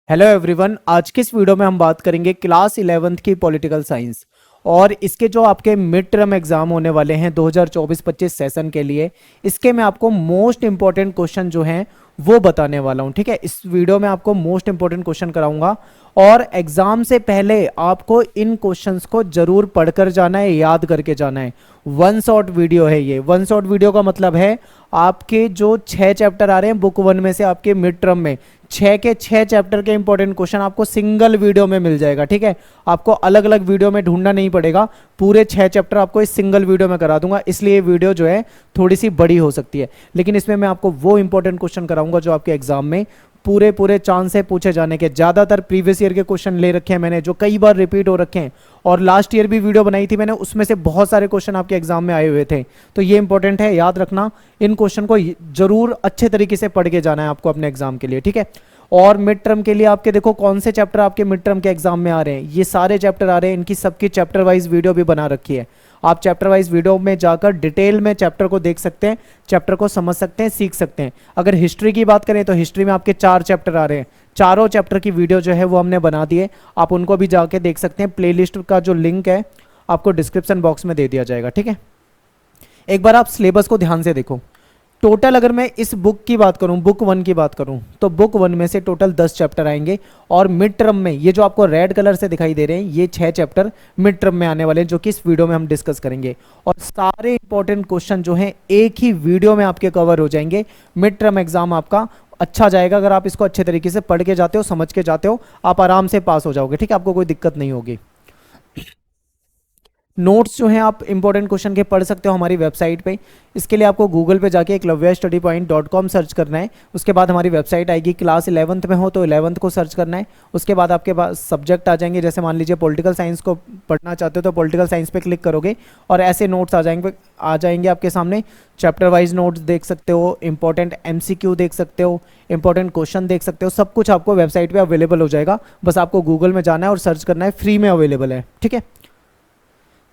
Hello everyone. आज के इस वीडियो में हम बात करेंगे क्लास 11th की पॉलिटिकल साइंस और इसके जो आपके मिड टर्म एग्जाम होने वाले हैं 2024-25 सेशन के लिए। इसके मैं आपको मोस्ट इंपॉर्टेंट क्वेश्चन जो हैं वो बताने वाला हूं। ठीक है, इस वीडियो में आपको मोस्ट इंपॉर्टेंट क्वेश्चन कराऊंगा और एग्जाम से पहले आपको इन क्वेश्चंस को जरूर पढ़कर जाना है, याद करके जाना है। वन शॉट वीडियो है ये। वन शॉट वीडियो का मतलब है आपके जो 6 चैप्टर आ रहे हैं बुक 1 में से आपके मिड टर्म में 6 के 6 चैप्टर के इंपॉर्टेंट क्वेश्चन आपको सिंगल वीडियो में मिल जाएगा। ठीक है, आपको अलग अलग वीडियो में ढूंढना नहीं पड़ेगा, पूरे 6 चैप्टर आपको इस सिंगल वीडियो में करा दूंगा। इसलिए ये वीडियो जो है थोड़ी सी बड़ी हो सकती है, लेकिन इसमें मैं आपको वो इंपॉर्टेंट क्वेश्चन कराऊंगा जो आपके एग्जाम में पूरे पूरे चांस है पूछे जाने के। ज्यादातर प्रीवियस ईयर के क्वेश्चन ले रखे हैं मैंने, जो कई बार रिपीट हो रखे हैं, और लास्ट ईयर भी वीडियो बनाई थी मैंने, उसमें से बहुत सारे क्वेश्चन आपके एग्जाम में आए हुए थे। तो ये इंपॉर्टेंट है, याद रखना। इन क्वेश्चन को जरूर अच्छे तरीके से पढ़ के जाना है आपको अपने एग्जाम के लिए। ठीक है, और मिड टर्म के लिए आपके देखो कौन से चैप्टर आपके मिड टर्म के एग्जाम में आ रहे हैं। ये सारे चैप्टर आ रहे हैं, इनकी सबकी चैप्टर वाइज वीडियो भी बना रखी है। आप चैप्टर वाइज वीडियो में जाकर डिटेल में चैप्टर को देख सकते हैं, चैप्टर को समझ सकते हैं, सीख सकते हैं। अगर हिस्ट्री की बात करें तो हिस्ट्री में आपके 4 चैप्टर आ रहे हैं। चारों चैप्टर की वीडियो जो है वो हमने बना दी है, आप उनको भी जाके देख सकते हैं। प्लेलिस्ट का जो लिंक है आपको डिस्क्रिप्शन बॉक्स में दे दिया जाएगा। ठीक है, एक बार आप सिलेबस को ध्यान से देखो। टोटल अगर मैं इस बुक की बात करूं, बुक 1 की बात करूं, तो बुक 1 में से टोटल 10 चैप्टर आएंगे। और मिड टर्म में ये जो आपको रेड कलर से दिखाई दे रहे हैं, ये 6 चैप्टर मिड टर्म में आने वाले हैं, जो कि इस वीडियो में हम डिस्कस करेंगे। और सारे इंपॉर्टेंट क्वेश्चन जो हैं एक ही वीडियो में आपके कवर हो जाएंगे। मिड टर्म एग्जाम आपका अच्छा जाएगा अगर आप इसको अच्छे तरीके से पढ़ के जाते हो, समझ के जाते हो, आप आराम से पास हो जाओगे। ठीक है, आपको कोई दिक्कत नहीं होगी। नोट्स जो हैं आप इंपॉर्टेंट क्वेश्चन के पढ़ सकते हो हमारी वेबसाइट पे। इसके लिए आपको गूगल पे जाके eklavyastudypoint.com सर्च करना है। उसके बाद हमारी वेबसाइट आएगी। क्लास 11th में हो तो 11th को सर्च करना है। उसके बाद आपके पास सब्जेक्ट आ जाएंगे, जैसे मान लीजिए पॉलिटिकल साइंस को पढ़ना चाहते हो तो पॉलिटिकल साइंस पे क्लिक करोगे और ऐसे नोट्स आ जाएंगे आपके सामने। चैप्टर वाइज नोट्स देख सकते हो, इंपॉर्टेंट MCQ देख सकते हो, इंपॉर्टेंट क्वेश्चन देख सकते हो। सब कुछ आपको वेबसाइट पर अवेलेबल हो जाएगा, बस आपको गूगल में जाना है और सर्च करना है, फ्री में अवेलेबल है। ठीक है,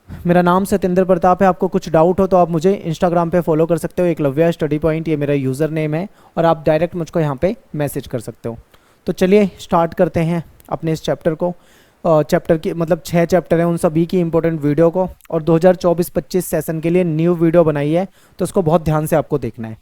मेरा नाम सत्येंद्र प्रताप है। आपको कुछ डाउट हो तो आप मुझे इंस्टाग्राम पे फॉलो कर सकते हो, एकलव्या स्टडी पॉइंट, ये मेरा यूज़र नेम है, और आप डायरेक्ट मुझको यहाँ पे मैसेज कर सकते हो। तो चलिए स्टार्ट करते हैं अपने इस चैप्टर को। चैप्टर की मतलब 6 चैप्टर हैं, उन सभी की इंपॉर्टेंट वीडियो को, और 2024-25 सेशन के लिए न्यू वीडियो बनाई है, तो उसको बहुत ध्यान से आपको देखना है।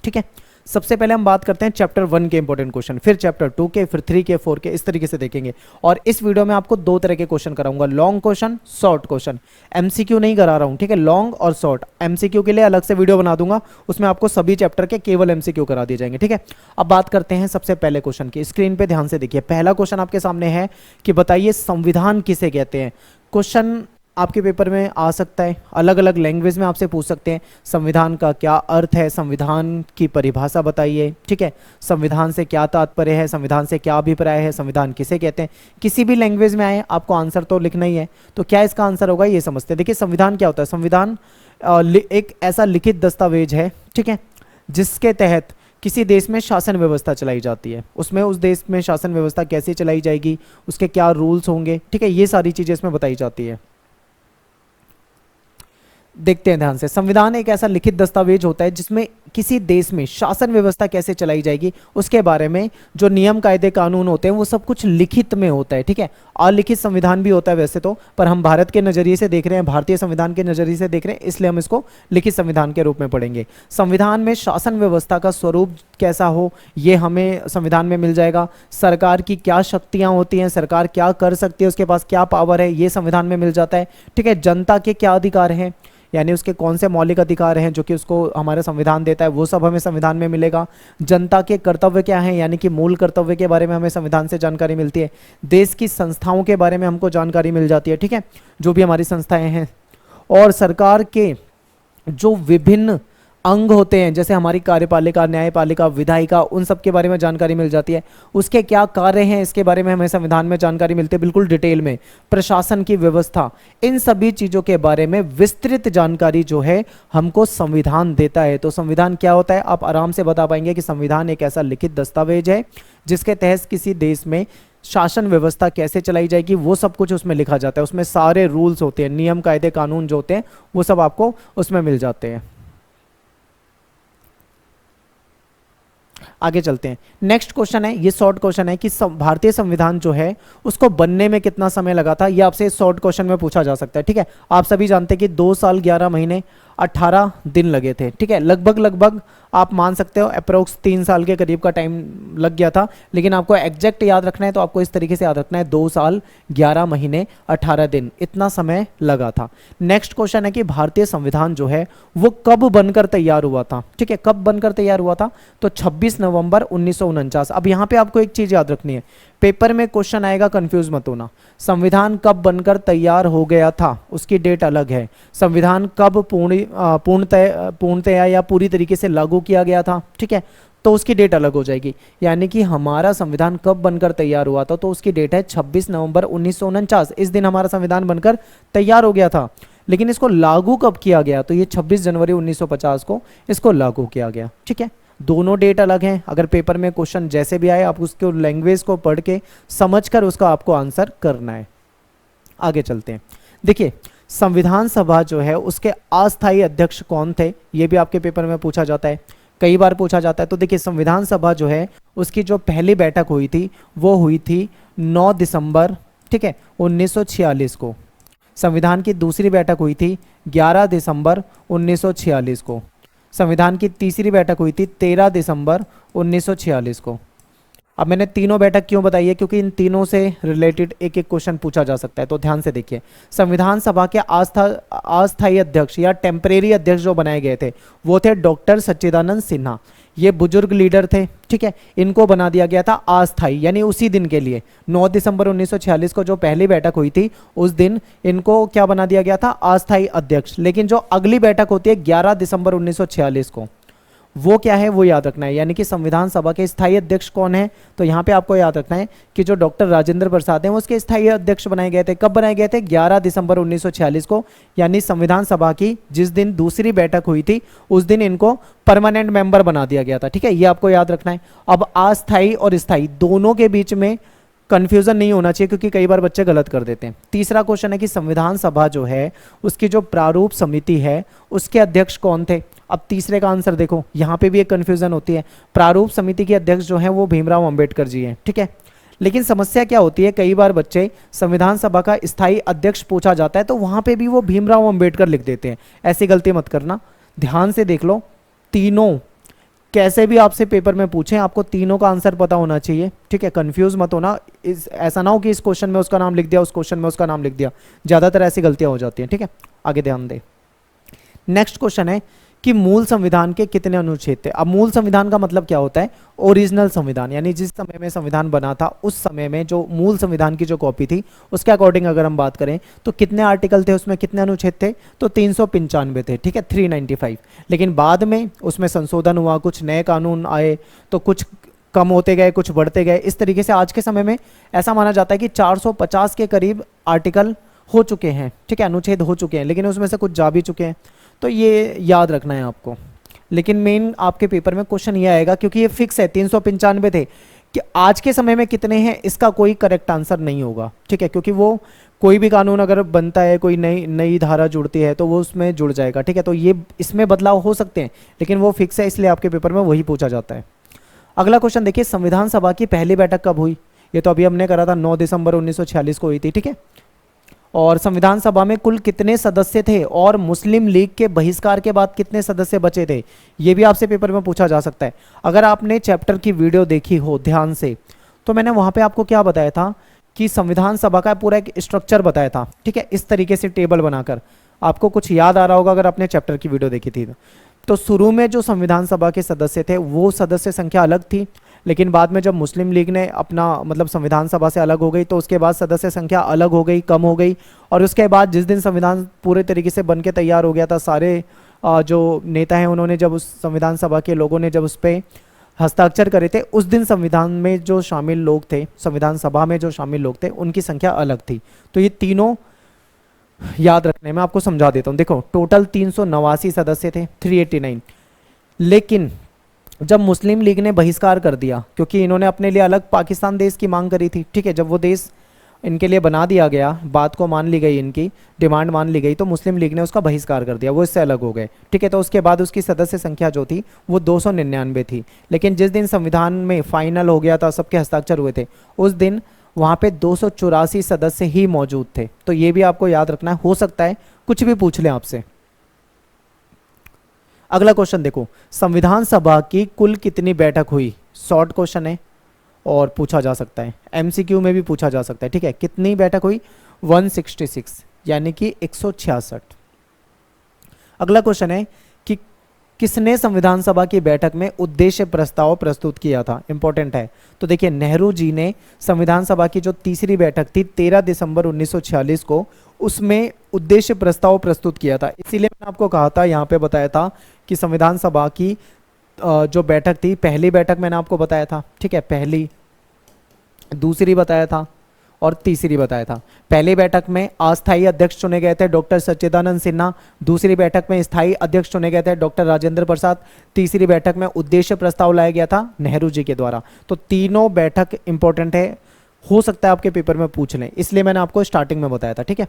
ठीक है, सबसे पहले हम बात करते हैं चैप्टर 1 के इंपॉर्टेंट क्वेश्चन, फिर चैप्टर 2 के, फिर 3 के, 4 के, इस तरीके से देखेंगे। और इस वीडियो में आपको 2 तरह के क्वेश्चन कराऊंगा, long question, short question. MCQ नहीं करा रहा हूं, ठीक है, लॉन्ग और शॉर्ट। MCQ के लिए अलग से वीडियो बना दूंगा, उसमें आपको सभी चैप्टर के केवल MCQ करा दिए जाएंगे। ठीक है, अब बात करते हैं सबसे पहले क्वेश्चन की। स्क्रीन पे ध्यान से देखिए, पहला क्वेश्चन आपके सामने है कि बताइए संविधान किसे कहते हैं। क्वेश्चन आपके पेपर में आ सकता है, अलग अलग लैंग्वेज में आपसे पूछ सकते हैं संविधान का क्या अर्थ है, संविधान की परिभाषा बताइए। ठीक है, संविधान से क्या तात्पर्य है, संविधान से क्या अभिप्राय है, संविधान किसे कहते हैं। किसी भी लैंग्वेज में आए आपको आंसर तो लिखना ही है। तो क्या इसका आंसर होगा ये समझते हैं। देखिए संविधान क्या होता है। संविधान एक ऐसा लिखित दस्तावेज है, ठीक है, जिसके तहत किसी देश में शासन व्यवस्था चलाई जाती है। उसमें उस देश में शासन व्यवस्था कैसे चलाई जाएगी, उसके क्या रूल्स होंगे, ठीक है, ये सारी चीज़ें इसमें बताई जाती है। देखते हैं ध्यान से। संविधान एक ऐसा लिखित दस्तावेज होता है जिसमें किसी देश में शासन व्यवस्था कैसे चलाई जाएगी उसके बारे में जो नियम कायदे कानून होते हैं वो सब कुछ लिखित में होता है। ठीक है, अलिखित संविधान भी होता है वैसे तो, पर हम भारत के नजरिए से देख रहे हैं, भारतीय संविधान के नजरिए से देख रहे हैं, इसलिए हम इसको लिखित संविधान के रूप में पढ़ेंगे। संविधान में शासन व्यवस्था का स्वरूप कैसा हो ये हमें संविधान में मिल जाएगा। सरकार की क्या शक्तियां होती हैं, सरकार क्या कर सकती है, उसके पास क्या पावर है, ये संविधान में मिल जाता है। ठीक है, जनता के क्या अधिकार हैं, यानी उसके कौन से मौलिक अधिकार हैं जो कि उसको हमारा संविधान देता है, वो सब हमें संविधान में मिलेगा। जनता के कर्तव्य क्या हैं, यानी कि मूल कर्तव्य के बारे में हमें संविधान से जानकारी मिलती है। देश की संस्थाओं के बारे में हमको जानकारी मिल जाती है, ठीक है, जो भी हमारी संस्थाएं हैं। और सरकार के जो विभिन्न अंग होते हैं, जैसे हमारी कार्यपालिका, न्यायपालिका, विधायिका, उन सब के बारे में जानकारी मिल जाती है। उसके क्या कार्य हैं इसके बारे में हमें संविधान में जानकारी मिलती है बिल्कुल डिटेल में। प्रशासन की व्यवस्था, इन सभी चीज़ों के बारे में विस्तृत जानकारी जो है हमको संविधान देता है। तो संविधान क्या होता है आप आराम से बता पाएंगे कि संविधान एक ऐसा लिखित दस्तावेज है जिसके तहत किसी देश में शासन व्यवस्था कैसे चलाई जाएगी वो सब कुछ उसमें लिखा जाता है। उसमें सारे रूल्स होते हैं, नियम कायदे कानून जो होते हैं वो सब आपको उसमें मिल जाते हैं। आगे चलते हैं। नेक्स्ट क्वेश्चन है, ये शॉर्ट क्वेश्चन है कि भारतीय संविधान जो है उसको बनने में कितना समय लगा था, ये आपसे शॉर्ट क्वेश्चन में पूछा जा सकता है। ठीक है, आप सभी जानते हैं कि 2 साल 11 महीने 18 दिन लगे थे। ठीक है, लगभग आप मान सकते हो अप्रोक्स 3 साल के करीब का टाइम लग गया था, लेकिन आपको एग्जैक्ट याद रखना है तो आपको इस तरीके से याद रखना है 2 साल 11 महीने 18 दिन, इतना समय लगा था। नेक्स्ट क्वेश्चन है कि भारतीय संविधान जो है वो कब बनकर तैयार हुआ था। ठीक है, कब बनकर तैयार हुआ था, तो 26 नवंबर 1949। अब यहाँ पे आपको एक चीज याद रखनी है, पेपर में क्वेश्चन आएगा, कंफ्यूज मत होना। संविधान कब बनकर तैयार हो गया था उसकी डेट अलग है, संविधान कब पूर्णतया या पूरी तरीके से लागू किया गया था, ठीक है, तो उसकी डेट अलग हो जाएगी। यानी कि हमारा संविधान कब बनकर तैयार हुआ था, तो उसकी डेट है 26 नवंबर 1949। इस दिन हमारा संविधान बनकर तैयार हो गया था, लेकिन इसको लागू कब किया गया, तो ये 26 जनवरी 1950 को इसको लागू किया गया। ठीक है, दोनों डेट अलग हैं। अगर पेपर में क्वेश्चन जैसे भी आए आप उसके लैंग्वेज को पढ़ के समझकर उसका आपको आंसर करना है। आगे चलते हैं। देखिए, संविधान सभा जो है उसके अस्थायी अध्यक्ष कौन थे, ये भी आपके पेपर में पूछा जाता है, कई बार पूछा जाता है। तो देखिए, संविधान सभा जो है उसकी जो पहली बैठक हुई थी वो हुई थी 9 दिसंबर, ठीक है, 1946 को। संविधान की दूसरी बैठक हुई थी 11 दिसंबर 1946 को। संविधान की तीसरी बैठक हुई थी 13 दिसंबर 1946 को। अब मैंने तीनों बैठक क्यों बताई है, क्योंकि इन तीनों से रिलेटेड एक एक क्वेश्चन पूछा जा सकता है, तो ध्यान से देखिए। संविधान सभा के अस्थायी अध्यक्ष या टेम्परेरी अध्यक्ष जो बनाए गए थे वो थे डॉक्टर सच्चिदानंद सिन्हा। ये बुजुर्ग लीडर थे, ठीक है, इनको बना दिया गया था अस्थायी, यानी उसी दिन के लिए 9 दिसंबर 1946 को जो पहली बैठक हुई थी उस दिन इनको क्या बना दिया गया था, अस्थायी अध्यक्ष। लेकिन जो अगली बैठक होती है 11 दिसंबर 1946 को, वो क्या है वो याद रखना है। यानी कि संविधान सभा के स्थायी अध्यक्ष कौन है, तो यहाँ पे आपको याद रखना है कि जो डॉक्टर राजेंद्र प्रसाद हैं वो उसके स्थायी अध्यक्ष बनाए गए थे। कब बनाए गए थे, 11 दिसंबर 1946 को। यानी संविधान सभा की जिस दिन दूसरी बैठक हुई थी उस दिन इनको परमानेंट मेंबर बना दिया गया था। ठीक है, ये आपको याद रखना है। अब अस्थायी और स्थायी दोनों के बीच में कंफ्यूजन नहीं होना चाहिए, क्योंकि कई बार बच्चे गलत कर देते हैं। तीसरा क्वेश्चन है कि संविधान सभा जो है उसकी जो प्रारूप समिति है उसके अध्यक्ष कौन थे। अब तीसरे का आंसर देखो, यहाँ पे भी एक कंफ्यूजन होती है। प्रारूप समिति के अध्यक्ष जो हैं वो भीमराव अंबेडकर जी हैं, ठीक है। लेकिन समस्या क्या होती है, कई बार बच्चे संविधान सभा का स्थायी अध्यक्ष पूछा जाता है तो वहां पे भी वो भीमराव अंबेडकर लिख देते हैं। ऐसी गलती मत करना, ध्यान से देख लो। तीनों कैसे भी आपसे पेपर में पूछें आपको तीनों का आंसर पता होना चाहिए, ठीक है, कंफ्यूज मत होना। ऐसा ना हो कि इस क्वेश्चन में उसका नाम लिख दिया, उस क्वेश्चन में उसका नाम लिख दिया, ज्यादातर ऐसी गलतियां हो जाती हैं। ठीक है, आगे ध्यान दें। नेक्स्ट क्वेश्चन है कि मूल संविधान के कितने अनुच्छेद थे। अब मूल संविधान का मतलब क्या होता है, ओरिजिनल संविधान, यानी जिस समय में संविधान बना था उस समय में जो मूल संविधान की जो कॉपी थी उसके अकॉर्डिंग अगर हम बात करें तो कितने आर्टिकल थे, उसमें कितने अनुच्छेद थे, तो 395 थे। ठीक है, 395। लेकिन बाद में उसमें संशोधन हुआ, कुछ नए कानून आए तो कुछ कम होते गए, कुछ बढ़ते गए। इस तरीके से आज के समय में ऐसा माना जाता है कि 450 के करीब आर्टिकल हो चुके हैं, ठीक है, अनुच्छेद हो चुके हैं, लेकिन उसमें से कुछ जा भी चुके हैं, तो ये याद रखना है आपको। लेकिन मेन आपके पेपर में क्वेश्चन ये आएगा, क्योंकि ये फिक्स है 395 थे, कि आज के समय में कितने हैं इसका कोई करेक्ट आंसर नहीं होगा। ठीक है, क्योंकि वो कोई भी कानून अगर बनता है, कोई नई धारा जुड़ती है तो वो उसमें जुड़ जाएगा। ठीक है, तो ये इसमें बदलाव हो सकते हैं, लेकिन वो फिक्स है, इसलिए आपके पेपर में वही पूछा जाता है। अगला क्वेश्चन देखिए, संविधान सभा की पहली बैठक कब हुई। ये तो अभी हमने करा था 9 दिसंबर 1946 को हुई थी। ठीक है, और संविधान सभा में कुल कितने सदस्य थे और मुस्लिम लीग के बहिष्कार के बाद कितने सदस्य बचे थे, ये भी आपसे पेपर में पूछा जा सकता है। अगर आपने चैप्टर की वीडियो देखी हो ध्यान से, तो मैंने वहां पे आपको क्या बताया था कि संविधान सभा का पूरा एक स्ट्रक्चर बताया था। ठीक है, इस तरीके से टेबल बनाकर, आपको कुछ याद आ रहा होगा अगर आपने चैप्टर की वीडियो देखी थी तो। शुरू में जो संविधान सभा के सदस्य थे वो सदस्य संख्या अलग थी, लेकिन बाद में जब मुस्लिम लीग ने अपना मतलब संविधान सभा से अलग हो गई तो उसके बाद सदस्य संख्या अलग हो गई, कम हो गई। और उसके बाद जिस दिन संविधान पूरे तरीके से बन के तैयार हो गया था, सारे जो नेता हैं उन्होंने जब उस संविधान सभा के लोगों ने जब उस पर हस्ताक्षर करे थे, उस दिन संविधान में जो शामिल लोग थे, संविधान सभा में जो शामिल लोग थे, उनकी संख्या अलग थी। तो ये तीनों याद रखने में आपको समझा देता हूँ। देखो, टोटल 389 सदस्य थे, 389। लेकिन जब मुस्लिम लीग ने बहिष्कार कर दिया, क्योंकि इन्होंने अपने लिए अलग पाकिस्तान देश की मांग करी थी, ठीक है, जब वो देश इनके लिए बना दिया गया, बात को मान ली गई, इनकी डिमांड मान ली गई, तो मुस्लिम लीग ने उसका बहिष्कार कर दिया, वो इससे अलग हो गए। ठीक है, तो उसके बाद उसकी सदस्य संख्या जो थी वो 299 थी। लेकिन जिस दिन संविधान में फाइनल हो गया था, सबके हस्ताक्षर हुए थे, उस दिन वहाँ पे 284 सदस्य ही मौजूद थे। तो ये भी आपको याद रखना है, हो सकता है कुछ भी पूछ लें आपसे। अगला क्वेश्चन देखो, संविधान सभा की कुल कितनी बैठक हुई? शॉर्ट क्वेश्चन है और पूछा जा सकता है, एमसीक्यू में भी पूछा जा सकता है। ठीक है, कितनी बैठक हुई? 166, यानी कि 166। अगला क्वेश्चन है कि किसने संविधान सभा की बैठक में उद्देश्य प्रस्ताव प्रस्तुत किया था? इंपॉर्टेंट है। तो देखिए, नेहरू जी ने संविधान सभा की जो तीसरी बैठक थी 13 दिसंबर 1946 को, उसमें उद्देश्य प्रस्ताव प्रस्तुत किया था। इसीलिए मैंने आपको कहा था, यहाँ पे बताया था कि संविधान सभा की जो बैठक थी, पहली बैठक मैंने आपको बताया था। ठीक है, पहली, दूसरी बताया था और तीसरी बताया था। पहली बैठक में अस्थायी अध्यक्ष चुने गए थे डॉक्टर सच्चिदानंद सिन्हा, दूसरी बैठक में स्थायी अध्यक्ष चुने गए थे डॉक्टर राजेंद्र प्रसाद, तीसरी बैठक में उद्देश्य प्रस्ताव लाया गया था नेहरू जी के द्वारा। तो तीनों बैठक इंपॉर्टेंट है, हो सकता है आपके पेपर में पूछ लें, इसलिए मैंने आपको स्टार्टिंग में बताया था। ठीक है,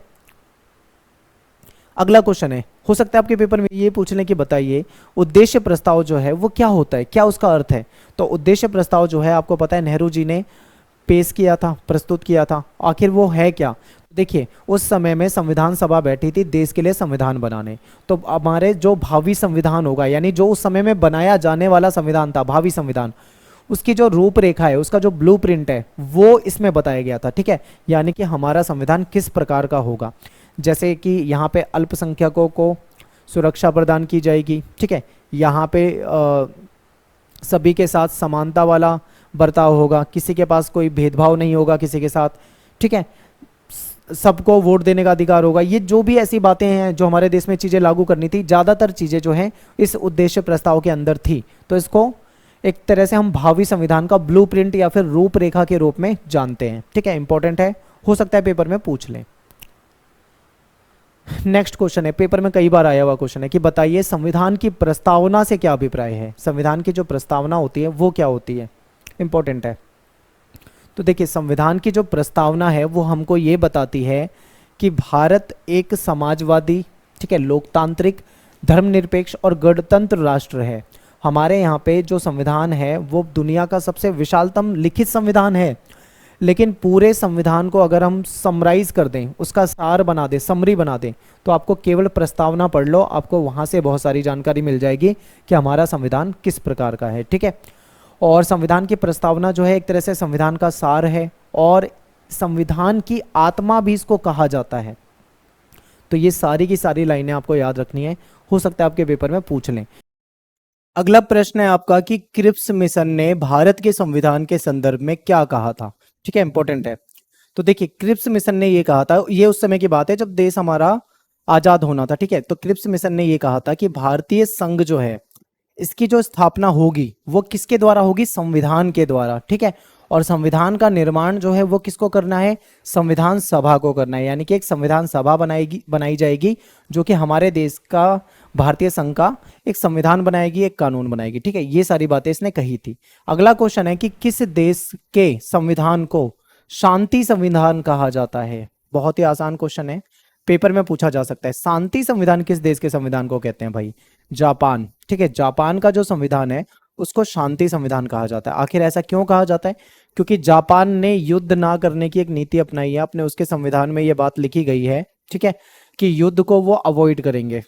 अगला क्वेश्चन है, हो सकता है आपके पेपर में ये पूछ लें कि बताइए उद्देश्य प्रस्ताव जो है वो क्या होता है, क्या उसका अर्थ है? तो उद्देश्य प्रस्ताव जो है आपको पता है नेहरू जी ने पेश किया था, प्रस्तुत किया था। आखिर वो है क्या? देखिए, उस समय में संविधान सभा बैठी थी देश के लिए संविधान बनाने। तो हमारे जो भावी संविधान होगा, यानी जो उस समय में बनाया जाने वाला संविधान था, भावी संविधान, उसकी जो रूपरेखा है, उसका जो ब्लूप्रिंट है, वो इसमें बताया गया था। ठीक है, यानी कि हमारा संविधान किस प्रकार का होगा। जैसे कि यहाँ पे अल्पसंख्यकों को सुरक्षा प्रदान की जाएगी। ठीक है, यहाँ पे सभी के साथ समानता वाला बर्ताव होगा, किसी के पास कोई भेदभाव नहीं होगा किसी के साथ। ठीक है, सबको वोट देने का अधिकार होगा। ये जो भी ऐसी बातें हैं जो हमारे देश में चीज़ें लागू करनी थी, ज़्यादातर चीज़ें जो हैं इस उद्देश्य प्रस्ताव के अंदर थी। तो इसको एक तरह से हम भावी संविधान का ब्लूप्रिंट या फिर रूपरेखा के रूप में जानते हैं। ठीक है, इंपॉर्टेंट है, हो सकता है पेपर में पूछ लें। नेक्स्ट क्वेश्चन है, पेपर में कई बार आया हुआ क्वेश्चन है कि बताइए संविधान की प्रस्तावना से क्या अभिप्राय है? संविधान की जो प्रस्तावना होती है वो क्या होती है? इंपॉर्टेंट है। तो देखिए, संविधान की जो प्रस्तावना है वो हमको ये बताती है कि भारत एक समाजवादी, ठीक है, लोकतांत्रिक, धर्मनिरपेक्ष और गणतंत्र राष्ट्र है। हमारे यहाँ पे जो संविधान है वो दुनिया का सबसे विशालतम लिखित संविधान है। लेकिन पूरे संविधान को अगर हम समराइज कर दें, उसका सार बना दें, समरी बना दें, तो आपको केवल प्रस्तावना पढ़ लो, आपको वहाँ से बहुत सारी जानकारी मिल जाएगी कि हमारा संविधान किस प्रकार का है। ठीक है, और संविधान की प्रस्तावना जो है एक तरह से संविधान का सार है और संविधान की आत्मा भी इसको कहा जाता है। तो ये सारी की सारी लाइनें आपको याद रखनी है, हो सकता है आपके पेपर में पूछ लें। अगला प्रश्न है आपका कि क्रिप्स मिशन ने भारत के संविधान के संदर्भ में क्या कहा था? ठीक है, इंपॉर्टेंट है। तो देखिए, क्रिप्स मिशन ने ये कहा था, ये उस समय की बात है जब देश हमारा आजाद होना था। ठीक है, तो क्रिप्स मिशन ने ये कहा था कि भारतीय संघ जो है इसकी जो स्थापना होगी वो किसके द्वारा होगी? संविधान के द्वारा। ठीक है, और संविधान का निर्माण जो है वो किसको करना है? संविधान सभा को करना है। यानी कि एक संविधान सभा बनाई जाएगी जो कि हमारे देश का, भारतीय संघ का एक संविधान बनाएगी, एक कानून बनाएगी। ठीक है, ये सारी बातें इसने कही थी। अगला क्वेश्चन है कि किस देश के संविधान को शांति संविधान कहा जाता है? बहुत ही आसान क्वेश्चन है, पेपर में पूछा जा सकता है। शांति संविधान किस देश के संविधान को कहते हैं भाई? जापान। ठीक है, जापान का जो संविधान है उसको शांति संविधान कहा जाता है। आखिर ऐसा क्यों कहा जाता है? क्योंकि जापान ने युद्ध ना करने की एक नीति अपनाई है, अपने उसके संविधान में ये बात लिखी गई है। ठीक है, कि युद्ध को वो अवॉइड करेंगे।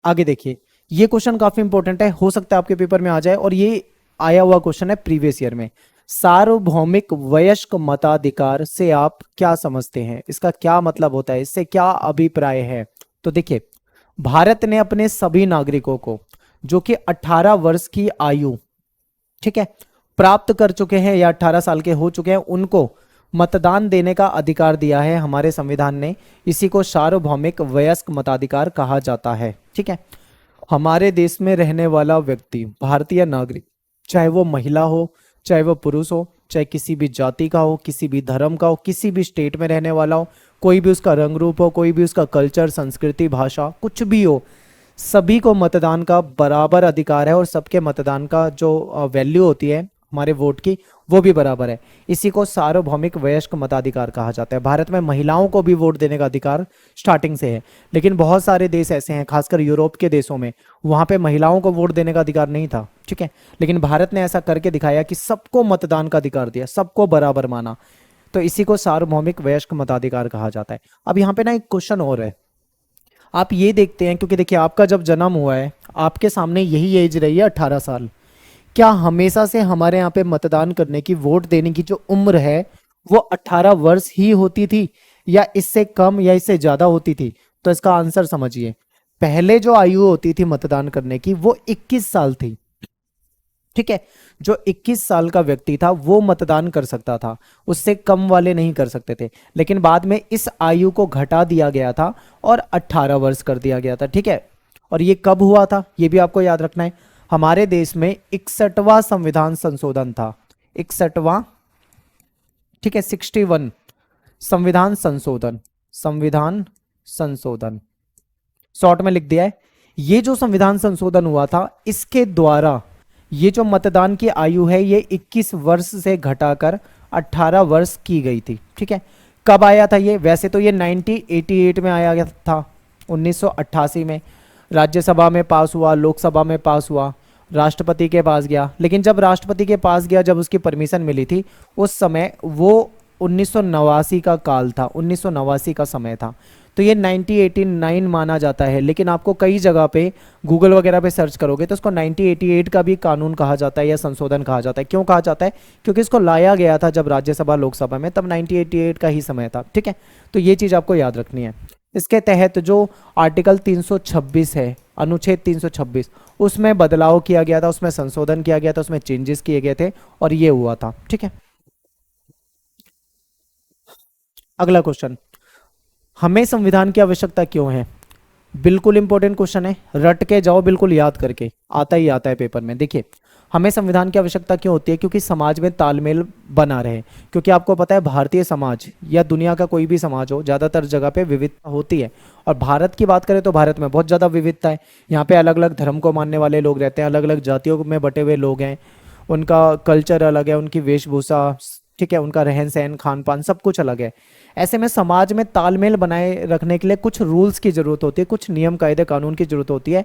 आगे देखिए, ये क्वेश्चन काफी इंपॉर्टेंट है, हो सकता है आपके पेपर में आ जाए, और ये आया हुआ क्वेश्चन है प्रीवियस ईयर में। सार्वभौमिक वयस्क मताधिकार से आप क्या समझते हैं? इसका क्या मतलब होता है? इससे क्या अभिप्राय है? तो देखिए, भारत ने अपने सभी नागरिकों को जो कि 18 वर्ष की आयु, ठीक है, प्राप्त कर चुके हैं या 18 साल के हो चुके हैं, उनको मतदान देने का अधिकार दिया है हमारे संविधान ने। इसी को सार्वभौमिक वयस्क मताधिकार कहा जाता है। ठीक है, हमारे देश में रहने वाला व्यक्ति, भारतीय नागरिक, चाहे वो महिला हो, चाहे वो पुरुष हो, चाहे किसी भी जाति का हो, किसी भी धर्म का हो, किसी भी स्टेट में रहने वाला हो, कोई भी उसका रंग रूप हो, कोई भी उसका कल्चर, संस्कृति, भाषा, कुछ भी हो, सभी को मतदान का बराबर अधिकार है। और सबके मतदान का जो वैल्यू होती है, हमारे वोट की वो भी बराबर है। इसी को सार्वभौमिक वयस्क मताधिकार कहा जाता है। भारत में महिलाओं को भी वोट देने का अधिकार स्टार्टिंग से है, लेकिन बहुत सारे देश ऐसे हैं, खासकर यूरोप के देशों में, वहां पे महिलाओं को वोट देने का अधिकार नहीं था, ठीक है। लेकिन भारत ने ऐसा करके दिखाया कि सबको मतदान का अधिकार दिया, सबको बराबर माना, तो इसी को सार्वभौमिक वयस्क मताधिकार कहा जाता है। अब यहाँ पे ना एक क्वेश्चन और है, आप ये देखते हैं, क्योंकि देखिए आपका जब जन्म हुआ है आपके सामने यही एज रही है 18 साल। क्या हमेशा से हमारे यहाँ पे मतदान करने की, वोट देने की जो उम्र है वो 18 वर्ष ही होती थी, या इससे कम या इससे ज्यादा होती थी? तो इसका आंसर समझिए, पहले जो आयु होती थी मतदान करने की वो 21 साल थी, ठीक है। जो 21 साल का व्यक्ति था वो मतदान कर सकता था, उससे कम वाले नहीं कर सकते थे। लेकिन बाद में इस आयु को घटा दिया गया था और 18 वर्ष कर दिया गया था, ठीक है। और ये कब हुआ था ये भी आपको याद रखना है। हमारे देश में 61वां संविधान संशोधन था, 61वां, ठीक है, 61 संविधान संशोधन, संविधान संशोधन शॉर्ट में लिख दिया है। ये जो संविधान संशोधन हुआ था इसके द्वारा ये जो मतदान की आयु है ये 21 वर्ष से घटाकर 18 वर्ष की गई थी, ठीक है। कब आया था ये? वैसे तो ये 1988 में आया गया था, 1988 में राज्यसभा में पास हुआ, लोकसभा में पास हुआ, राष्ट्रपति के पास गया। लेकिन जब राष्ट्रपति के पास गया, जब उसकी परमिशन मिली थी, उस समय वो 1989 का काल था, 1989 का समय था, तो ये 1989 माना जाता है। लेकिन आपको कई जगह पे गूगल वगैरह पे सर्च करोगे तो इसको 1988 का भी कानून कहा जाता है या संशोधन कहा जाता है। क्यों कहा जाता है? क्योंकि इसको लाया गया था जब राज्यसभा लोकसभा में, तब 1988 का ही समय था, ठीक है। तो ये चीज़ आपको याद रखनी है। इसके तहत जो आर्टिकल 326 है, अनुच्छेद 326, उसमें बदलाव किया गया था, उसमें संशोधन किया गया था, उसमें चेंजेस किए गए थे और ये हुआ था, ठीक है। अगला क्वेश्चन, हमें संविधान की आवश्यकता क्यों है? बिल्कुल इंपॉर्टेंट क्वेश्चन है, रट के जाओ, बिल्कुल याद करके, आता ही आता है पेपर में। देखिए हमें संविधान की आवश्यकता क्यों होती है? क्योंकि समाज में तालमेल बना रहे। क्योंकि आपको पता है भारतीय समाज या दुनिया का कोई भी समाज हो, ज़्यादातर जगह पे विविधता होती है, और भारत की बात करें तो भारत में बहुत ज़्यादा विविधता है। यहाँ पे अलग अलग धर्म को मानने वाले लोग रहते हैं, अलग अलग जातियों में बटे हुए लोग हैं, उनका कल्चर अलग है, उनकी वेशभूषा, ठीक है, उनका रहन सहन, खान पान, सब कुछ अलग है। ऐसे में समाज में तालमेल बनाए रखने के लिए कुछ रूल्स की जरूरत होती है, कुछ नियम कायदे कानून की जरूरत होती है,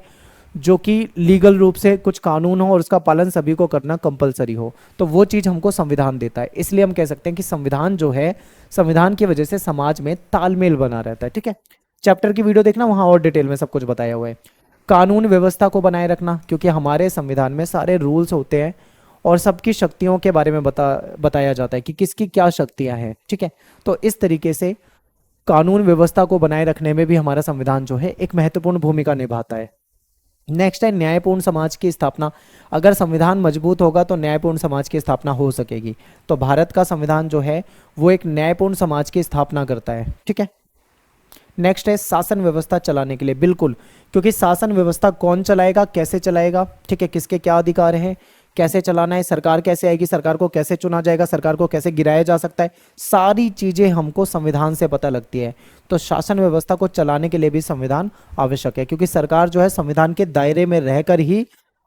जो कि लीगल रूप से कुछ कानून हो और उसका पालन सभी को करना कंपलसरी हो। तो वो चीज़ हमको संविधान देता है। इसलिए हम कह सकते हैं कि संविधान जो है, संविधान की वजह से समाज में तालमेल बना रहता है, ठीक है। चैप्टर की वीडियो देखना, वहाँ और डिटेल में सब कुछ बताया हुआ है। कानून व्यवस्था को बनाए रखना, क्योंकि हमारे संविधान में सारे रूल्स होते हैं और सबकी शक्तियों के बारे में बताया जाता है कि किसकी क्या शक्तियां हैं, ठीक है। तो इस तरीके से कानून व्यवस्था को बनाए रखने में भी हमारा संविधान जो है एक महत्वपूर्ण भूमिका निभाता है। नेक्स्ट है न्यायपूर्ण समाज की स्थापना। अगर संविधान मजबूत होगा तो न्यायपूर्ण समाज की स्थापना हो सकेगी। तो भारत का संविधान जो है वो एक न्यायपूर्ण समाज की स्थापना करता है, ठीक है। नेक्स्ट है शासन व्यवस्था चलाने के लिए, बिल्कुल, क्योंकि शासन व्यवस्था कौन चलाएगा, कैसे चलाएगा, ठीक है, किसके क्या अधिकार हैं, कैसे चलाना है, सरकार कैसे आएगी, सरकार को कैसे चुना जाएगा, सरकार को कैसे गिराया जा सकता है, सारी चीजें हमको संविधान से पता लगती है। तो शासन व्यवस्था को चलाने के लिए भी संविधान आवश्यक है, क्योंकि सरकार जो है संविधान के दायरे में रहकर ही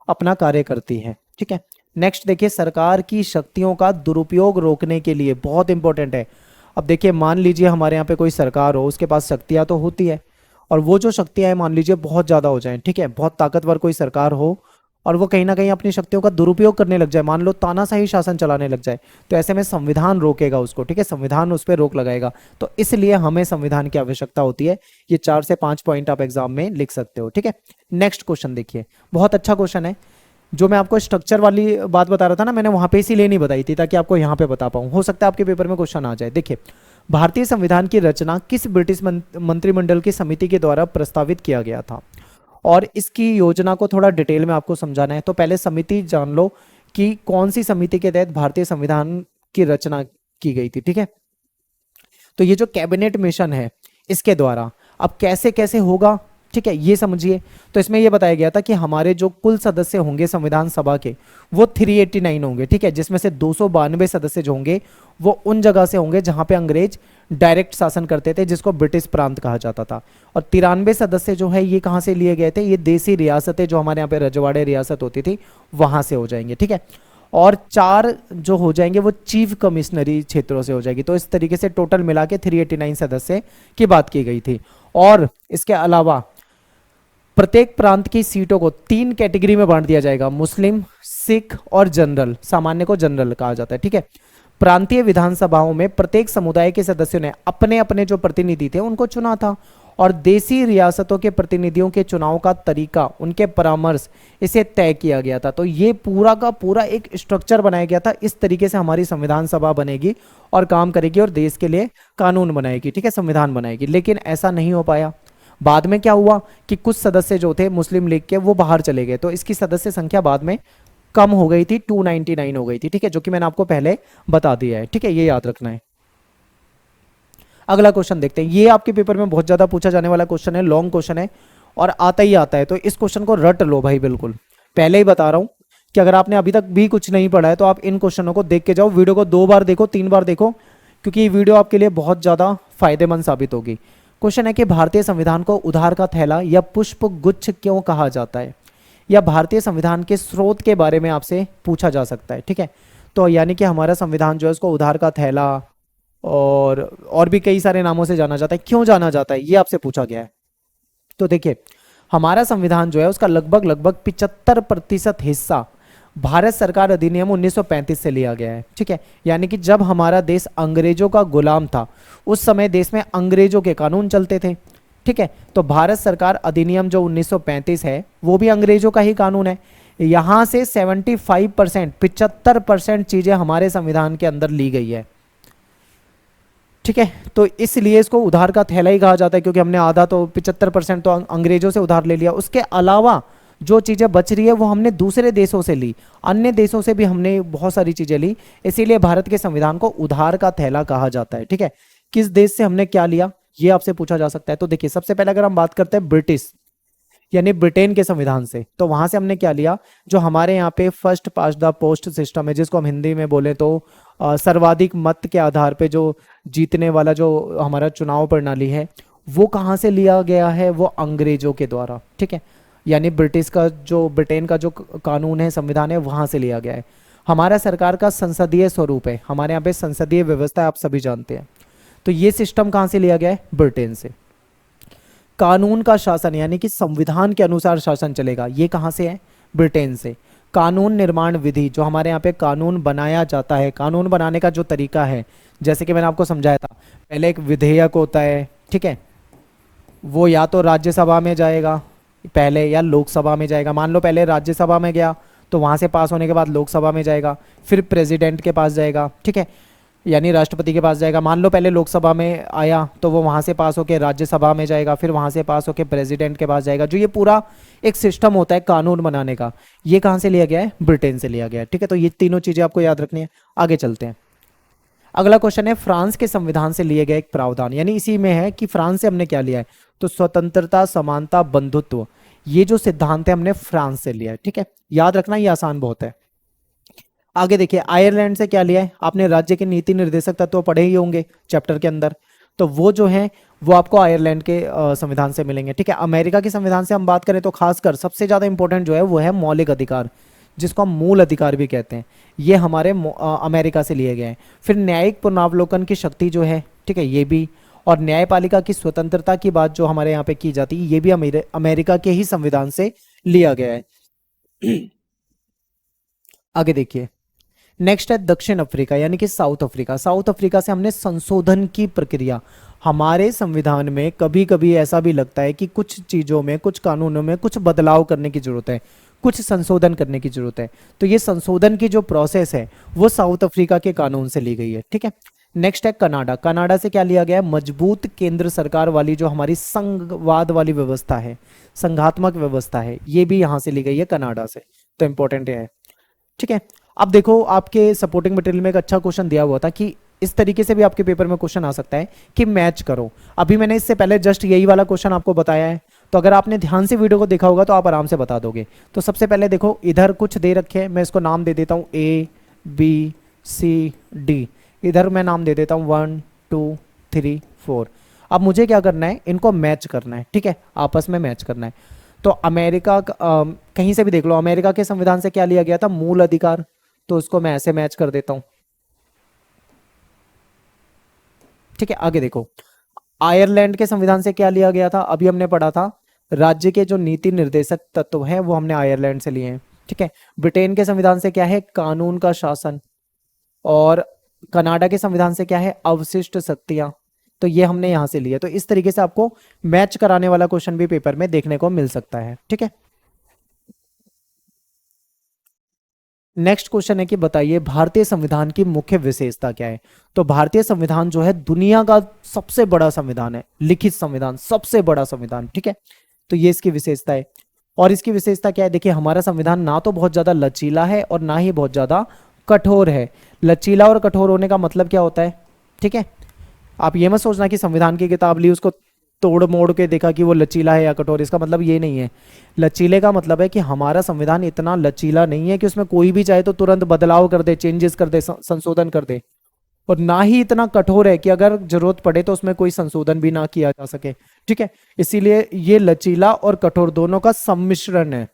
अपना कार्य करती है, ठीक है। नेक्स्ट देखिए, सरकार की शक्तियों का दुरुपयोग रोकने के लिए, बहुत इंपॉर्टेंट है। अब देखिए मान लीजिए हमारे यहाँ पे कोई सरकार हो, उसके पास शक्तियाँ तो होती है, और वो जो शक्तियाँ हैं मान लीजिए बहुत ज़्यादा हो जाएं, ठीक है, बहुत ताकतवर कोई सरकार हो और वो कहीं ना कहीं अपनी शक्तियों का दुरुपयोग करने लग जाए, मान लो तानाशाही शासन चलाने लग जाए, तो ऐसे में संविधान रोकेगा उसको, ठीक है, संविधान उस पर रोक लगाएगा। तो इसलिए हमें संविधान की आवश्यकता होती है। ये 4 से 5 पॉइंट आप एग्जाम में लिख सकते हो, ठीक है। नेक्स्ट क्वेश्चन देखिए, बहुत अच्छा क्वेश्चन है। जो मैं आपको स्ट्रक्चर वाली बात बता रहा था ना, मैंने वहां पे इसीलिए नहीं बताई थी ताकि आपको यहाँ पे बता पाऊँ, हो सकता है आपके पेपर में क्वेश्चन आ जाए। देखिए, भारतीय संविधान की रचना किस ब्रिटिश मंत्रिमंडल की समिति के द्वारा प्रस्तावित किया गया था, और इसकी योजना को थोड़ा डिटेल में आपको समझाना है। तो पहले समिति जान लो कि कौन सी समिति के तहत भारतीय संविधान की रचना की गई थी, ठीक है। तो ये जो कैबिनेट मिशन है इसके द्वारा, अब कैसे कैसे होगा, ठीक है, ये समझिए। तो इसमें ये बताया गया था कि हमारे जो कुल सदस्य होंगे संविधान सभा के वो 389 होंगे, ठीक है, जिसमें से 292 सदस्य जो होंगे वो उन जगह से होंगे जहां पे अंग्रेज डायरेक्ट शासन करते थे, जिसको ब्रिटिश प्रांत कहा जाता था। और 93 सदस्य जो है ये कहां से लिए गए थे, ये देसी रियासतें जो हमारे यहाँ पे रजवाड़े रियासत होती थी वहां से हो जाएंगे, ठीक है। और 4 जो हो जाएंगे वो चीफ कमिश्नरी क्षेत्रों से हो जाएगी। तो इस तरीके से टोटल मिला के 389 सदस्य की बात की गई थी। और इसके अलावा प्रत्येक प्रांत की सीटों को 3 कैटेगरी में बांट दिया जाएगा, मुस्लिम, सिख और जनरल। सामान्य को जनरल कहा जाता है, ठीक है। प्रांतीय विधानसभाओं में प्रत्येक समुदाय के सदस्यों ने अपने अपने जो प्रतिनिधि थे उनको चुना था, और देशी रियासतों के प्रतिनिधियों के चुनाव का तरीका, उनके परामर्श, इसे तय किया गया था। तो ये पूरा का पूरा एक स्ट्रक्चर बनाया गया था। इस तरीके से हमारी संविधान सभा बनेगी और काम करेगी और देश के लिए कानून बनाएगी, ठीक है, संविधान बनाएगी। लेकिन ऐसा नहीं हो पाया। बाद में क्या हुआ कि कुछ सदस्य जो थे मुस्लिम लीग के वो बाहर चले गए, तो इसकी सदस्य संख्या बाद में कम हो गई थी, 299 हो गई थी, ठीक है, जो कि मैंने आपको पहले बता दिया है, ठीक है, ये याद रखना है। अगला क्वेश्चन देखते हैं। ये आपके पेपर में बहुत ज्यादा पूछा जाने वाला क्वेश्चन है, लॉन्ग क्वेश्चन है और आता ही आता है, तो इस क्वेश्चन को रट लो भाई, बिल्कुल पहले ही बता रहा हूं कि अगर आपने अभी तक भी कुछ नहीं पढ़ा है तो आप इन क्वेश्चनों को देख के जाओ। वीडियो को 2 बार देखो, 3 बार देखो, क्योंकि ये वीडियो आपके लिए बहुत ज्यादा फायदेमंद साबित होगी। क्वेश्चन है कि भारतीय संविधान को उधार का थैला या पुष्प गुच्छ क्यों कहा जाता है, या भारतीय संविधान के स्रोत के बारे में आपसे पूछा जा सकता है, ठीक है। तो यानी कि हमारा संविधान जो है उसको उधार का थैला और भी कई सारे नामों से जाना जाता है। क्यों जाना जाता है ये आपसे पूछा गया है। तो देखिए, हमारा संविधान जो है उसका लगभग 75% हिस्सा भारत सरकार अधिनियम 1935 से लिया गया है, ठीक है। यानी कि जब हमारा देश अंग्रेजों का गुलाम था उस समय देश में अंग्रेजों के कानून चलते थे, ठीक है। तो भारत सरकार अधिनियम जो 1935 है वो भी अंग्रेजों का ही कानून है। यहां से 75%, 75% चीजें हमारे संविधान के अंदर ली गई है, ठीक है। तो इसलिए इसको उधार का थैला ही कहा जाता है, क्योंकि हमने आधा तो 75% तो अंग्रेजों से उधार ले लिया। उसके अलावा जो चीजें बच रही है वो हमने दूसरे देशों से ली, अन्य देशों से भी हमने बहुत सारी चीजें ली, इसीलिए भारत के संविधान को उधार का थैला कहा जाता है, ठीक है। किस देश से हमने क्या लिया ये आपसे पूछा जा सकता है। तो देखिए, सबसे पहले अगर हम बात करते हैं ब्रिटिश यानी ब्रिटेन के संविधान से, तो वहां से हमने क्या लिया, जो हमारे यहाँ पे first past the post system है, जिसको हम हिंदी में बोले तो सर्वाधिक मत के आधार पे जो जीतने वाला जो हमारा चुनाव प्रणाली है, वो कहाँ से लिया गया है, वो अंग्रेजों के द्वारा, ठीक है। यानी ब्रिटिश का जो ब्रिटेन का जो कानून है, संविधान है, वहां से लिया गया है। हमारा सरकार का संसदीय स्वरूप है, हमारे यहाँ पे संसदीय व्यवस्था आप सभी जानते हैं, तो ये सिस्टम कहाँ से लिया गया है, ब्रिटेन से। कानून का शासन यानी कि संविधान के अनुसार शासन चलेगा, ये कहाँ से है, ब्रिटेन से। कानून निर्माण विधि, जो हमारे यहाँ पे कानून बनाया जाता है, कानून बनाने का जो तरीका है, जैसे कि मैंने आपको समझाया था, पहले एक विधेयक होता है, ठीक है, वो या तो राज्यसभा में जाएगा पहले या लोकसभा में जाएगा। मान लो पहले राज्यसभा में गया तो वहां से पास होने के बाद लोकसभा में जाएगा, फिर प्रेसिडेंट के पास जाएगा, ठीक है, यानी राष्ट्रपति के पास जाएगा। मान लो पहले लोकसभा में आया तो वो वहां से पास होकर राज्यसभा में जाएगा, फिर वहां से पास होकर प्रेसिडेंट के पास जाएगा। जो ये पूरा एक सिस्टम होता है कानून बनाने का, ये कहाँ से लिया गया है, ब्रिटेन से लिया गया है, ठीक है। तो ये तीनों चीजें आपको याद रखनी है। आगे चलते हैं। अगला क्वेश्चन है, फ्रांस के संविधान से लिए गए एक प्रावधान, यानी इसी में है कि फ्रांस से हमने क्या लिया है, तो स्वतंत्रता, समानता, बंधुत्व, ये जो सिद्धांत है हमने फ्रांस से लिया है, ठीक है। याद रखना, ये आसान बहुत है। आगे देखिए, आयरलैंड से क्या लिया है, आपने राज्य के नीति निर्देशक तत्व पढ़े ही होंगे चैप्टर के अंदर, तो वो जो है वो आपको आयरलैंड के संविधान से मिलेंगे, ठीक है। अमेरिका के संविधान से हम बात करें तो खासकर सबसे ज्यादा इंपॉर्टेंट जो है वो है मौलिक अधिकार, जिसको हम मूल अधिकार भी कहते हैं, ये हमारे अमेरिका से लिए गए हैं। फिर न्यायिक पुनरावलोकन की शक्ति जो है, ठीक है, ये भी, और न्यायपालिका की स्वतंत्रता की बात जो हमारे यहाँ पे की जाती है, ये भी अमेरिका के ही संविधान से लिया गया है। आगे देखिए, नेक्स्ट है दक्षिण अफ्रीका यानी कि साउथ अफ्रीका। साउथ अफ्रीका से हमने संशोधन की प्रक्रिया, हमारे संविधान में कभी कभी ऐसा भी लगता है कि कुछ चीजों में, कुछ कानूनों में कुछ बदलाव करने की जरूरत है, कुछ संशोधन करने की जरूरत है, तो ये संशोधन की जो प्रोसेस है वो साउथ अफ्रीका के कानून से ली गई है, ठीक है। नेक्स्ट है कनाडा। कनाडा से क्या लिया गया है, मजबूत केंद्र सरकार वाली जो हमारी संघवाद वाली व्यवस्था है, संघात्मक व्यवस्था है, ये भी यहां से ली गई है कनाडा से, तो इंपॉर्टेंट है, ठीक है। अब देखो, आपके सपोर्टिंग मटेरियल में एक अच्छा क्वेश्चन दिया हुआ था कि इस तरीके से भी आपके पेपर में क्वेश्चन आ सकता है कि मैच करो। अभी मैंने इससे पहले जस्ट यही वाला क्वेश्चन आपको बताया है, तो अगर आपने ध्यान से वीडियो को देखा होगा तो आप आराम से बता दोगे। तो सबसे पहले देखो, इधर कुछ दे रखे हैं, मैं इसको नाम दे देता हूं ABCD, इधर मैं नाम दे देता हूं 1 2 3 4। अब मुझे क्या करना है, इनको मैच करना है, ठीक है, आपस में मैच करना है। तो अमेरिका कहीं से भी देख लो, अमेरिका के संविधान से क्या लिया गया था, मूल अधिकार, तो उसको मैं ऐसे मैच कर देता हूं। ठीक है, आगे देखो, आयरलैंड के संविधान से क्या लिया गया था, अभी हमने पढ़ा था, राज्य के जो नीति निर्देशक तत्व हैं वो हमने आयरलैंड से लिए हैं। ठीक है, ब्रिटेन के संविधान से क्या है, कानून का शासन। और कनाडा के संविधान से क्या है, अवशिष्ट शक्तियां। तो ये हमने यहां से लिए। तो इस तरीके से आपको मैच कराने वाला क्वेश्चन भी पेपर में देखने को मिल सकता है। ठीक है, नेक्स्ट क्वेश्चन है कि बताइए भारतीय संविधान की मुख्य विशेषता क्या है। तो भारतीय संविधान जो है दुनिया का सबसे बड़ा संविधान है, लिखित संविधान, सबसे बड़ा संविधान। ठीक है, तो ये इसकी विशेषता है। और इसकी विशेषता क्या है, देखिए हमारा संविधान ना तो बहुत ज्यादा लचीला है और ना ही बहुत ज्यादा कठोर है। लचीला और कठोर होने का मतलब क्या होता है, ठीक है, आप ये मत सोचना कि संविधान की किताब ली, उसको तोड़ मोड़ के देखा कि वो लचीला है या कठोर, इसका मतलब ये नहीं है। लचीले का मतलब है कि हमारा संविधान इतना लचीला नहीं है कि उसमें कोई भी चाहे तो तुरंत बदलाव कर दे, चेंजेस कर दे, संशोधन कर दे। और ना ही इतना कठोर है कि अगर जरूरत पड़े तो उसमें कोई संशोधन भी ना किया जा सके। ठीक है, इसीलिए ये लचीला और कठोर दोनों का सम्मिश्रण है।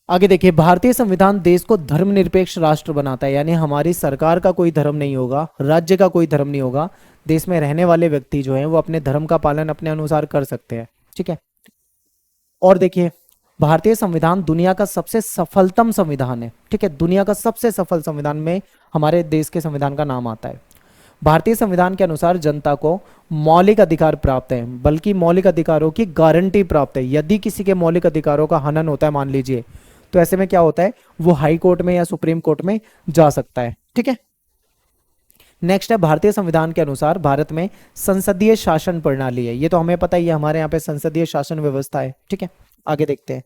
आगे देखिए, भारतीय संविधान देश को धर्मनिरपेक्ष राष्ट्र बनाता है, यानी हमारी सरकार का कोई धर्म नहीं होगा, राज्य का कोई धर्म नहीं होगा, देश में रहने वाले व्यक्ति जो हैं वो अपने धर्म का पालन अपने अनुसार कर सकते हैं। ठीक है, और देखिए भारतीय संविधान दुनिया का सबसे सफलतम संविधान है। ठीक है, दुनिया का सबसे सफल संविधान में हमारे देश के संविधान का नाम आता है। भारतीय संविधान के अनुसार जनता को मौलिक अधिकार प्राप्त है, बल्कि मौलिक अधिकारों की गारंटी प्राप्त है। यदि किसी के मौलिक अधिकारों का हनन होता है मान लीजिए, तो ऐसे में क्या होता है, वो हाई कोर्ट में या सुप्रीम कोर्ट में जा सकता है। ठीक है, नेक्स्ट है, भारतीय संविधान के अनुसार भारत में संसदीय शासन प्रणाली है। ये तो हमें पता ही है, हमारे यहाँ पे संसदीय शासन व्यवस्था है। ठीक है, आगे देखते हैं,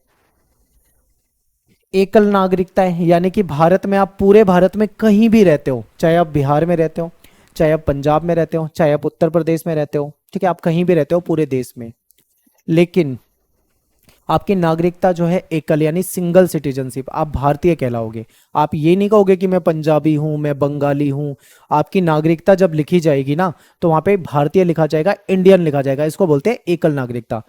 एकल नागरिकता है, यानी कि भारत में आप पूरे भारत में कहीं भी रहते हो, चाहे आप बिहार में रहते हो, चाहे आप पंजाब में रहते हो, चाहे आप उत्तर प्रदेश में रहते हो, ठीक है, आप कहीं भी रहते हो पूरे देश में, लेकिन आपकी नागरिकता जो है एकल, यानी सिंगल सिटीजनशिप, आप भारतीय कहलाओगे। आप ये नहीं कहोगे कि मैं पंजाबी हूं, मैं बंगाली हूं। आपकी नागरिकता जब लिखी जाएगी ना, तो वहां पे भारतीय लिखा जाएगा, इंडियन लिखा जाएगा। इसको बोलते हैं एकल नागरिकता।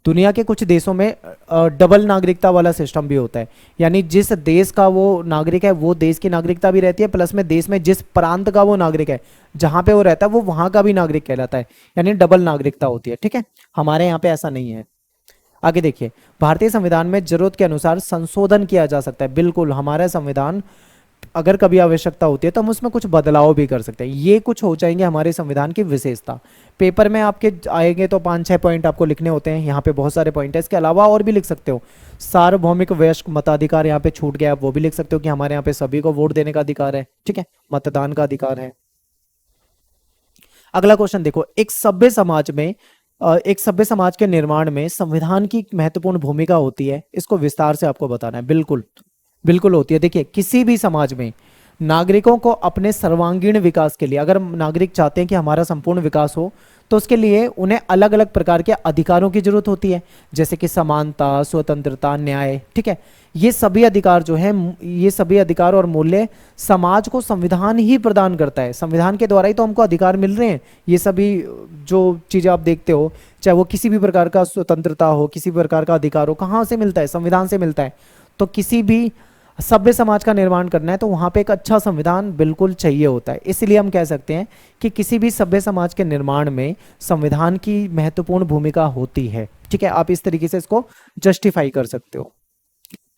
दुनिया के कुछ देशों में डबल नागरिकता वाला सिस्टम भी होता है, यानी जिस देश का वो नागरिक है वो देश की नागरिकता भी रहती है, प्लस में देश में जिस प्रांत का वो नागरिक है, जहां पे वो रहता है, वो वहां का भी नागरिक कहलाता है, यानी डबल नागरिकता होती है। ठीक है, हमारे यहाँ पे ऐसा नहीं है। आगे देखिए, भारतीय संविधान में जरूरत के अनुसार संशोधन किया जा सकता है। बिल्कुल, हमारा संविधान अगर कभी आवश्यकता होती है तो हम उसमें कुछ बदलाव भी कर सकते हैं। ये कुछ हो जाएंगे हमारे संविधान की विशेषता। पेपर में आपके आएंगे तो 5-6 पॉइंट आपको लिखने होते हैं, यहाँ पे बहुत सारे पॉइंट है। इसके अलावा और भी लिख सकते हो, सार्वभौमिक वयस्क मताधिकार यहाँ पे छूट गया, आप वो भी लिख सकते हो कि हमारे यहाँ पे सभी को वोट देने का अधिकार है। ठीक है, मतदान का अधिकार है। अगला क्वेश्चन देखो, एक सभ्य समाज के निर्माण में संविधान की महत्वपूर्ण भूमिका होती है, इसको विस्तार से आपको बताना है। बिल्कुल बिल्कुल होती है। देखिए, किसी भी समाज में नागरिकों को अपने सर्वांगीण विकास के लिए, अगर नागरिक चाहते हैं कि हमारा संपूर्ण विकास हो, तो उसके लिए उन्हें अलग अलग प्रकार के अधिकारों की जरूरत होती है, जैसे कि समानता, स्वतंत्रता, न्याय। ठीक है, ये सभी अधिकार जो है, ये सभी अधिकार और मूल्य समाज को संविधान ही प्रदान करता है। संविधान के द्वारा ही तो हमको अधिकार मिल रहे हैं। ये सभी जो चीजें आप देखते हो, चाहे वो किसी भी प्रकार का स्वतंत्रता हो, किसी भी प्रकार का अधिकार हो, कहाँ से मिलता है, संविधान से मिलता है। तो किसी भी सभ्य समाज का निर्माण करना है तो वहां पे एक अच्छा संविधान बिल्कुल चाहिए होता है। इसलिए हम कह सकते हैं कि किसी भी सभ्य समाज के निर्माण में संविधान की महत्वपूर्ण भूमिका होती है। ठीक है, आप इस तरीके से इसको जस्टिफाई कर सकते हो।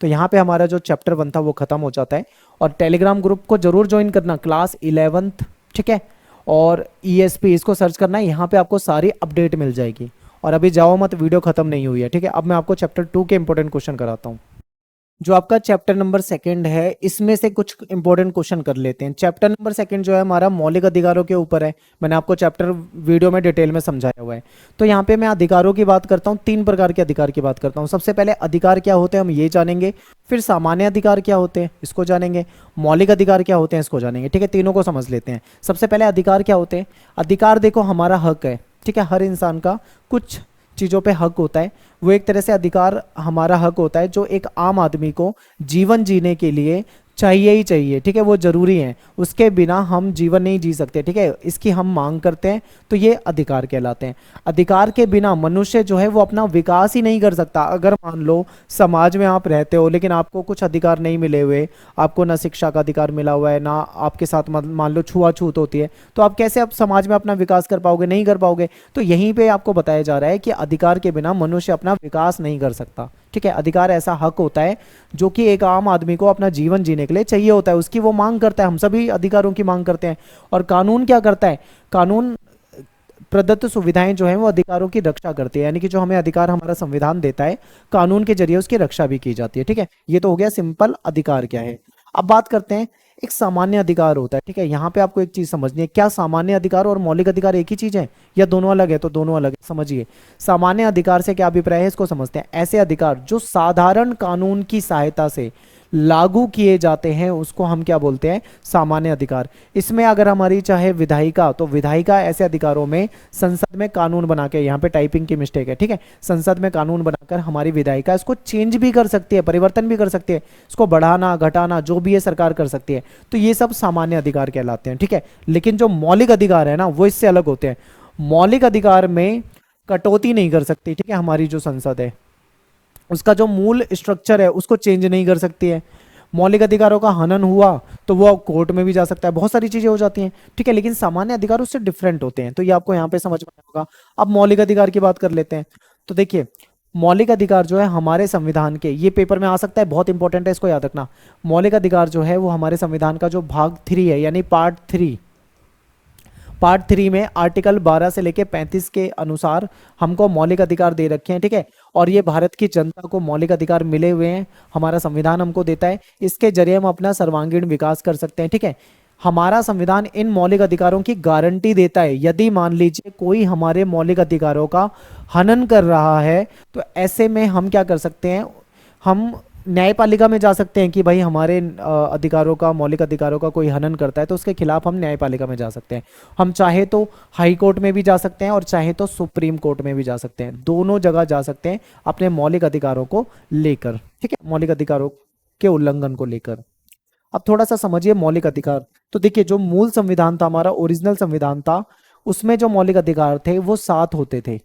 तो यहाँ पे हमारा जो चैप्टर 1 था वो खत्म हो जाता है। और टेलीग्राम ग्रुप को जरूर ज्वाइन करना, क्लास 11th। ठीक है, और ESP इसको सर्च करना है, यहाँ पे आपको सारी अपडेट मिल जाएगी। और अभी जाओ मत, वीडियो खत्म नहीं हुई है। ठीक है, अब मैं आपको चैप्टर 2 के इंपॉर्टेंट क्वेश्चन कराता हूँ। जो आपका चैप्टर नंबर 2 है, इसमें से कुछ इंपॉर्टेंट क्वेश्चन कर लेते हैं। चैप्टर नंबर 2 जो है हमारा मौलिक अधिकारों के ऊपर है। मैंने आपको चैप्टर वीडियो में डिटेल में समझाया हुआ है। तो यहाँ पे मैं अधिकारों की बात करता हूँ, 3 प्रकार के अधिकार की बात करता हूँ। सबसे पहले अधिकार क्या होते हैं हम ये जानेंगे, फिर सामान्य अधिकार क्या होते हैं इसको जानेंगे, मौलिक अधिकार क्या होते हैं इसको जानेंगे। ठीक है, तीनों को समझ लेते हैं। सबसे पहले अधिकार क्या होते हैं। अधिकार देखो हमारा हक है। ठीक है, हर इंसान का कुछ चीज़ों पे हक होता है, वो एक तरह से अधिकार हमारा हक होता है, जो एक आम आदमी को जीवन जीने के लिए चाहिए ही चाहिए, ठीक है, वो जरूरी है, उसके बिना हम जीवन नहीं जी सकते, ठीक है, इसकी हम मांग करते हैं, तो ये अधिकार कहलाते हैं। अधिकार के बिना मनुष्य जो है वो अपना विकास ही नहीं कर सकता। अगर मान लो समाज में आप रहते हो लेकिन आपको कुछ अधिकार नहीं मिले हुए, आपको ना शिक्षा का अधिकार मिला हुआ है, ना आपके साथ मान लो छुआछूत होती है, तो आप कैसे आप समाज में अपना विकास कर पाओगे? नहीं कर पाओगे। तो यहीं पे आपको बताया जा रहा है कि अधिकार के बिना मनुष्य अपना विकास नहीं कर सकता, ठीक है। अधिकार ऐसा हक होता है जो कि एक आम आदमी को अपना जीवन जीने के लिए चाहिए होता है, उसकी वो मांग करता है। हम सभी अधिकारों की मांग करते हैं। और कानून क्या करता है? कानून प्रदत्त सुविधाएं जो हैं वो अधिकारों की रक्षा करती है, यानी कि जो हमें अधिकार हमारा संविधान देता है, कानून के जरिए उसकी रक्षा भी की जाती है, ठीक है। ये तो हो गया सिंपल अधिकार क्या है। अब बात करते हैं एक सामान्य अधिकार होता है, ठीक है। यहाँ पे आपको एक चीज समझनी है, क्या सामान्य अधिकार और मौलिक अधिकार एक ही चीज है या दोनों अलग है? तो दोनों अलग है, समझिए। सामान्य अधिकार से क्या अभिप्राय है, इसको समझते हैं। ऐसे अधिकार जो साधारण कानून की सहायता से लागू किए जाते हैं उसको हम क्या बोलते हैं? सामान्य अधिकार। इसमें अगर हमारी चाहे विधायिका, तो विधायिका ऐसे अधिकारों में संसद में कानून बना के, यहाँ पे टाइपिंग की मिस्टेक है, ठीक है, संसद में कानून बनाकर हमारी विधायिका इसको चेंज भी कर सकती है, परिवर्तन भी कर सकती है, इसको बढ़ाना घटाना जो भी है सरकार कर सकती है। तो ये सब सामान्य अधिकार कहलाते हैं, ठीक है। लेकिन जो मौलिक अधिकार है ना वो इससे अलग होते हैं। मौलिक अधिकार में कटौती नहीं कर सकती, ठीक है, हमारी जो संसद है उसका जो मूल स्ट्रक्चर है उसको चेंज नहीं कर सकती है। मौलिक अधिकारों का हनन हुआ तो वो कोर्ट में भी जा सकता है, बहुत सारी चीजें हो जाती हैं, ठीक है। लेकिन सामान्य अधिकार उससे डिफरेंट होते हैं, तो ये आपको यहाँ पे समझ में आएगा। अब मौलिक अधिकार की बात कर लेते हैं। तो देखिए मौलिक अधिकार जो है हमारे संविधान के, ये पेपर में आ सकता है, बहुत इंपॉर्टेंट है, इसको याद रखना। मौलिक अधिकार जो है वो हमारे संविधान का जो भाग 3 है, यानी पार्ट 3 में आर्टिकल 12 से लेके 35 के अनुसार हमको मौलिक अधिकार दे रखे हैं, ठीक है। और ये भारत की जनता को मौलिक अधिकार मिले हुए हैं, हमारा संविधान हमको देता है, इसके जरिए हम अपना सर्वांगीण विकास कर सकते हैं, ठीक है। हमारा संविधान इन मौलिक अधिकारों की गारंटी देता है। यदि मान लीजिए कोई हमारे मौलिक अधिकारों का हनन कर रहा है तो ऐसे में हम क्या कर सकते हैं? हम न्यायपालिका में जा सकते हैं कि भाई हमारे अधिकारों का, मौलिक अधिकारों का कोई हनन करता है तो उसके खिलाफ हम न्यायपालिका में जा सकते हैं। हम चाहे तो हाई कोर्ट में भी जा सकते हैं और चाहे तो सुप्रीम कोर्ट में भी जा सकते हैं, दोनों जगह जा सकते हैं अपने मौलिक अधिकारों को लेकर, ठीक है, मौलिक अधिकारों के उल्लंघन को लेकर। अब थोड़ा सा समझिए मौलिक अधिकार। तो देखिए जो मूल संविधान था, हमारा ओरिजिनल संविधान था, उसमें जो मौलिक अधिकार थे वो 7 होते थे,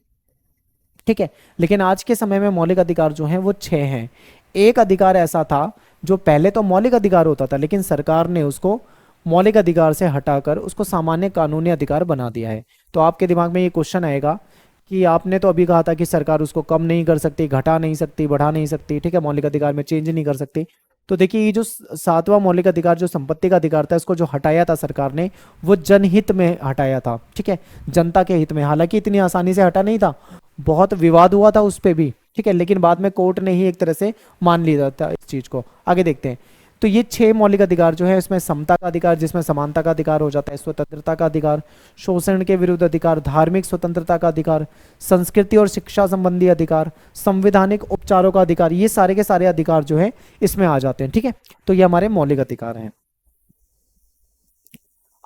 ठीक है। लेकिन आज के समय में मौलिक अधिकार जो हैं वो 6 हैं। एक अधिकार ऐसा था जो पहले तो मौलिक अधिकार होता था लेकिन सरकार ने उसको मौलिक अधिकार से हटाकर उसको सामान्य कानूनी अधिकार बना दिया है। तो आपके दिमाग में ये क्वेश्चन आएगा कि आपने तो अभी कहा था कि सरकार उसको कम नहीं कर सकती, घटा नहीं सकती, बढ़ा नहीं सकती, ठीक है, मौलिक अधिकार में चेंज नहीं कर सकती। तो देखिए ये जो 7वां मौलिक अधिकार जो संपत्ति का अधिकार था, इसको जो हटाया था सरकार ने, वो जनहित में हटाया था, ठीक है, जनता के हित में। हालांकि इतनी आसानी से हटा नहीं था, बहुत विवाद हुआ था उस पर भी, ठीक है, लेकिन बाद में कोर्ट ने ही एक तरह से मान लिया था इस चीज को। आगे देखते हैं। तो ये 6 मौलिक अधिकार जो है, इसमें समता का अधिकार, जिसमें समानता का अधिकार हो जाता है, स्वतंत्रता का अधिकार, शोषण के विरुद्ध अधिकार, धार्मिक स्वतंत्रता का अधिकार, संस्कृति और शिक्षा संबंधी अधिकार, संवैधानिक उपचारों का अधिकार, ये सारे के सारे अधिकार जो है इसमें आ जाते हैं, ठीक है। तो ये हमारे मौलिक अधिकार हैं।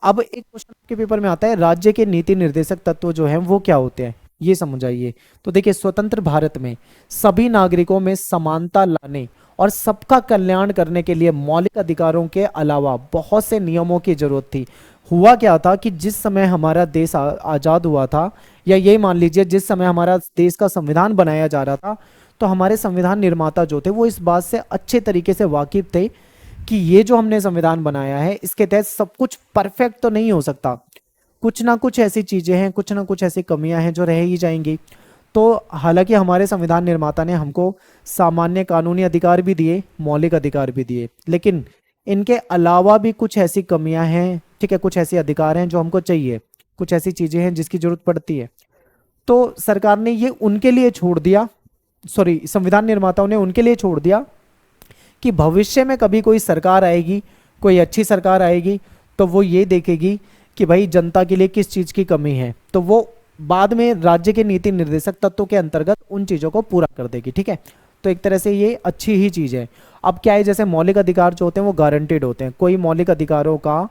अब एक क्वेश्चन आपके पेपर में आता है, राज्य के नीति निर्देशक तत्व जो हैं वो क्या होते हैं, ये समझाइए। तो देखिए स्वतंत्र भारत में सभी नागरिकों में समानता लाने और सबका कल्याण करने के लिए मौलिक अधिकारों के अलावा बहुत से नियमों की जरूरत थी। हुआ क्या था कि जिस समय हमारा देश आजाद हुआ था, या यही मान लीजिए जिस समय हमारा देश का संविधान बनाया जा रहा था, तो हमारे संविधान निर्माता जो थे वो इस बात से अच्छे तरीके से वाकिफ थे कि ये जो हमने संविधान बनाया है इसके तहत सब कुछ परफेक्ट तो नहीं हो सकता, कुछ ना कुछ ऐसी चीजें हैं, कुछ ना कुछ ऐसी कमियां हैं जो रह ही जाएंगी। तो हालांकि हमारे संविधान निर्माता ने हमको सामान्य कानूनी अधिकार भी दिए, मौलिक अधिकार भी दिए, लेकिन इनके अलावा भी कुछ ऐसी कमियां हैं, ठीक है, कुछ ऐसे अधिकार हैं जो हमको चाहिए, कुछ ऐसी चीजें हैं जिसकी जरूरत पड़ती है। तो सरकार ने ये उनके लिए छोड़ दिया, सॉरी संविधान निर्माताओं ने उनके लिए छोड़ दिया कि भविष्य में कभी कोई सरकार आएगी, कोई अच्छी सरकार आएगी, तो वो ये देखेगी कि भाई जनता के लिए किस चीज की कमी है, तो वो बाद में राज्य के नीति निर्देशक तत्वों के अंतर्गत उन चीजों को पूरा कर देगी, ठीक है। तो एक तरह से ये अच्छी ही चीज है। अब क्या है, जैसे मौलिक अधिकार जो होते हैं वो गारंटेड होते हैं, कोई मौलिक अधिकारों का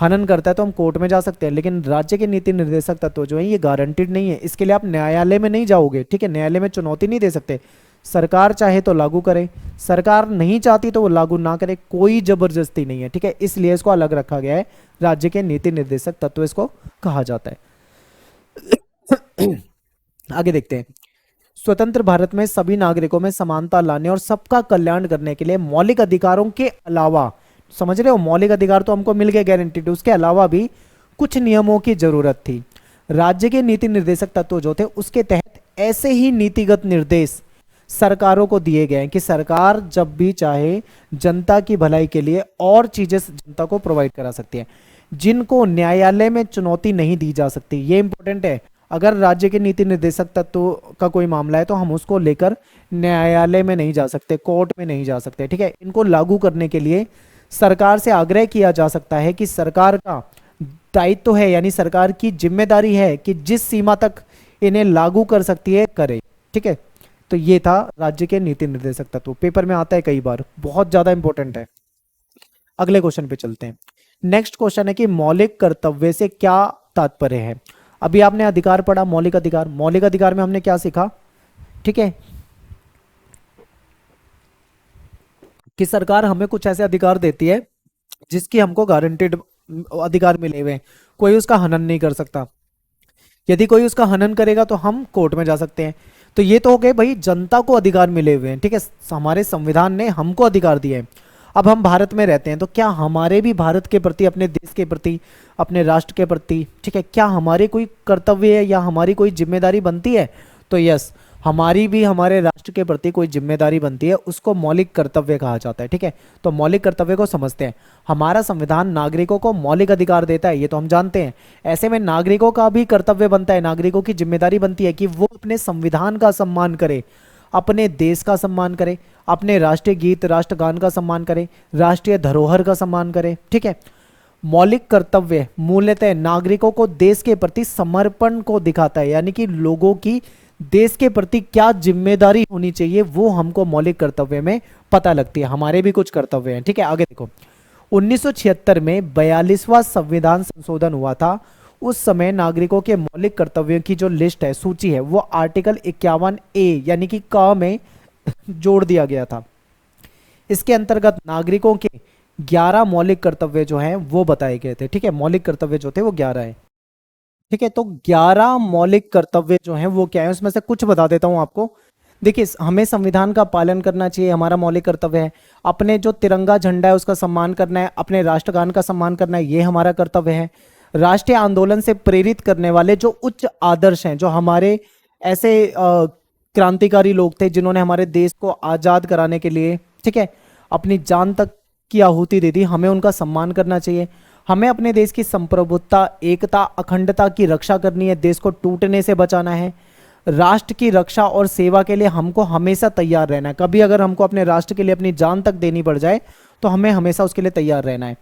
हनन करता है तो हम कोर्ट में जा सकते हैं, लेकिन राज्य के नीति निर्देशक तत्व जो है ये गारंटेड नहीं है। इसके लिए आप न्यायालय में नहीं जाओगे, ठीक है, न्यायालय में चुनौती नहीं दे सकते। सरकार चाहे तो लागू करे, सरकार नहीं चाहती तो वो लागू ना करे, कोई जबरदस्ती नहीं है, ठीक है। इसलिए इसको अलग रखा गया है, राज्य के नीति निर्देशक तत्व इसको कहा जाता है। आगे देखते हैं। स्वतंत्र भारत में सभी नागरिकों में समानता लाने और सबका कल्याण करने के लिए मौलिक अधिकारों के अलावा, समझ रहे हो, मौलिक अधिकार तो हमको मिल गए गारंटीड, उसके अलावा भी कुछ नियमों की जरूरत थी। राज्य के नीति निर्देशक तत्व जो थे उसके तहत ऐसे ही नीतिगत निर्देश सरकारों को दिए गए हैं कि सरकार जब भी चाहे जनता की भलाई के लिए और चीजें जनता को प्रोवाइड करा सकती है, जिनको न्यायालय में चुनौती नहीं दी जा सकती। ये इंपॉर्टेंट है। अगर राज्य के नीति निर्देशक तत्व का कोई मामला है तो हम उसको लेकर न्यायालय में नहीं जा सकते, कोर्ट में नहीं जा सकते, ठीक है। इनको लागू करने के लिए सरकार से आग्रह किया जा सकता है कि सरकार का दायित्व तो है, यानी सरकार की जिम्मेदारी है कि जिस सीमा तक इन्हें लागू कर सकती है करे, ठीक है। तो ये था राज्य के नीति निर्देशक तत्व, पेपर में आता है कई बार, बहुत ज्यादा इंपॉर्टेंट है। अगले क्वेश्चन पे चलते हैं। नेक्स्ट क्वेश्चन है कि मौलिक कर्तव्य से क्या तात्पर्य है। अभी आपने अधिकार पढ़ा, मौलिक अधिकार। मौलिक अधिकार में हमने क्या सीखा, ठीक है, कि सरकार हमें कुछ ऐसे अधिकार देती है जिसकी हमको गारंटेड अधिकार मिले हुए हैं, कोई उसका हनन नहीं कर सकता। यदि कोई उसका हनन करेगा तो हम कोर्ट में जा सकते हैं। तो ये तो हो गए भाई जनता को अधिकार मिले हुए हैं, ठीक है, हमारे संविधान ने हमको अधिकार दिए हैं। अब हम भारत में रहते हैं तो क्या हमारे भी भारत के प्रति, अपने देश के प्रति, अपने राष्ट्र के प्रति, ठीक है, क्या हमारे कोई कर्तव्य है या हमारी कोई जिम्मेदारी बनती है? तो यस, हमारी भी हमारे राष्ट्र के प्रति कोई जिम्मेदारी बनती है, उसको मौलिक कर्तव्य कहा जाता है, ठीक है। तो मौलिक कर्तव्य को समझते हैं। हमारा संविधान नागरिकों को मौलिक अधिकार देता है, ये तो हम जानते हैं। ऐसे में नागरिकों का भी कर्तव्य बनता है, नागरिकों की जिम्मेदारी बनती है कि वो अपने संविधान का सम्मान करे, अपने देश का सम्मान करे, अपने राष्ट्रीय गीत राष्ट्रगान का सम्मान करे, राष्ट्रीय धरोहर का सम्मान करे, ठीक है। मौलिक कर्तव्य मूलतः नागरिकों को देश के प्रति समर्पण को दिखाता है, यानी कि लोगों की देश के प्रति क्या जिम्मेदारी होनी चाहिए वो हमको मौलिक कर्तव्य में पता लगती है। हमारे भी कुछ कर्तव्य हैं, ठीक है। आगे देखो, 1976 में 42वां संविधान संशोधन हुआ था। उस समय नागरिकों के मौलिक कर्तव्यों की जो लिस्ट है, सूची है, वो आर्टिकल 51A यानी कि क में जोड़ दिया गया था। इसके अंतर्गत नागरिकों के 11 मौलिक कर्तव्य जो हैं वो बताए गए थे, ठीक है। मौलिक कर्तव्य जो थे वो 11 हैं, ठीक है। तो 11 मौलिक कर्तव्य जो हैं वो क्या है, उसमें से कुछ बता देता हूं आपको। देखिए, हमें संविधान का पालन करना चाहिए, हमारा मौलिक कर्तव्य है। अपने जो तिरंगा झंडा है उसका सम्मान करना है, अपने राष्ट्रगान का सम्मान करना है, ये हमारा कर्तव्य है। राष्ट्रीय आंदोलन से प्रेरित करने वाले जो उच्च आदर्श हैं, जो हमारे ऐसे क्रांतिकारी लोग थे जिन्होंने हमारे देश को आजाद कराने के लिए, ठीक है, अपनी जान तक की आहुति दे दी, हमें उनका सम्मान करना चाहिए। हमें अपने देश की संप्रभुता, एकता, अखंडता की रक्षा करनी है, देश को टूटने से बचाना है। राष्ट्र की रक्षा और सेवा के लिए हमको हमेशा तैयार रहना है। कभी अगर हमको अपने राष्ट्र के लिए अपनी जान तक देनी पड़ जाए तो हमें हमेशा उसके लिए तैयार रहना है।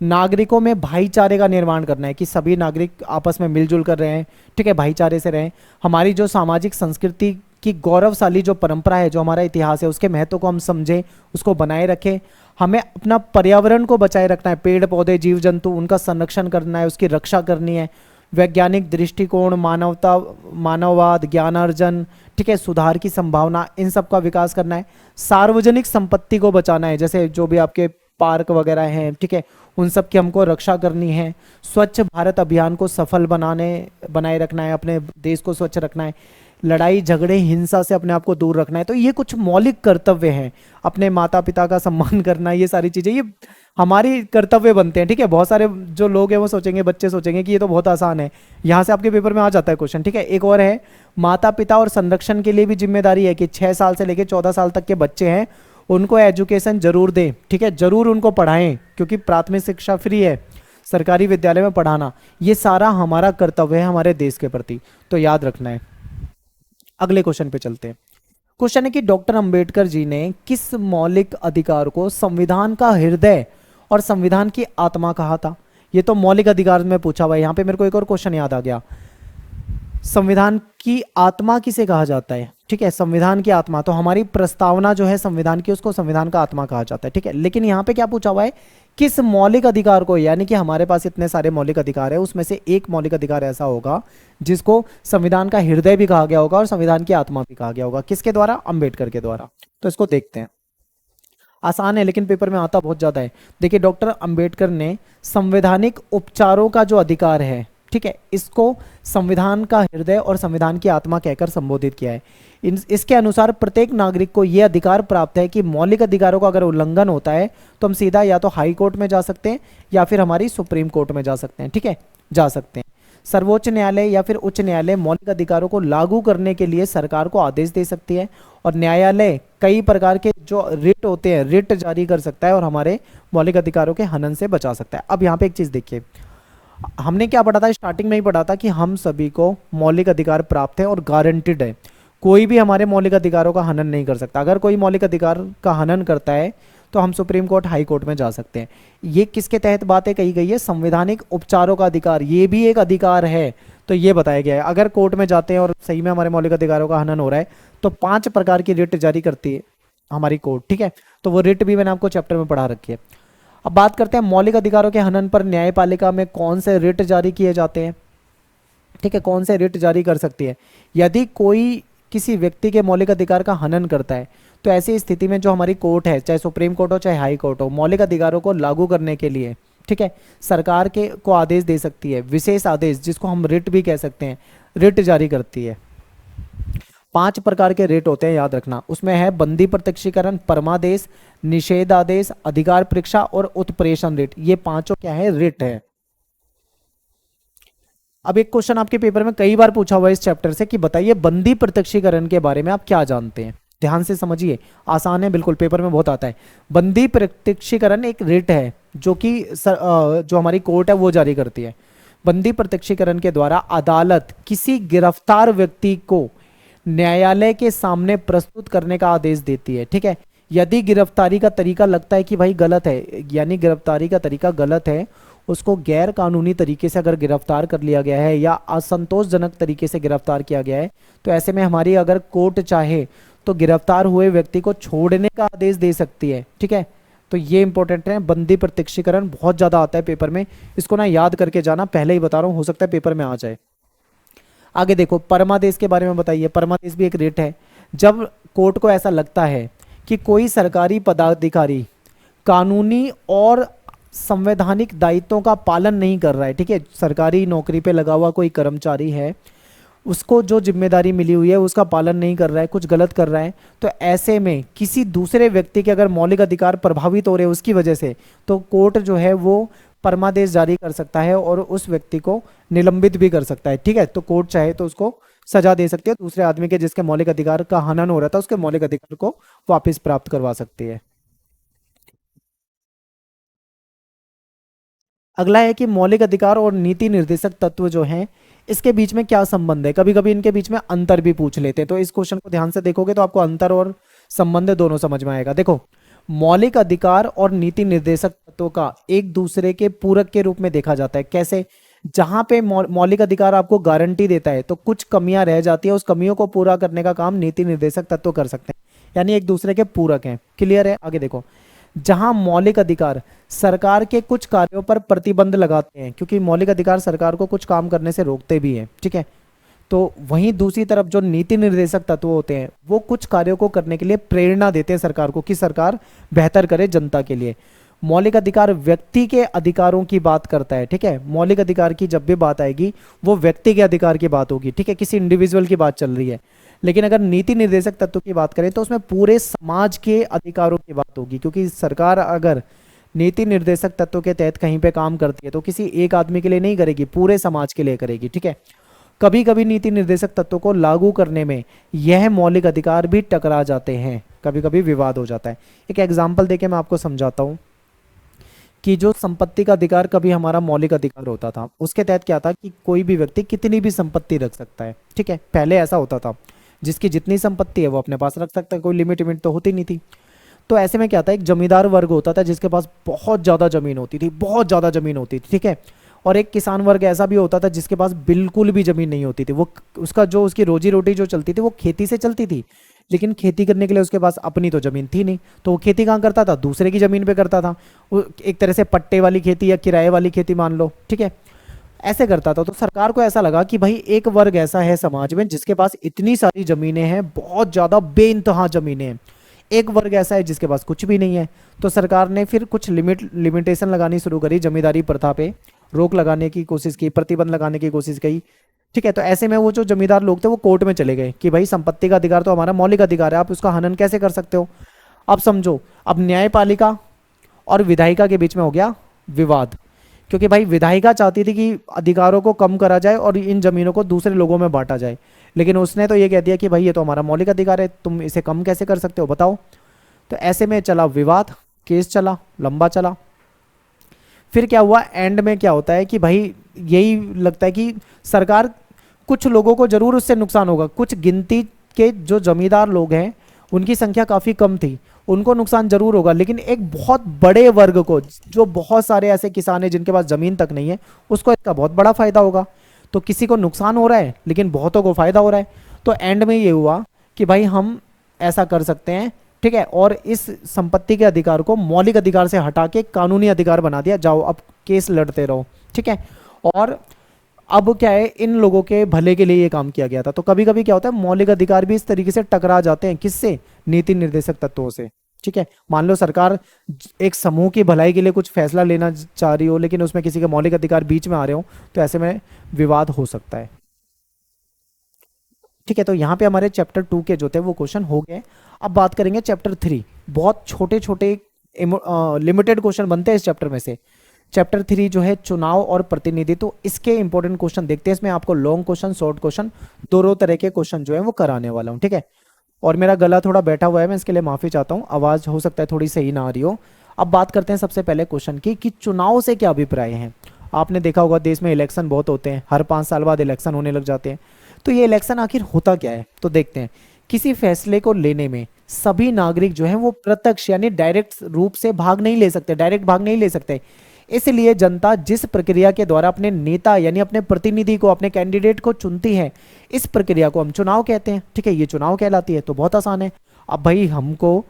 नागरिकों में भाईचारे का निर्माण करना है कि सभी नागरिक आपस में मिलजुल कर रहे हैं, ठीक है, भाईचारे से रहें। हमारी जो सामाजिक संस्कृति की गौरवशाली जो परंपरा है, जो हमारा इतिहास है, उसके महत्व को हम समझें, उसको बनाए रखें। हमें अपना पर्यावरण को बचाए रखना है, पेड़ पौधे, जीव जंतु, उनका संरक्षण करना है, उसकी रक्षा करनी है। वैज्ञानिक दृष्टिकोण, मानवता, मानववाद, ज्ञानार्जन, ठीक है, सुधार की संभावना, इन सब का विकास करना है। सार्वजनिक संपत्ति को बचाना है, जैसे जो भी आपके पार्क वगैरह हैं, ठीक है, उन सब की हमको रक्षा करनी है। स्वच्छ भारत अभियान को सफल बनाए रखना है, अपने देश को स्वच्छ रखना है। लड़ाई झगड़े हिंसा से अपने आप को दूर रखना है। तो ये कुछ मौलिक कर्तव्य हैं। अपने माता पिता का सम्मान करना, ये सारी चीजें ये हमारी कर्तव्य बनते हैं, ठीक है। बहुत सारे जो लोग हैं वो सोचेंगे, बच्चे सोचेंगे कि ये तो बहुत आसान है, यहाँ से आपके पेपर में आ जाता है क्वेश्चन, ठीक है। एक और है, माता पिता और संरक्षण के लिए भी जिम्मेदारी है कि 6 साल से लेकर 14 साल तक के बच्चे हैं उनको एजुकेशन जरूर दें, ठीक है, जरूर उनको पढ़ाएं, क्योंकि प्राथमिक शिक्षा फ्री है सरकारी विद्यालय में पढ़ाना। ये सारा हमारा कर्तव्य है हमारे देश के प्रति, तो याद रखना है। अगले क्वेश्चन पे चलते हैं। क्वेश्चन है कि डॉक्टर अंबेडकर जी ने किस मौलिक अधिकार को संविधान का हृदय और संविधान की आत्मा कहा था? ये तो मौलिक अधिकार में पूछा हुआ है। यहां पे मेरे को एक और क्वेश्चन याद आ गया, संविधान की आत्मा किसे कहा जाता है? ठीक है, संविधान की आत्मा, तो हमारी प्रस्तावना जो है संविधान की, उसको संविधान का आत्मा कहा जाता है, ठीक है। लेकिन यहाँ पे क्या पूछा हुआ है किस मौलिक अधिकार को, यानी कि हमारे पास इतने सारे मौलिक अधिकार है, उसमें से एक मौलिक अधिकार ऐसा होगा जिसको संविधान का हृदय भी कहा गया होगा और संविधान की आत्मा भी कहा गया होगा। किसके द्वारा? अंबेडकर के द्वारा। तो इसको देखते हैं। आसान है लेकिन पेपर में आता बहुत ज्यादा है। देखिए, डॉक्टर अंबेडकर ने संवैधानिक उपचारों का जो अधिकार है, ठीक है, इसको संविधान का हृदय और संविधान की आत्मा कहकर संबोधित किया है। इसके अनुसार प्रत्येक नागरिक को यह अधिकार प्राप्त है कि मौलिक अधिकारों का अगर उल्लंघन होता है तो हम सीधा या तो हाई कोर्ट में जा सकते हैं या फिर हमारी सुप्रीम कोर्ट में जा सकते हैं, ठीक है, जा सकते हैं। सर्वोच्च न्यायालय या फिर उच्च न्यायालय मौलिक अधिकारों को लागू करने के लिए सरकार को आदेश दे सकती है, और न्यायालय कई प्रकार के जो रिट होते हैं, रिट जारी कर सकता है और हमारे मौलिक अधिकारों के हनन से बचा सकता है। अब यहाँ पे एक चीज देखिए, हमने क्या पढ़ा था, स्टार्टिंग में ही पढ़ा था कि हम सभी को मौलिक अधिकार प्राप्त है और गारंटेड है, कोई भी हमारे मौलिक अधिकारों का हनन नहीं कर सकता। अगर कोई मौलिक अधिकार का हनन करता है तो हम सुप्रीम कोर्ट, हाई कोर्ट में जा सकते हैं। ये किसके तहत बातें कही गई है? संवैधानिक उपचारों का अधिकार, ये भी एक अधिकार है, तो ये बताया गया है। अगर कोर्ट में जाते हैं और सही में हमारे मौलिक अधिकारों का हनन हो रहा है तो 5 प्रकार की रिट जारी करती है हमारी कोर्ट, ठीक है, तो वो रिट भी मैंने आपको चैप्टर में पढ़ा रखी है। अब बात करते हैं मौलिक अधिकारों के हनन पर न्यायपालिका में कौन से रिट जारी किए जाते हैं, ठीक है, कौन से रिट जारी कर सकती है। यदि कोई किसी व्यक्ति के मौलिक अधिकार का हनन करता है तो ऐसी स्थिति में जो हमारी कोर्ट है, चाहे सुप्रीम कोर्ट हो चाहे हाई कोर्ट हो, मौलिक अधिकारों को लागू करने के लिए, ठीक है, सरकार के को आदेश दे सकती है, विशेष आदेश जिसको हम रिट भी कह सकते हैं, रिट जारी करती है। 5 प्रकार के रिट होते हैं, याद रखना। उसमें है बंदी प्रत्यक्षीकरण, परमादेश, निषेधादेश, अधिकार परीक्षा और उत्प्रेषण रिट। ये पांचों क्या है? रिट है। अब एक क्वेश्चन आपके पेपर में कई बार पूछा हुआ है इस चैप्टर से कि बताइए बंदी प्रत्यक्षीकरण के बारे में आप क्या जानते हैं। ध्यान से समझिए, आसान है बिल्कुल, पेपर में बहुत आता है। बंदी प्रत्यक्षीकरण एक रिट है जो कि जो हमारी कोर्ट है वो जारी करती है। बंदी प्रत्यक्षीकरण के द्वारा अदालत किसी गिरफ्तार व्यक्ति को न्यायालय के सामने प्रस्तुत करने का आदेश देती है, ठीक है। यदि गिरफ्तारी का तरीका लगता है कि भाई गलत है, यानी गिरफ्तारी का तरीका गलत है, उसको गैर कानूनी तरीके से अगर गिरफ्तार कर लिया गया है या असंतोषजनक तरीके से गिरफ्तार किया गया है, तो ऐसे में हमारी अगर कोर्ट चाहे तो गिरफ्तार हुए व्यक्ति को छोड़ने का आदेश दे सकती है, ठीक है। तो ये इंपॉर्टेंट है। बंदी प्रत्यक्षीकरण बहुत ज्यादा आता है पेपर में, इसको ना याद करके जाना, पहले ही बता रहा हूं, हो सकता है पेपर में आ जाए। आगे देखो, परमादेश के बारे में बताइए। परमादेश भी एक रिट है। जब कोर्ट को ऐसा लगता है कि कोई सरकारी पदाधिकारी कानूनी और संवैधानिक दायित्वों का पालन नहीं कर रहा है, ठीक है, सरकारी नौकरी पे लगा हुआ कोई कर्मचारी है, उसको जो जिम्मेदारी मिली हुई है उसका पालन नहीं कर रहा है, कुछ गलत कर रहा है, तो ऐसे में किसी दूसरे व्यक्ति के अगर मौलिक अधिकार प्रभावित हो रहे हैं उसकी वजह से, तो कोर्ट जो है वो परमादेश जारी कर सकता है और उस व्यक्ति को निलंबित भी कर सकता है, ठीक है। तो कोर्ट चाहे तो उसको सजा दे सकती है, दूसरे आदमी के जिसके मौलिक अधिकार का हनन हो रहा था उसके मौलिक अधिकार को वापस प्राप्त करवा सकती है। अगला है कि मौलिक अधिकार और नीति निर्देशक तत्व जो हैं इसके बीच में क्या संबंध है। कभी कभी इनके बीच में अंतर भी पूछ लेते हैं, तो इस क्वेश्चन को ध्यान से देखोगे तो आपको अंतर और संबंध दोनों समझ में आएगा। देखो, मौलिक अधिकार और नीति निर्देशक तत्वों का एक दूसरे के पूरक के रूप में देखा जाता है। कैसे? जहां पे मौलिक अधिकार आपको गारंटी देता है तो कुछ कमियां रह जाती है, उस कमियों को पूरा करने का काम नीति निर्देशक तत्व कर सकते हैं, यानी एक दूसरे के पूरक हैं। क्लियर है? आगे देखो, जहां मौलिक अधिकार सरकार के कुछ कार्यों पर प्रतिबंध लगाते हैं, क्योंकि मौलिक अधिकार सरकार को कुछ काम करने से रोकते भी हैं, ठीक है, तो वहीं दूसरी तरफ जो नीति निर्देशक तत्व होते हैं वो कुछ कार्यों को करने के लिए प्रेरणा देते हैं सरकार को कि सरकार बेहतर करे जनता के लिए। मौलिक अधिकार व्यक्ति के अधिकारों की बात करता है, ठीक है, मौलिक अधिकार की जब भी बात आएगी वो व्यक्ति के अधिकार की बात होगी, ठीक है, किसी इंडिविजुअल की बात चल रही है। लेकिन अगर नीति निर्देशक तत्व की बात करें तो उसमें पूरे समाज के अधिकारों की बात होगी, क्योंकि सरकार अगर नीति निर्देशक तत्व के तहत कहीं पे काम करती है तो किसी एक आदमी के लिए नहीं करेगी, पूरे समाज के लिए करेगी, ठीक है। कभी कभी नीति निर्देशक तत्वों को लागू करने में यह मौलिक अधिकार भी टकरा जाते हैं, कभी कभी विवाद हो जाता है। एक एग्जाम्पल देके मैं आपको समझाता हूँ कि जो संपत्ति का अधिकार कभी हमारा मौलिक अधिकार होता था, उसके तहत क्या था कि कोई भी व्यक्ति कितनी भी संपत्ति रख सकता है, ठीक है, पहले ऐसा होता था, जिसकी जितनी संपत्ति है वो अपने पास रख सकता है, कोई लिमिट तो होती नहीं थी। तो ऐसे में क्या था, एक जमींदार वर्ग होता था जिसके पास बहुत ज्यादा जमीन होती थी, बहुत ज्यादा जमीन होती थी, ठीक है, और एक किसान वर्ग ऐसा भी होता था जिसके पास बिल्कुल भी जमीन नहीं होती थी, वो उसका जो उसकी रोजी रोटी जो चलती थी वो खेती से चलती थी, लेकिन खेती करने के लिए उसके पास अपनी तो ज़मीन थी नहीं, तो वो खेती कहाँ करता था, दूसरे की ज़मीन पे करता था। वो एक तरह से पट्टे वाली खेती या किराए वाली खेती मान लो, ठीक है, ऐसे करता था। तो सरकार को ऐसा लगा कि भाई एक वर्ग ऐसा है समाज में जिसके पास इतनी सारी ज़मीनें हैं, बहुत ज़्यादा बेइंतहा ज़मीनें हैं, एक वर्ग ऐसा है जिसके पास कुछ भी नहीं है। तो सरकार ने फिर कुछ लिमिटेशन लगानी शुरू करी, जमींदारी प्रथा पे रोक लगाने की कोशिश की, प्रतिबंध लगाने की कोशिश की, ठीक है। तो ऐसे में वो जो जमींदार लोग थे वो कोर्ट में चले गए कि भाई संपत्ति का अधिकार तो हमारा मौलिक अधिकार है, आप उसका हनन कैसे कर सकते हो। अब समझो, अब न्यायपालिका और विधायिका के बीच में हो गया विवाद, क्योंकि भाई विधायिका चाहती थी कि अधिकारों को कम करा जाए और इन जमीनों को दूसरे लोगों में बांटा जाए, लेकिन उसने तो ये कह दिया कि भाई ये तो हमारा मौलिक अधिकार है, तुम इसे कम कैसे कर सकते हो बताओ। तो ऐसे में चला विवाद, केस चला, लंबा चला। फिर क्या हुआ, एंड में क्या होता है कि भाई यही लगता है कि सरकार, कुछ लोगों को जरूर उससे नुकसान होगा, कुछ गिनती के जो जमींदार लोग हैं उनकी संख्या काफ़ी कम थी, उनको नुकसान जरूर होगा, लेकिन एक बहुत बड़े वर्ग को, जो बहुत सारे ऐसे किसान हैं जिनके पास ज़मीन तक नहीं है, उसको इसका बहुत बड़ा फायदा होगा। तो किसी को नुकसान हो रहा है लेकिन बहुतों को फायदा हो रहा है। तो एंड में ये हुआ कि भाई हम ऐसा कर सकते हैं, ठीक है, और इस संपत्ति के अधिकार को मौलिक अधिकार से हटा के कानूनी अधिकार बना दिया, जाओ अब केस लड़ते रहो, ठीक है। और अब क्या है, इन लोगों के भले के लिए ये काम किया गया था। तो कभी कभी क्या होता है, मौलिक अधिकार भी इस तरीके से टकरा जाते हैं, किससे, नीति निर्देशक तत्वों से, ठीक है। मान लो सरकार एक समूह की भलाई के लिए कुछ फैसला लेना चाह रही हो, लेकिन उसमें किसी के मौलिक अधिकार बीच में आ रहे हो, तो ऐसे में विवाद हो सकता है, ठीक है। तो यहाँ पे हमारे चैप्टर 2 के जो थे वो क्वेश्चन हो गए। अब बात करेंगे चैप्टर 3। बहुत छोटे छोटे लिमिटेड क्वेश्चन बनते हैं इस चैप्टर में से। चैप्टर 3 जो है चुनाव और प्रतिनिधित्व, तो इसके इंपॉर्टेंट क्वेश्चन देखते हैं। इसमें आपको लॉन्ग क्वेश्चन, शॉर्ट क्वेश्चन, दोनों तरह के क्वेश्चन जो है वो कराने वाला हूँ, ठीक है। और मेरा गला थोड़ा बैठा हुआ है, मैं इसके लिए माफ़ी चाहता हूँ, आवाज़ हो सकता है थोड़ी सही ना आ रही हो। अब बात करते हैं सबसे पहले क्वेश्चन की कि चुनाव से क्या अभिप्राय है। आपने देखा होगा देश में इलेक्शन बहुत होते हैं, हर 5 साल बाद इलेक्शन होने लग जाते हैं। तो ये इलेक्शन आखिर होता क्या है, तो देखते हैं। किसी फैसले को लेने में सभी नागरिक जो हैं वो प्रत्यक्ष यानी डायरेक्ट रूप से भाग नहीं ले सकते, डायरेक्ट भाग नहीं ले सकते। इसलिए जनता जिस प्रक्रिया के द्वारा अपने नेता यानी अपने प्रतिनिधि को, अपने कैंडिडेट को चुनती है, इस प्रक्रिया को हम चुनाव कहते हैं, ठीक है। ये चुनाव कहलाती है। तो बहुत आसान है। अब भाई हमको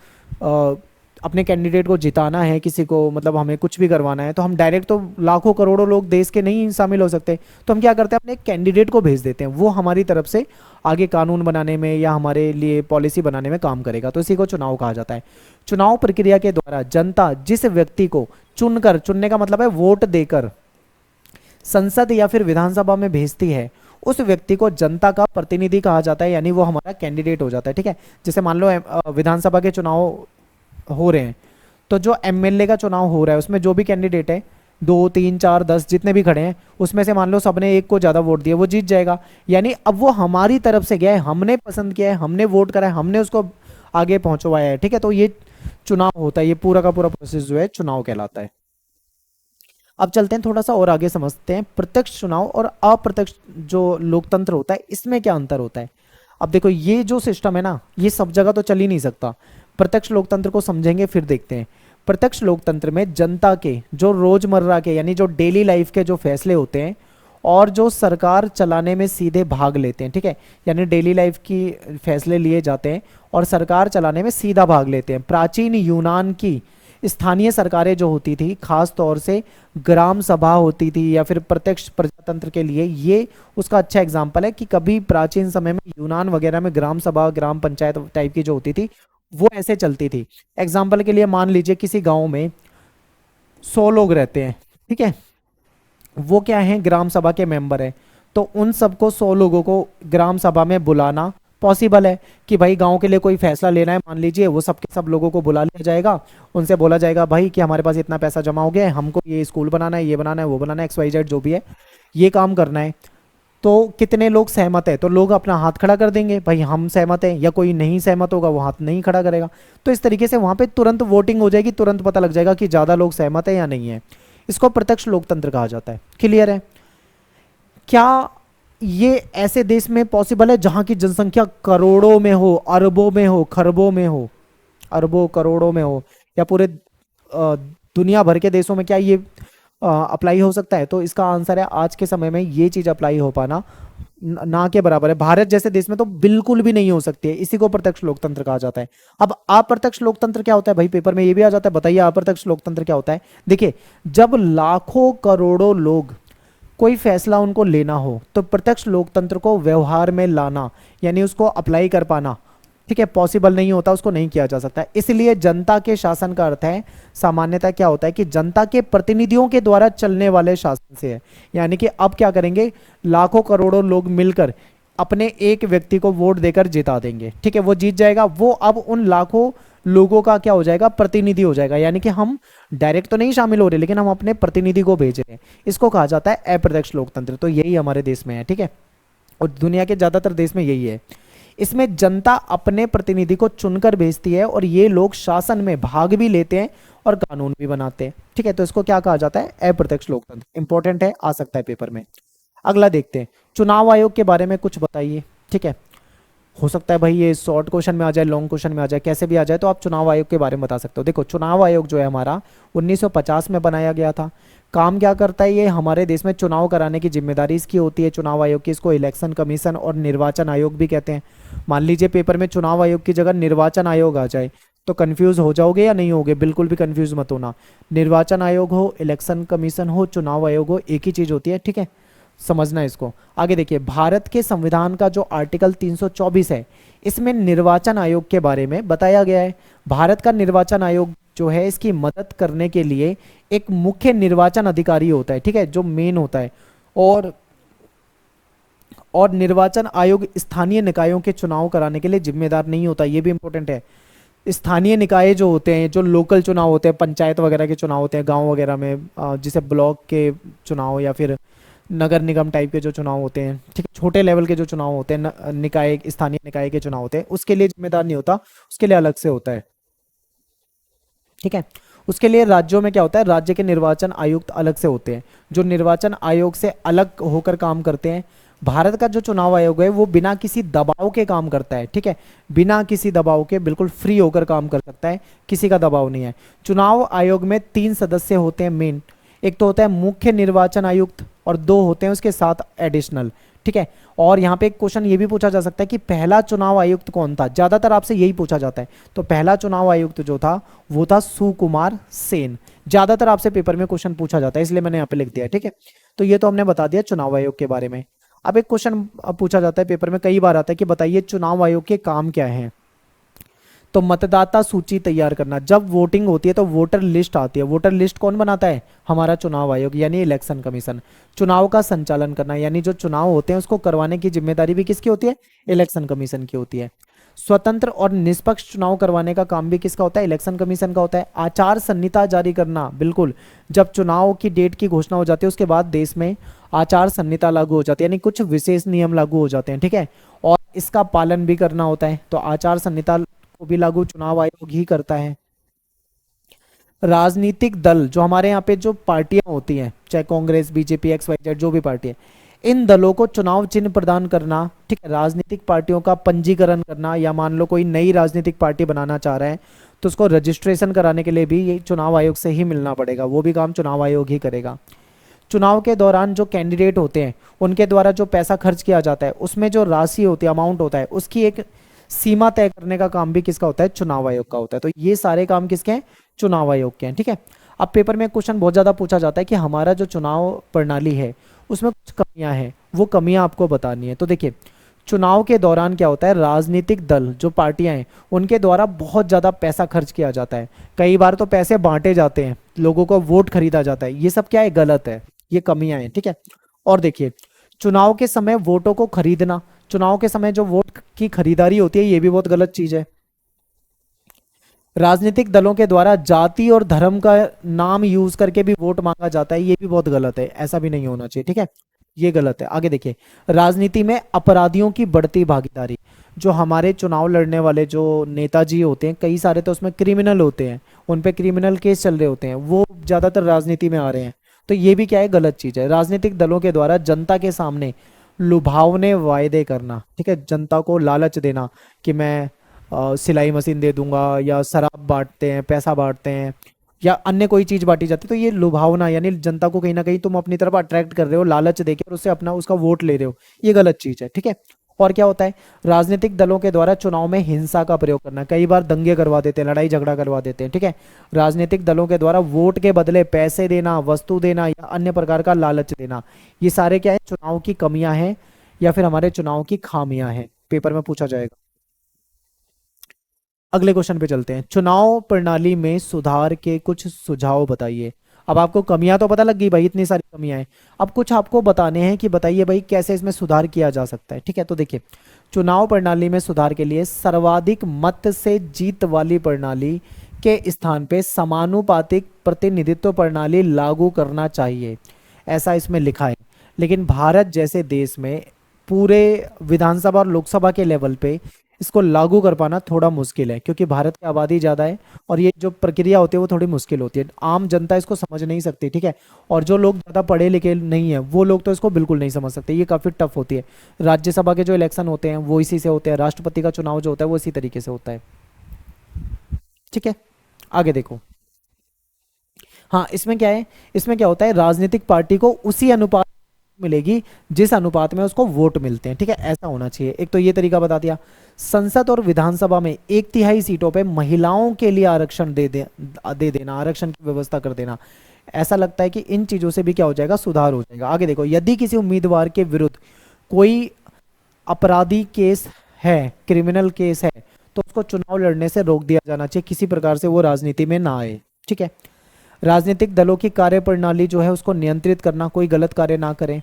अपने कैंडिडेट को जिताना है, किसी को मतलब हमें कुछ भी करवाना है, तो हम डायरेक्ट तो लाखों करोड़ों लोग देश के नहीं शामिल हो सकते। तो हम क्या करते हैं, अपने कैंडिडेट को भेज देते हैं, वो हमारी तरफ से आगे कानून बनाने में या हमारे लिए पॉलिसी बनाने में काम करेगा। तो इसी को चुनाव कहा जाता है। चुनाव प्रक्रिया के द्वारा जनता जिस व्यक्ति को चुनकर, चुनने का मतलब है वोट देकर, संसद या फिर विधानसभा में भेजती है, उस व्यक्ति को जनता का प्रतिनिधि कहा जाता है, यानी वो हमारा कैंडिडेट हो जाता है, ठीक है। जैसे मान लो विधानसभा के चुनाव हो रहे हैं, तो जो एमएलए का चुनाव हो रहा है उसमें जो भी कैंडिडेट है, 2 3 4 10 जितने भी खड़े हैं, उसमें से मान लो सबने एक को ज़्यादा वोट दिया, वो जीत जाएगा। यानी अब वो हमारी तरफ से गया है, हमने पसंद किया है, हमने वोट करा है, हमने उसको आगे पहुंचवाया है, ठीक है। तो ये चुनाव होता है, ये पूरा का पूरा प्रोसेस जो है चुनाव कहलाता है। अब चलते हैं थोड़ा सा और आगे समझते हैं प्रत्यक्ष चुनाव और अप्रत्यक्ष जो लोकतंत्र होता है, इसमें क्या अंतर होता है। अब देखो ये जो सिस्टम है ना, ये सब जगह तो चल ही नहीं सकता। प्रत्यक्ष लोकतंत्र को समझेंगे फिर देखते हैं। प्रत्यक्ष लोकतंत्र में जनता के जो रोजमर्रा के यानी जो डेली लाइफ के जो फैसले होते हैं और जो सरकार चलाने में सीधे भाग लेते हैं, ठीक है, यानी डेली लाइफ की फैसले लिए जाते हैं और सरकार चलाने में सीधा भाग लेते हैं। प्राचीन यूनान की स्थानीय सरकारें जो होती थी, खास तौर से ग्राम सभा होती थी या फिर प्रत्यक्ष प्रजातंत्र के लिए, ये उसका अच्छा एग्जाम्पल है कि कभी प्राचीन समय में यूनान वगैरह में ग्राम सभा, ग्राम पंचायत टाइप की जो होती थी वो ऐसे चलती थी। एग्जाम्पल के लिए मान लीजिए किसी गांव में 100 लोग रहते हैं, ठीक है, वो क्या है, ग्राम सभा के मेंबर है। तो उन सबको 100 लोगों को ग्राम सभा में बुलाना पॉसिबल है कि भाई गांव के लिए कोई फैसला लेना है, मान लीजिए, वो सबके सब लोगों को बुला लिया जाएगा, उनसे बोला जाएगा भाई कि हमारे पास इतना पैसा जमा हो गया है, हमको ये स्कूल बनाना है, ये बनाना है, वो बनाना है, XYZ जो भी है, ये काम करना है। तो कितने लोग सहमत है, तो लोग अपना हाथ खड़ा कर देंगे, भाई हम सहमत हैं, या कोई नहीं सहमत होगा वो हाथ नहीं खड़ा करेगा। तो इस तरीके से वहां पे तुरंत वोटिंग हो जाएगी, तुरंत पता लग जाएगा कि ज़्यादा लोग सहमत है या नहीं है। इसको प्रत्यक्ष लोकतंत्र कहा जाता है। क्लियर है। क्या ये ऐसे देश में पॉसिबल है जहां की जनसंख्या करोड़ों में हो, अरबों में हो, खरबों में हो, अरबों करोड़ों में हो, या पूरे दुनिया भर के देशों में क्या ये अप्लाई हो सकता है? तो इसका आंसर है आज के समय में ये चीज़ अप्लाई हो पाना ना के बराबर है। भारत जैसे देश में तो बिल्कुल भी नहीं हो सकती है, इसी को प्रत्यक्ष लोकतंत्र कहा जाता है। अब अप्रत्यक्ष लोकतंत्र क्या होता है भाई, पेपर में ये भी आ जाता है, बताइए अप्रत्यक्ष लोकतंत्र क्या होता है। देखिए, जब लाखों करोड़ों लोग कोई फैसला उनको लेना हो तो प्रत्यक्ष लोकतंत्र को व्यवहार में लाना, यानी उसको अप्लाई कर पाना, ठीक है, पॉसिबल नहीं होता, उसको नहीं किया जा सकता। इसलिए जनता के शासन का अर्थ है, सामान्यतः क्या होता है कि जनता के प्रतिनिधियों के द्वारा चलने वाले शासन से है। यानी कि अब क्या करेंगे, लाखों करोड़ों लोग मिलकर अपने एक व्यक्ति को वोट देकर जिता देंगे, ठीक है, वो जीत जाएगा, वो अब उन लाखों लोगों का क्या हो जाएगा, प्रतिनिधि हो जाएगा। यानी कि हम डायरेक्ट तो नहीं शामिल हो रहे, लेकिन हम अपने प्रतिनिधि को भेज रहे हैं। इसको कहा जाता है अप्रत्यक्ष लोकतंत्र। तो यही हमारे देश में है, ठीक है, और दुनिया के ज्यादातर देश में यही है। इसमें जनता अपने प्रतिनिधि को चुनकर भेजती है और ये लोग शासन में भाग भी लेते हैं और कानून भी बनाते हैं, ठीक है। तो इसको क्या कहा जाता है, अप्रत्यक्ष लोकतंत्र। इंपॉर्टेंट है, आ सकता है पेपर में। अगला देखते हैं, चुनाव आयोग के बारे में कुछ बताइए, ठीक है। हो सकता है भाई ये शॉर्ट क्वेश्चन में आ जाए, लॉन्ग क्वेश्चन में आ जाए, कैसे भी आ जाए, तो आप चुनाव आयोग के बारे में बता सकते हो। देखो, चुनाव आयोग जो है हमारा 1950 में बनाया गया था। काम क्या करता है, ये हमारे देश में चुनाव कराने की जिम्मेदारी इसकी होती है, चुनाव आयोग की। इसको इलेक्शन कमीशन और निर्वाचन आयोग भी कहते हैं। मान लीजिए पेपर में चुनाव आयोग की जगह निर्वाचन आयोग आ जाए तो कंफ्यूज हो जाओगे या नहीं होगे, बिल्कुल भी कंफ्यूज मत होना। निर्वाचन आयोग हो, इलेक्शन कमीशन हो, चुनाव आयोग हो, एक ही चीज होती है, ठीक है, समझना इसको। आगे देखिए, भारत के संविधान का जो आर्टिकल 324 है, इसमें निर्वाचन आयोग के बारे में बताया गया है। भारत का निर्वाचन आयोग जो है, इसकी मदद करने के लिए एक मुख्य निर्वाचन अधिकारी होता है, ठीक है, जो मेन होता है। और निर्वाचन आयोग स्थानीय निकायों के चुनाव कराने के लिए जिम्मेदार नहीं होता, ये भी इंपॉर्टेंट है। स्थानीय निकाय जो होते हैं, जो लोकल चुनाव होते हैं, पंचायत वगैरह के चुनाव होते हैं गांव वगैरह में, जिसे ब्लॉक के चुनाव या फिर नगर निगम टाइप के जो चुनाव होते हैं, ठीक है, छोटे लेवल के जो चुनाव होते हैं, निकाय, स्थानीय निकाय के चुनाव होते हैं, उसके लिए जिम्मेदार नहीं होता, उसके लिए अलग से होता है, ठीक है। उसके लिए राज्यों में क्या होता है, राज्य के निर्वाचन आयुक्त अलग से होते हैं, जो निर्वाचन आयोग से अलग होकर काम करते हैं। भारत का जो चुनाव आयोग है वो बिना किसी दबाव के काम करता है, ठीक है, बिना किसी दबाव के बिल्कुल फ्री होकर काम कर सकता है, किसी का दबाव नहीं है। चुनाव आयोग में 3 सदस्य होते हैं मेन। एक तो होता है मुख्य निर्वाचन आयुक्त और 2 होते हैं उसके साथ एडिशनल, ठीक है। और यहाँ पे एक क्वेश्चन ये भी पूछा जा सकता है कि पहला चुनाव आयुक्त कौन था, ज्यादातर आपसे यही पूछा जाता है। तो पहला चुनाव आयुक्त जो था वो था सुकुमार सेन। ज्यादातर आपसे पेपर में क्वेश्चन पूछा जाता है, इसलिए मैंने यहाँ पे लिख दिया, ठीक है। तो ये तो हमने बता दिया चुनाव आयोग के बारे में। अब एक क्वेश्चन पूछा जाता है पेपर में, कई बार आता है कि बताइए चुनाव आयोग के काम क्या है। तो मतदाता सूची तैयार करना, जब वोटिंग होती है तो वोटर लिस्ट आती है, वोटर लिस्ट कौन बनाता है, हमारा चुनाव आयोग यानी इलेक्शन कमीशन। चुनाव का संचालन करना, यानी जो चुनाव होते हैं उसको करवाने की जिम्मेदारी भी किसकी होती है, इलेक्शन कमीशन की होती है। स्वतंत्र और निष्पक्ष चुनाव करवाने का काम भी किसका होता है, इलेक्शन कमीशन का होता है। आचार संहिता जारी करना, बिल्कुल, जब चुनाव की डेट की घोषणा हो जाती है उसके बाद देश में आचार संहिता लागू हो जाती है, यानी कुछ विशेष नियम लागू हो जाते हैं, ठीक है, और इसका पालन भी करना होता है। तो आचार संहिता को भी लागू चुनाव आयोग ही करता है। राजनीतिक दल, जो हमारे यहाँ पे जो पार्टियां होती हैं, चाहे कांग्रेस, बीजेपी, XYZ, जो भी पार्टी है, इन दलों को चुनाव चिन्ह प्रदान करना, ठीक है। राजनीतिक पार्टियों का पंजीकरण करना, या मान लो कोई नई राजनीतिक पार्टी बनाना चाह रहा है तो उसको रजिस्ट्रेशन कराने के लिए भी ये चुनाव आयोग से ही मिलना पड़ेगा, वो भी काम चुनाव आयोग ही करेगा। चुनाव के दौरान जो कैंडिडेट होते हैं उनके द्वारा जो पैसा खर्च किया जाता है, उसमें जो राशि होती है, अमाउंट होता है, उसकी एक सीमा तय करने का काम भी किसका होता है, चुनाव आयोग का होता है। तो ये सारे काम किसके हैं, चुनाव आयोग के हैं, ठीक है। अब पेपर में क्वेश्चन बहुत ज्यादा पूछा जाता है कि हमारा जो चुनाव प्रणाली है उसमें कुछ कमियां हैं, वो कमियां आपको बतानी है। तो देखिए, चुनाव के दौरान क्या होता है, राजनीतिक दल, जो पार्टियां हैं, उनके द्वारा बहुत ज्यादा पैसा खर्च किया जाता है। कई बार तो पैसे बांटे जाते हैं, लोगों को वोट खरीदा जाता है, ये सब क्या है, गलत है, ये कमियां हैं, ठीक है। और देखिए, चुनाव के समय वोटों को खरीदना, चुनाव के समय जो वोट की खरीदारी होती है ये भी बहुत गलत चीज है। राजनीतिक दलों के द्वारा जाति और धर्म का नाम यूज करके भी वोट मांगा जाता है, ये भी बहुत गलत है, ऐसा भी नहीं होना चाहिए, ठीक है, ये गलत है। आगे देखिए, राजनीति में अपराधियों की बढ़ती भागीदारी, जो हमारे चुनाव लड़ने वाले जो नेताजी होते हैं, कई सारे तो उसमें क्रिमिनल होते हैं, उन पे क्रिमिनल केस चल रहे होते हैं, वो ज्यादातर राजनीति में आ रहे हैं। तो ये भी क्या है, गलत चीज है। राजनीतिक दलों के द्वारा जनता के सामने लुभावने वायदे करना, ठीक है, जनता को लालच देना कि मैं सिलाई मशीन दे दूंगा, या शराब बांटते हैं, पैसा बांटते हैं, या अन्य कोई चीज बांटी जाती है, तो ये लुभावना यानी जनता को कहीं ना कहीं तुम अपनी तरफ अट्रैक्ट कर रहे हो लालच देके और उससे अपना उसका वोट ले रहे हो, ये गलत चीज है। ठीक है। और क्या होता है, राजनीतिक दलों के द्वारा चुनाव में हिंसा का प्रयोग करना, कई बार दंगे करवा देते हैं, लड़ाई झगड़ा करवा देते हैं। ठीक है। राजनीतिक दलों के द्वारा वोट के बदले पैसे देना, वस्तु देना या अन्य प्रकार का लालच देना, ये सारे क्या है, चुनाव की कमियां हैं या फिर हमारे चुनाव की खामियां हैं, पेपर में पूछा जाएगा। अगले क्वेश्चन पे चलते हैं, चुनाव प्रणाली में सुधार के कुछ सुझाव बताइए। अब आपको कमियां तो पता लग गई भाई, इतनी सारी कमियां हैं, अब कुछ आपको बताने हैं कि बताइए भाई कैसे इसमें सुधार किया जा सकता है। ठीक है। तो देखिए, चुनाव प्रणाली में सुधार के लिए सर्वाधिक मत से जीत वाली प्रणाली के स्थान पे समानुपातिक प्रतिनिधित्व प्रणाली लागू करना चाहिए, ऐसा इसमें लिखा है। लेकिन भारत जैसे देश में पूरे विधानसभा और लोकसभा के लेवल पे इसको लागू कर पाना थोड़ा मुश्किल है, क्योंकि भारत की आबादी ज़्यादा है और ये जो प्रक्रिया होती है वो थोड़ी मुश्किल होती है, आम जनता इसको समझ नहीं सकती। ठीक है। और जो लोग ज़्यादा पढ़े लिखे नहीं है वो लोग तो इसको बिल्कुल नहीं समझ सकते, ये काफ़ी टफ होती है। राज्यसभा के जो इलेक्शन होते हैं वो इसी से होते हैं, राष्ट्रपति का चुनाव जो होता है वो इसी तरीके से होता है। ठीक है। आगे देखो, हाँ इसमें क्या है, इसमें क्या होता है, राजनीतिक पार्टी को उसी अनुपात मिलेगी जिस अनुपात में उसको वोट मिलते हैं। ठीक है, ऐसा होना चाहिए। एक तो ये तरीका बता दिया। संसद और विधानसभा में 1/3 सीटों पे महिलाओं के लिए आरक्षण दे देना, आरक्षण की व्यवस्था कर देना। ऐसा लगता है कि इन चीजों से भी क्या हो जाएगा, सुधार हो जाएगा। आगे देखो, यदि किसी उम्मीदवार के विरुद्ध कोई अपराधी केस है, क्रिमिनल केस है, तो उसको चुनाव लड़ने से रोक दिया जाना चाहिए, किसी प्रकार से वो राजनीति में ना आए। ठीक है। राजनीतिक दलों की कार्यप्रणाली जो है उसको नियंत्रित करना, कोई गलत कार्य ना करें।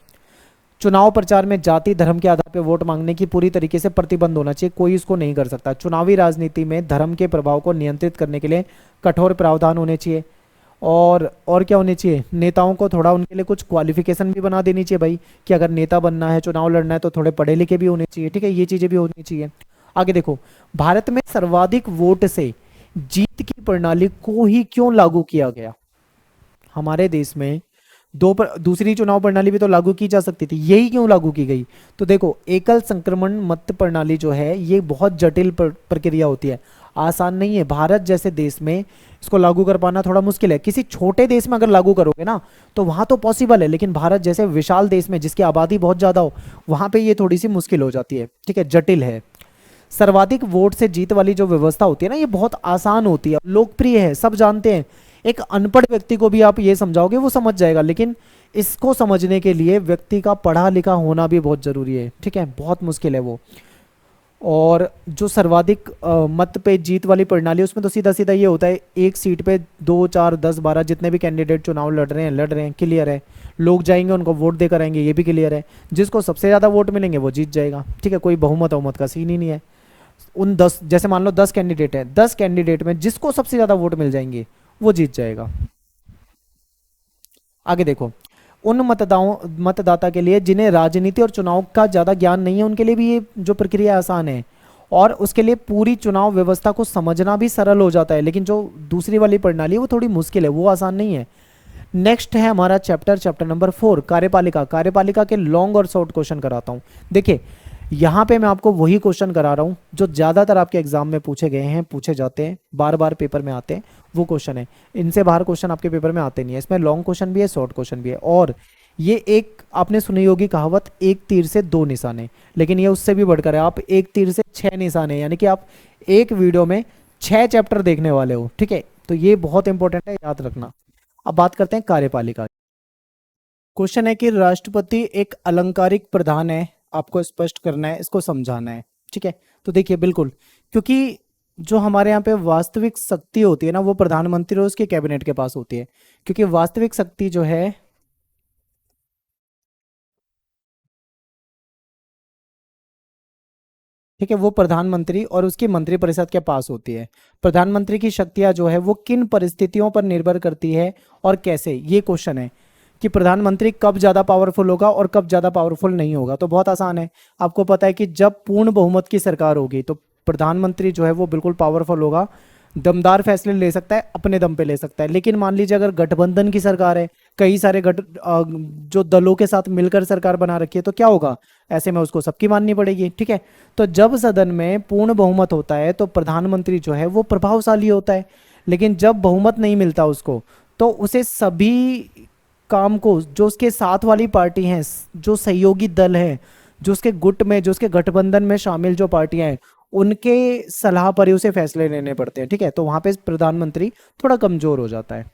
चुनाव प्रचार में जाति धर्म के आधार पर वोट मांगने की पूरी तरीके से प्रतिबंध होना चाहिए, कोई इसको नहीं कर सकता। चुनावी राजनीति में धर्म के प्रभाव को नियंत्रित करने के लिए कठोर प्रावधान होने चाहिए। और क्या होने चाहिए, नेताओं को थोड़ा उनके लिए कुछ क्वालिफिकेशन भी बना देनी चाहिए भाई, कि अगर नेता बनना है, चुनाव लड़ना है तो थोड़े पढ़े लिखे भी होने चाहिए। ठीक है, ये चीजें भी होनी चाहिए। आगे देखो, भारत में सर्वाधिक वोट से जीत की प्रणाली को ही क्यों लागू किया गया। हमारे देश में दूसरी चुनाव प्रणाली भी तो लागू की जा सकती थी, यही क्यों लागू की गई। तो देखो, एकल संक्रमण मत प्रणाली जो है ये बहुत जटिल प्रक्रिया होती है, आसान नहीं है। भारत जैसे देश में इसको लागू कर पाना थोड़ा मुश्किल है। किसी छोटे देश में अगर लागू करोगे ना तो वहां तो पॉसिबल है, लेकिन भारत जैसे विशाल देश में जिसकी आबादी बहुत ज्यादा हो, वहां पे ये थोड़ी सी मुश्किल हो जाती है। ठीक है, जटिल है। सर्वाधिक वोट से जीत वाली जो व्यवस्था होती है ना, ये बहुत आसान होती है, लोकप्रिय है, सब जानते हैं। एक अनपढ़ व्यक्ति को भी आप ये समझाओगे वो समझ जाएगा, लेकिन इसको समझने के लिए व्यक्ति का पढ़ा लिखा होना भी बहुत जरूरी है। ठीक है, बहुत मुश्किल है वो। और जो सर्वाधिक मत पे जीत वाली प्रणाली, उसमें तो सीधा सीधा ये होता है, एक सीट पे 2 4 10 12 जितने भी कैंडिडेट चुनाव लड़ रहे हैं, क्लियर है। लोग जाएंगे उनको वोट देकर आएंगे, ये भी क्लियर है। जिसको सबसे ज़्यादा वोट मिलेंगे वो जीत जाएगा। ठीक है, कोई बहुमत बहुमत का सीन ही नहीं है। उन 10, जैसे मान लो 10 कैंडिडेट है, 10 कैंडिडेट में जिसको सबसे ज़्यादा वोट मिल जाएंगे वो जीत जाएगा। आगे देखो, उन मतदाता के लिए जिन्हें राजनीति और चुनाव का ज़्यादा ज्ञान नहीं है, उनके लिए भी ये जो प्रक्रिया आसान है, और उसके लिए पूरी चुनाव व्यवस्था को समझना भी सरल हो जाता है। लेकिन जो दूसरी वाली प्रणाली है वो थोड़ी मुश्किल है, वो आसान नहीं है। नेक्स्ट है हमारा चैप्टर नंबर 4, कार्यपालिका। कार्यपालिका के लॉन्ग और शॉर्ट क्वेश्चन कराता हूँ। देखिए, यहाँ पे मैं आपको वही क्वेश्चन करा रहा हूँ जो ज़्यादातर आपके एग्जाम में पूछे गए हैं, पूछे जाते हैं, बार बार पेपर में आते हैं, वो क्वेश्चन है। इनसे बाहर क्वेश्चन आपके पेपर में आते नहीं है। इसमें लॉन्ग क्वेश्चन भी है, शॉर्ट क्वेश्चन भी है। और ये एक आपने सुनी होगी कहावत, एक तीर से 2 निशाने, लेकिन ये उससे भी बढ़कर है, आप एक तीर से 6 निशाने, यानी कि आप एक वीडियो में 6 चैप्टर देखने वाले हो। ठीक है, तो ये बहुत इंपॉर्टेंट है, याद रखना। अब बात करते हैं कार्यपालिका। क्वेश्चन है कि राष्ट्रपति एक अलंकारिक प्रधान है, आपको स्पष्ट करना है, इसको समझाना है। ठीक है, तो देखिए बिल्कुल, क्योंकि जो हमारे यहाँ पे वास्तविक शक्ति होती है ना, वो प्रधानमंत्री और उसके कैबिनेट के पास होती है। क्योंकि वास्तविक शक्ति जो है, ठीक है, वो प्रधानमंत्री और उसकी मंत्रिपरिषद के पास होती है। प्रधानमंत्री की शक्तियां जो है वो किन परिस्थितियों पर निर्भर करती है और कैसे, ये क्वेश्चन है कि प्रधानमंत्री कब ज़्यादा पावरफुल होगा और कब ज़्यादा पावरफुल नहीं होगा। तो बहुत आसान है, आपको पता है कि जब पूर्ण बहुमत की सरकार होगी तो प्रधानमंत्री जो है वो बिल्कुल पावरफुल होगा, दमदार फैसले ले सकता है, अपने दम पे ले सकता है। लेकिन मान लीजिए अगर गठबंधन की सरकार है, कई सारे जो दलों के साथ मिलकर सरकार बना रखी है, तो क्या होगा, ऐसे में उसको सबकी माननी पड़ेगी। ठीक है, तो जब सदन में पूर्ण बहुमत होता है तो प्रधानमंत्री जो है वो प्रभावशाली होता है। लेकिन जब बहुमत नहीं मिलता उसको, तो उसे सभी काम को जो उसके साथ वाली पार्टी हैं, जो सहयोगी दल हैं, जो उसके गुट में, जो उसके गठबंधन में शामिल जो पार्टियां हैं, उनके सलाह पर ही उसे फैसले लेने पड़ते हैं। ठीक है, तो वहां पे प्रधानमंत्री थोड़ा कमजोर हो जाता है।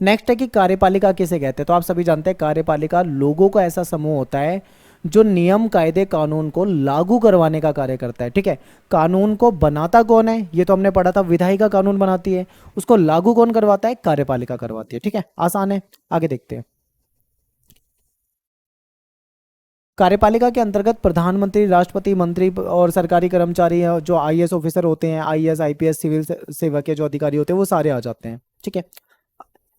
नेक्स्ट है कि कार्यपालिका किसे कहते हैं। तो आप सभी जानते हैं कार्यपालिका लोगों का ऐसा समूह होता है जो नियम कायदे कानून को लागू करवाने का कार्य करता है। ठीक है, कानून को बनाता कौन है, ये तो हमने पढ़ा था, विधायिका कानून बनाती है, उसको लागू कौन करवाता है, कार्यपालिका करवाती है। ठीक है, आसान है, आगे देखते हैं। कार्यपालिका के अंतर्गत प्रधानमंत्री, राष्ट्रपति, मंत्री और सरकारी कर्मचारी जो आईएएस ऑफिसर होते हैं, आईएएस आईपीएस सिविल सेवा के जो अधिकारी होते हैं, वो सारे आ जाते हैं। ठीक है,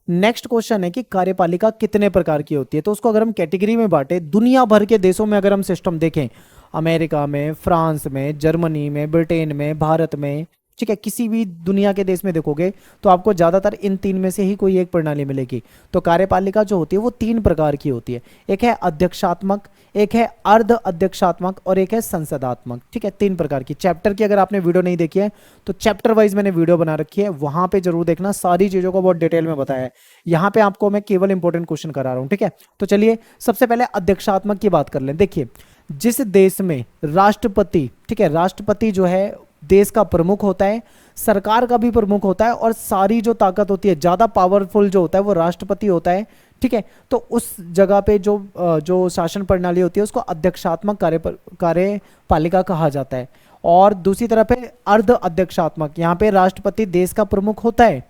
नेक्स्ट क्वेश्चन है कि कार्यपालिका कितने प्रकार की होती है। तो उसको अगर हम कैटेगरी में बांटे, दुनिया भर के देशों में अगर हम सिस्टम देखें, अमेरिका में, फ्रांस में, जर्मनी में, ब्रिटेन में, भारत में, ठीक है, किसी भी दुनिया के देश में देखोगे तो आपको ज़्यादातर इन तीन में से ही कोई एक प्रणाली मिलेगी। तो कार्यपालिका जो होती है वो तीन प्रकार की होती है। एक है अध्यक्षात्मक, एक है अर्ध अध्यक्षात्मक और एक है संसदात्मक। ठीक है, तीन प्रकार की। चैप्टर की अगर आपने वीडियो नहीं देखी है तो चैप्टर वाइज मैंने वीडियो बना रखी है, वहां पे जरूर देखना, सारी चीज़ों को बहुत डिटेल में बताया है। यहाँ पे आपको मैं केवल इंपॉर्टेंट क्वेश्चन करा रहा हूँ। ठीक है, तो चलिए सबसे पहले अध्यक्षात्मक की बात कर लें। देखिए, जिस देश में राष्ट्रपति, ठीक है, राष्ट्रपति जो है देश का प्रमुख होता है, सरकार का भी प्रमुख होता है, और सारी जो ताकत होती है, ज्यादा पावरफुल जो होता है वो राष्ट्रपति होता है। ठीक है, तो उस जगह पे जो शासन प्रणाली होती है उसको अध्यक्षात्मक कार्यपालिका कहा जाता है। और दूसरी तरफ है अर्ध अध्यक्षात्मक, यहाँ पे राष्ट्रपति देश का प्रमुख होता है,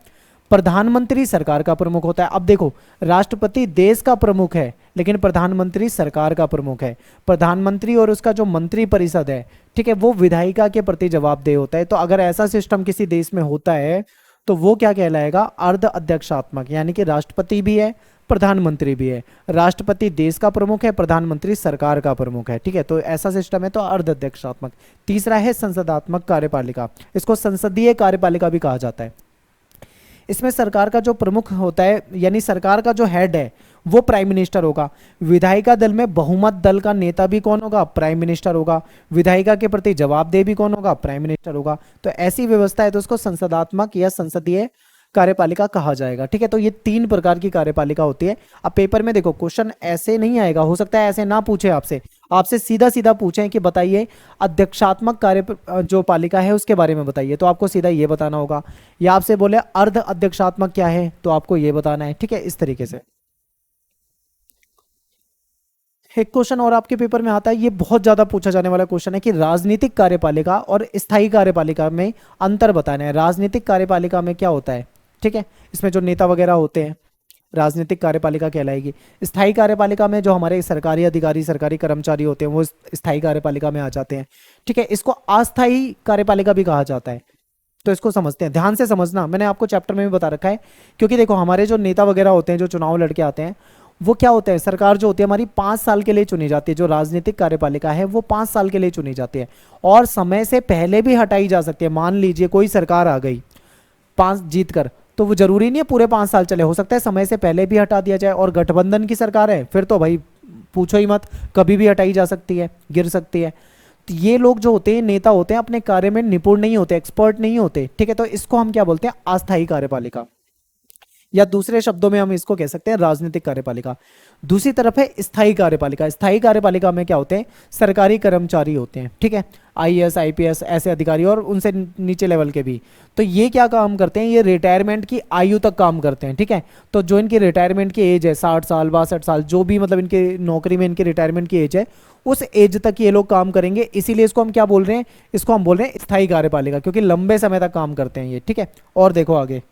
प्रधानमंत्री सरकार का प्रमुख होता है। अब देखो, राष्ट्रपति देश का प्रमुख है लेकिन प्रधानमंत्री सरकार का प्रमुख है। प्रधानमंत्री और उसका जो मंत्री परिषद है, ठीक है, वो विधायिका के प्रति जवाबदेह होता है। तो अगर ऐसा सिस्टम किसी देश में होता है तो वो क्या कहलाएगा, अर्ध अध्यक्षात्मक, यानी कि राष्ट्रपति भी है, प्रधानमंत्री भी है। राष्ट्रपति देश का प्रमुख है, प्रधानमंत्री सरकार का प्रमुख है। ठीक है, तो ऐसा सिस्टम है तो अर्ध अध्यक्षात्मक। तीसरा है संसदात्मक कार्यपालिका, इसको संसदीय कार्यपालिका भी कहा जाता है। इसमें सरकार का जो प्रमुख होता है, यानी सरकार का जो हेड है वो प्राइम मिनिस्टर होगा। विधायिका दल में बहुमत दल का नेता भी कौन होगा, प्राइम मिनिस्टर होगा। विधायिका के प्रति जवाबदेह भी कौन होगा, प्राइम मिनिस्टर होगा। तो ऐसी व्यवस्था है तो उसको संसदात्मक या संसदीय कार्यपालिका कहा जाएगा। ठीक है, तो ये तीन प्रकार की कार्यपालिका होती है। अब पेपर में देखो क्वेश्चन ऐसे नहीं आएगा, हो सकता है ऐसे ना पूछे आपसे, आपसे सीधा सीधा पूछें कि बताइए अध्यक्षात्मक कार्य जो पालिका है उसके बारे में बताइए, तो आपको सीधा ये बताना होगा। या आपसे बोले अर्ध अध्यक्षात्मक क्या है तो आपको ये बताना है। ठीक है, इस तरीके से। एक क्वेश्चन और आपके पेपर में आता है, ये बहुत ज्यादा पूछा जाने वाला क्वेश्चन है कि राजनीतिक कार्यपालिका और स्थायी कार्यपालिका में अंतर बताना है। राजनीतिक कार्यपालिका में क्या होता है, ठीक है, इसमें जो नेता वगैरह होते हैं राजनीतिक कार्यपालिका कहलाएगी। स्थायी कार्यपालिका में जो हमारे सरकारी अधिकारी, सरकारी कर्मचारी होते हैं वो स्थायी कार्यपालिका में आ जाते हैं। ठीक है, इसको अस्थायी कार्यपालिका भी कहा जाता है। तो इसको समझते हैं, ध्यान से समझना, मैंने आपको चैप्टर में भी बता रखा है। क्योंकि देखो हमारे जो नेता वगैरह होते हैं, जो चुनाव लड़के आते हैं, वो क्या होते हैं, सरकार जो होती है हमारी 5 साल के लिए चुनी जाती है। जो राजनीतिक कार्यपालिका है वो 5 साल के लिए चुनी जाती है और समय से पहले भी हटाई जा सकती है। मान लीजिए कोई सरकार आ गई 5 जीत कर, तो वो जरूरी नहीं है पूरे 5 साल चले, हो सकता है समय से पहले भी हटा दिया जाए। और गठबंधन की सरकार है फिर तो भाई पूछो ही मत, कभी भी हटाई जा सकती है, गिर सकती है। तो ये लोग जो होते हैं, नेता होते हैं, अपने कार्य में निपुण नहीं होते, एक्सपर्ट नहीं होते। ठीक है, तो इसको हम क्या बोलते हैं, अस्थायी कार्यपालिका, या दूसरे शब्दों में हम इसको कह सकते हैं राजनीतिक कार्यपालिका। दूसरी तरफ है स्थायी कार्यपालिका। स्थायी कार्यपालिका में क्या होते हैं, सरकारी कर्मचारी होते हैं। ठीक है, आईएएस आईपीएस ऐसे अधिकारी और उनसे नीचे लेवल के भी। तो ये क्या काम करते हैं, ये रिटायरमेंट की आयु तक काम करते हैं। ठीक है, तो जो इनकी रिटायरमेंट की एज है 60 साल 62 साल, जो भी मतलब इनके नौकरी में इनकी रिटायरमेंट की एज है, उस एज तक ये लोग काम करेंगे। इसीलिए इसको हम क्या बोल रहे हैं, इसको हम बोल रहे हैं स्थायी कार्यपालिका, क्योंकि लंबे समय तक काम करते हैं ये। ठीक है, और देखो आगे,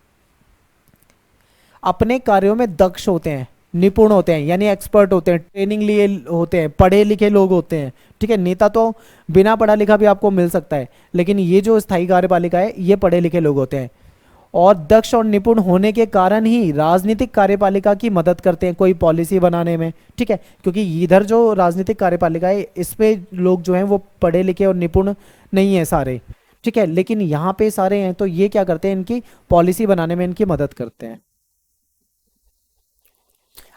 अपने कार्यों में दक्ष होते हैं, निपुण होते हैं, यानी एक्सपर्ट होते हैं, ट्रेनिंग लिए होते हैं, पढ़े लिखे लोग होते हैं। ठीक है, नेता तो बिना पढ़ा लिखा भी आपको मिल सकता है, लेकिन ये जो स्थायी कार्यपालिका है ये पढ़े लिखे लोग होते हैं। और दक्ष और निपुण होने के कारण ही राजनीतिक कार्यपालिका की मदद करते हैं कोई पॉलिसी बनाने में। ठीक है, क्योंकि इधर जो राजनीतिक कार्यपालिका है इस पे लोग जो हैं वो पढ़े लिखे और निपुण नहीं है सारे। ठीक है, लेकिन यहाँ पे सारे हैं, तो ये क्या करते हैं, इनकी पॉलिसी बनाने में इनकी मदद करते हैं।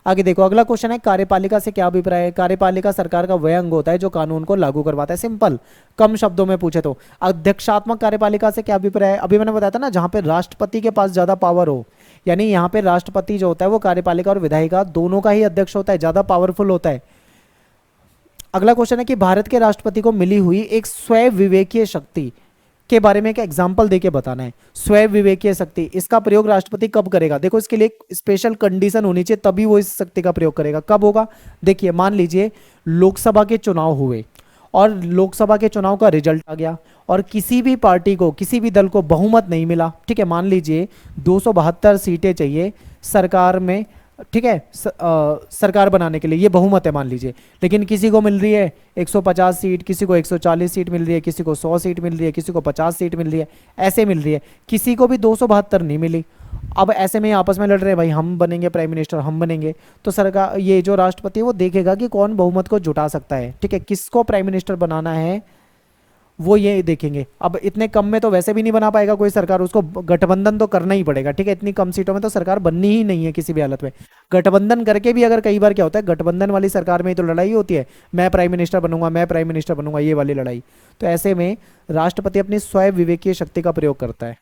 आगे देखो अगला क्वेश्चन है, कार्यपालिका से क्या अभिप्राय है। कार्यपालिका सरकार का वह अंग होता है जो कानून को लागू करवाता है। सिंपल, कम शब्दों में पूछे तो। अध्यक्षात्मक कार्यपालिका से क्या अभिप्राय है, अभी मैंने बताया था ना, जहां पे राष्ट्रपति के पास ज्यादा पावर हो, यानी यहाँ पे राष्ट्रपति जो होता है वो कार्यपालिका और विधायिका दोनों का ही अध्यक्ष होता है, ज्यादा पावरफुल होता है। अगला क्वेश्चन है कि भारत के राष्ट्रपति को मिली हुई एक स्वयं विवेकीय शक्ति के बारे में एक एग्जाम्पल देके बताना है। स्वयं विवेकीय शक्ति, इसका प्रयोग राष्ट्रपति कब करेगा। देखो इसके लिए एक स्पेशल कंडीशन होनी चाहिए, तभी वो इस शक्ति का प्रयोग करेगा। कब होगा, देखिए मान लीजिए लोकसभा के चुनाव हुए और लोकसभा के चुनाव का रिजल्ट आ गया और किसी भी पार्टी को, किसी भी दल को बहुमत नहीं मिला, ठीक है, मान लीजिए 272 सीटें चाहिए सरकार में, ठीक है, सरकार बनाने के लिए, ये बहुमत है मान लीजिए, लेकिन किसी को मिल रही है 150 सीट, किसी को 140 सीट मिल रही है, किसी को 100 सीट मिल रही है, किसी को 50 सीट मिल रही है, ऐसे मिल रही है, किसी को भी 272 नहीं मिली। अब ऐसे में आपस में लड़ रहे हैं, भाई हम बनेंगे प्राइम मिनिस्टर, हम बनेंगे, तो सरकार, ये जो राष्ट्रपति है वो देखेगा कि कौन बहुमत को जुटा सकता है, ठीक है, किसको प्राइम मिनिस्टर बनाना है वो ये देखेंगे। अब इतने कम में तो वैसे भी नहीं बना पाएगा कोई सरकार, उसको गठबंधन तो करना ही पड़ेगा, ठीक है, इतनी कम सीटों में तो सरकार बननी ही नहीं है किसी भी हालत में। गठबंधन करके भी अगर कई बार क्या होता है, गठबंधन वाली सरकार में ही तो लड़ाई होती है, मैं प्राइम मिनिस्टर बनूंगा, मैं प्राइम मिनिस्टर बनूंगा, ये वाली लड़ाई। तो ऐसे में राष्ट्रपति अपनी स्वयं विवेकीय शक्ति का प्रयोग करता है।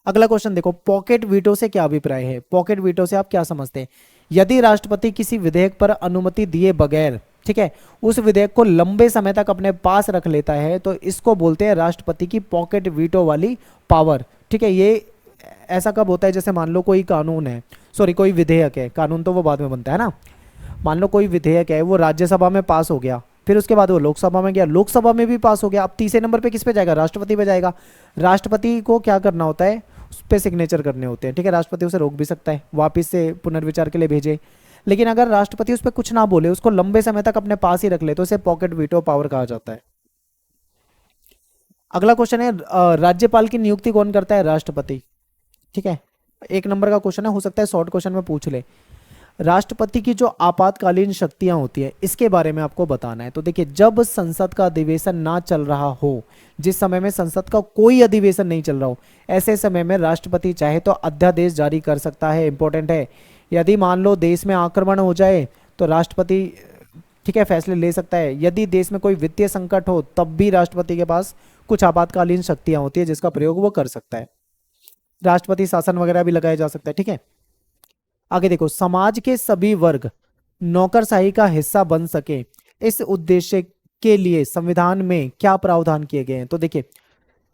अगला क्वेश्चन देखो, पॉकेट वीटो से क्या अभिप्राय है। पॉकेट वीटो से आप क्या समझते हैं, यदि राष्ट्रपति किसी विधेयक पर अनुमति दिए बगैर, ठीक है, उस विधेयक को लंबे समय तक अपने पास रख लेता है तो इसको बोलते हैं राष्ट्रपति की पॉकेट वीटो वाली पावर, ठीक है। ये ऐसा कब होता है, जैसे मान लो कोई कानून है, सॉरी कोई विधेयक है, कानून तो वो बाद में बनता है ना, मान लो कोई विधेयक है वो राज्यसभा में पास हो गया, फिर उसके बाद वो लोकसभा में गया, लोकसभा में भी पास हो गया, अब तीसरे नंबर पे किस पे जाएगा, राष्ट्रपति पे जाएगा। राष्ट्रपति को क्या करना होता है, उस पर सिग्नेचर करने होते हैं, ठीक है, राष्ट्रपति उसे रोक भी सकता है, वापिस से पुनर्विचार के लिए भेजे, लेकिन अगर राष्ट्रपति उस पर कुछ ना बोले, उसको लंबे समय तक अपने पास ही रख ले, तो उसे पॉकेट वीटो पावर कहा जाता है। अगला क्वेश्चन है, राज्यपाल की नियुक्ति कौन करता है, राष्ट्रपति, ठीक है, 1 नंबर का क्वेश्चन है, हो सकता है शॉर्ट क्वेश्चन में पूछ ले। राष्ट्रपति की जो आपातकालीन शक्तियां होती है इसके बारे में आपको बताना है। तो देखिए, जब संसद का अधिवेशन ना चल रहा हो, जिस समय में संसद का कोई अधिवेशन नहीं चल रहा हो, ऐसे समय में राष्ट्रपति चाहे तो अध्यादेश जारी कर सकता है। इंपॉर्टेंट है, यदि मान लो देश में आक्रमण हो जाए तो राष्ट्रपति, ठीक है, फैसले ले सकता है। यदि देश में कोई वित्तीय संकट हो तब भी राष्ट्रपति के पास कुछ आपातकालीन शक्तियां होती है जिसका प्रयोग वो कर सकता है। राष्ट्रपति शासन वगैरह भी लगाया जा सकता है, ठीक है। आगे देखो, समाज के सभी वर्ग नौकरशाही का हिस्सा बन सके, इस उद्देश्य के लिए संविधान में क्या प्रावधान किए गए हैं। तो देखिए,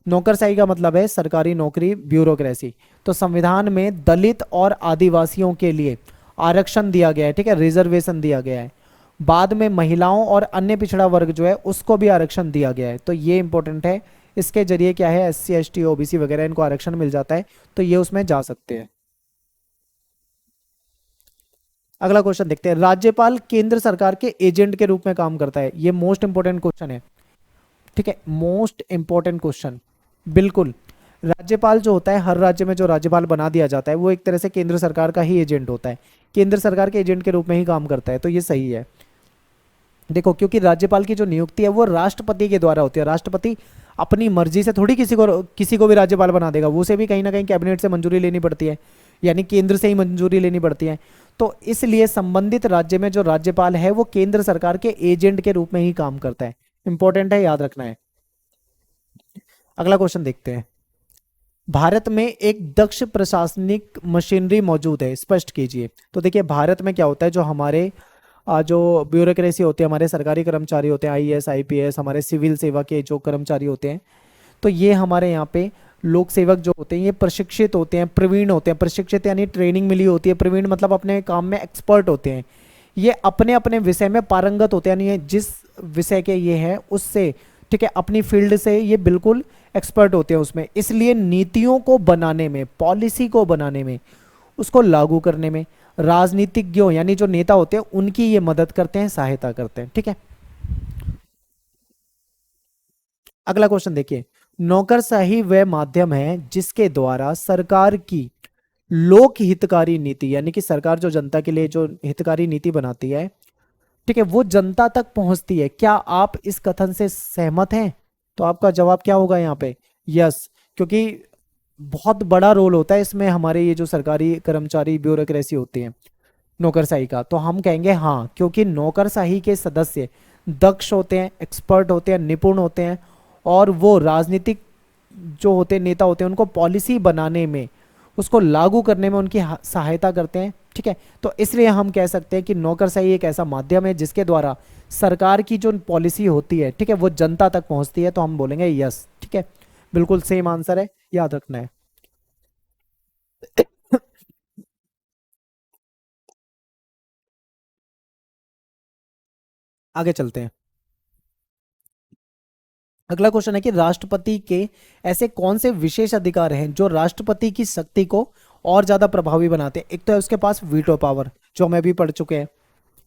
नौकरशाही का मतलब है सरकारी नौकरी, ब्यूरोक्रेसी। तो संविधान में दलित और आदिवासियों के लिए आरक्षण दिया गया है, ठीक है, रिजर्वेशन दिया गया है। बाद में महिलाओं और अन्य पिछड़ा वर्ग जो है उसको भी आरक्षण दिया गया है, तो ये इंपॉर्टेंट है। इसके जरिए क्या है, SC ST OBC वगैरह इनको आरक्षण मिल जाता है, तो ये उसमें जा सकते हैं। अगला क्वेश्चन देखते हैं, राज्यपाल केंद्र सरकार के एजेंट के रूप में काम करता है। ये मोस्ट इंपोर्टेंट क्वेश्चन है, ठीक है, मोस्ट इंपोर्टेंट क्वेश्चन। बिल्कुल, राज्यपाल जो होता है, हर राज्य में जो राज्यपाल बना दिया जाता है वो एक तरह से केंद्र सरकार का ही एजेंट होता है, केंद्र सरकार के एजेंट के रूप में ही काम करता है, तो ये सही है। देखो, क्योंकि राज्यपाल की जो नियुक्ति है वो राष्ट्रपति के द्वारा होती है, राष्ट्रपति अपनी मर्जी से थोड़ी किसी को भी राज्यपाल बना देगा, वो उसे भी कहीं ना कहीं कैबिनेट से मंजूरी लेनी पड़ती है, यानी केंद्र से ही मंजूरी लेनी पड़ती है। तो इसलिए संबंधित राज्य में जो राज्यपाल है वो केंद्र सरकार के एजेंट के रूप में ही काम करता है। इंपॉर्टेंट है, याद रखना है। अगला क्वेश्चन देखते हैं, भारत में एक दक्ष प्रशासनिक मशीनरी मौजूद है, स्पष्ट कीजिए। तो देखिए, भारत में क्या होता है, जो हमारे जो ब्यूरोक्रेसी होती है, हमारे सरकारी कर्मचारी होते हैं, IAS IPS, हमारे सिविल सेवा के जो कर्मचारी होते हैं, तो ये हमारे यहाँ पे लोक सेवक जो होते हैं ये प्रशिक्षित होते हैं, प्रवीण होते हैं। प्रशिक्षित यानी ट्रेनिंग मिली होती है, प्रवीण मतलब अपने काम में एक्सपर्ट होते हैं। ये अपने अपने विषय में पारंगत होते हैं, यानी जिस विषय के ये हैं उससे, ठीक है, अपनी फील्ड से ये बिल्कुल एक्सपर्ट होते हैं उसमें। इसलिए नीतियों को बनाने में, पॉलिसी को बनाने में, उसको लागू करने में राजनीतिज्ञों यानी जो नेता होते हैं उनकी ये मदद करते हैं, सहायता करते हैं, ठीक है। अगला क्वेश्चन देखिए, नौकरशाही वह माध्यम है जिसके द्वारा सरकार की लोक हितकारी नीति, यानी कि सरकार जो जनता के लिए जो हितकारी नीति बनाती है, ठीक है, वो जनता तक पहुंचती है। क्या आप इस कथन से सहमत हैं? तो आपका जवाब क्या होगा यहाँ पे, यस, क्योंकि बहुत बड़ा रोल होता है इसमें हमारे ये जो सरकारी कर्मचारी ब्यूरोक्रेसी होती है नौकरशाही का। तो हम कहेंगे हाँ, क्योंकि नौकरशाही के सदस्य दक्ष होते हैं, एक्सपर्ट होते हैं, निपुण होते हैं, और वो राजनीतिक जो होते हैं नेता होते हैं उनको पॉलिसी बनाने में, उसको लागू करने में उनकी सहायता करते हैं। ठीक है, तो इसलिए हम कह सकते हैं कि नौकरशाही एक ऐसा माध्यम है जिसके द्वारा सरकार की जो पॉलिसी होती है, ठीक है, वो जनता तक पहुंचती है। तो हम बोलेंगे यस। ठीक है, बिल्कुल सेम आंसर है, याद रखना है। आगे चलते हैं। अगला क्वेश्चन है कि राष्ट्रपति के ऐसे कौन से विशेष अधिकार हैं जो राष्ट्रपति की शक्ति को और ज्यादा प्रभावी बनाते हैं। एक तो है उसके पास वीटो पावर, जो हमें भी पढ़ चुके हैं।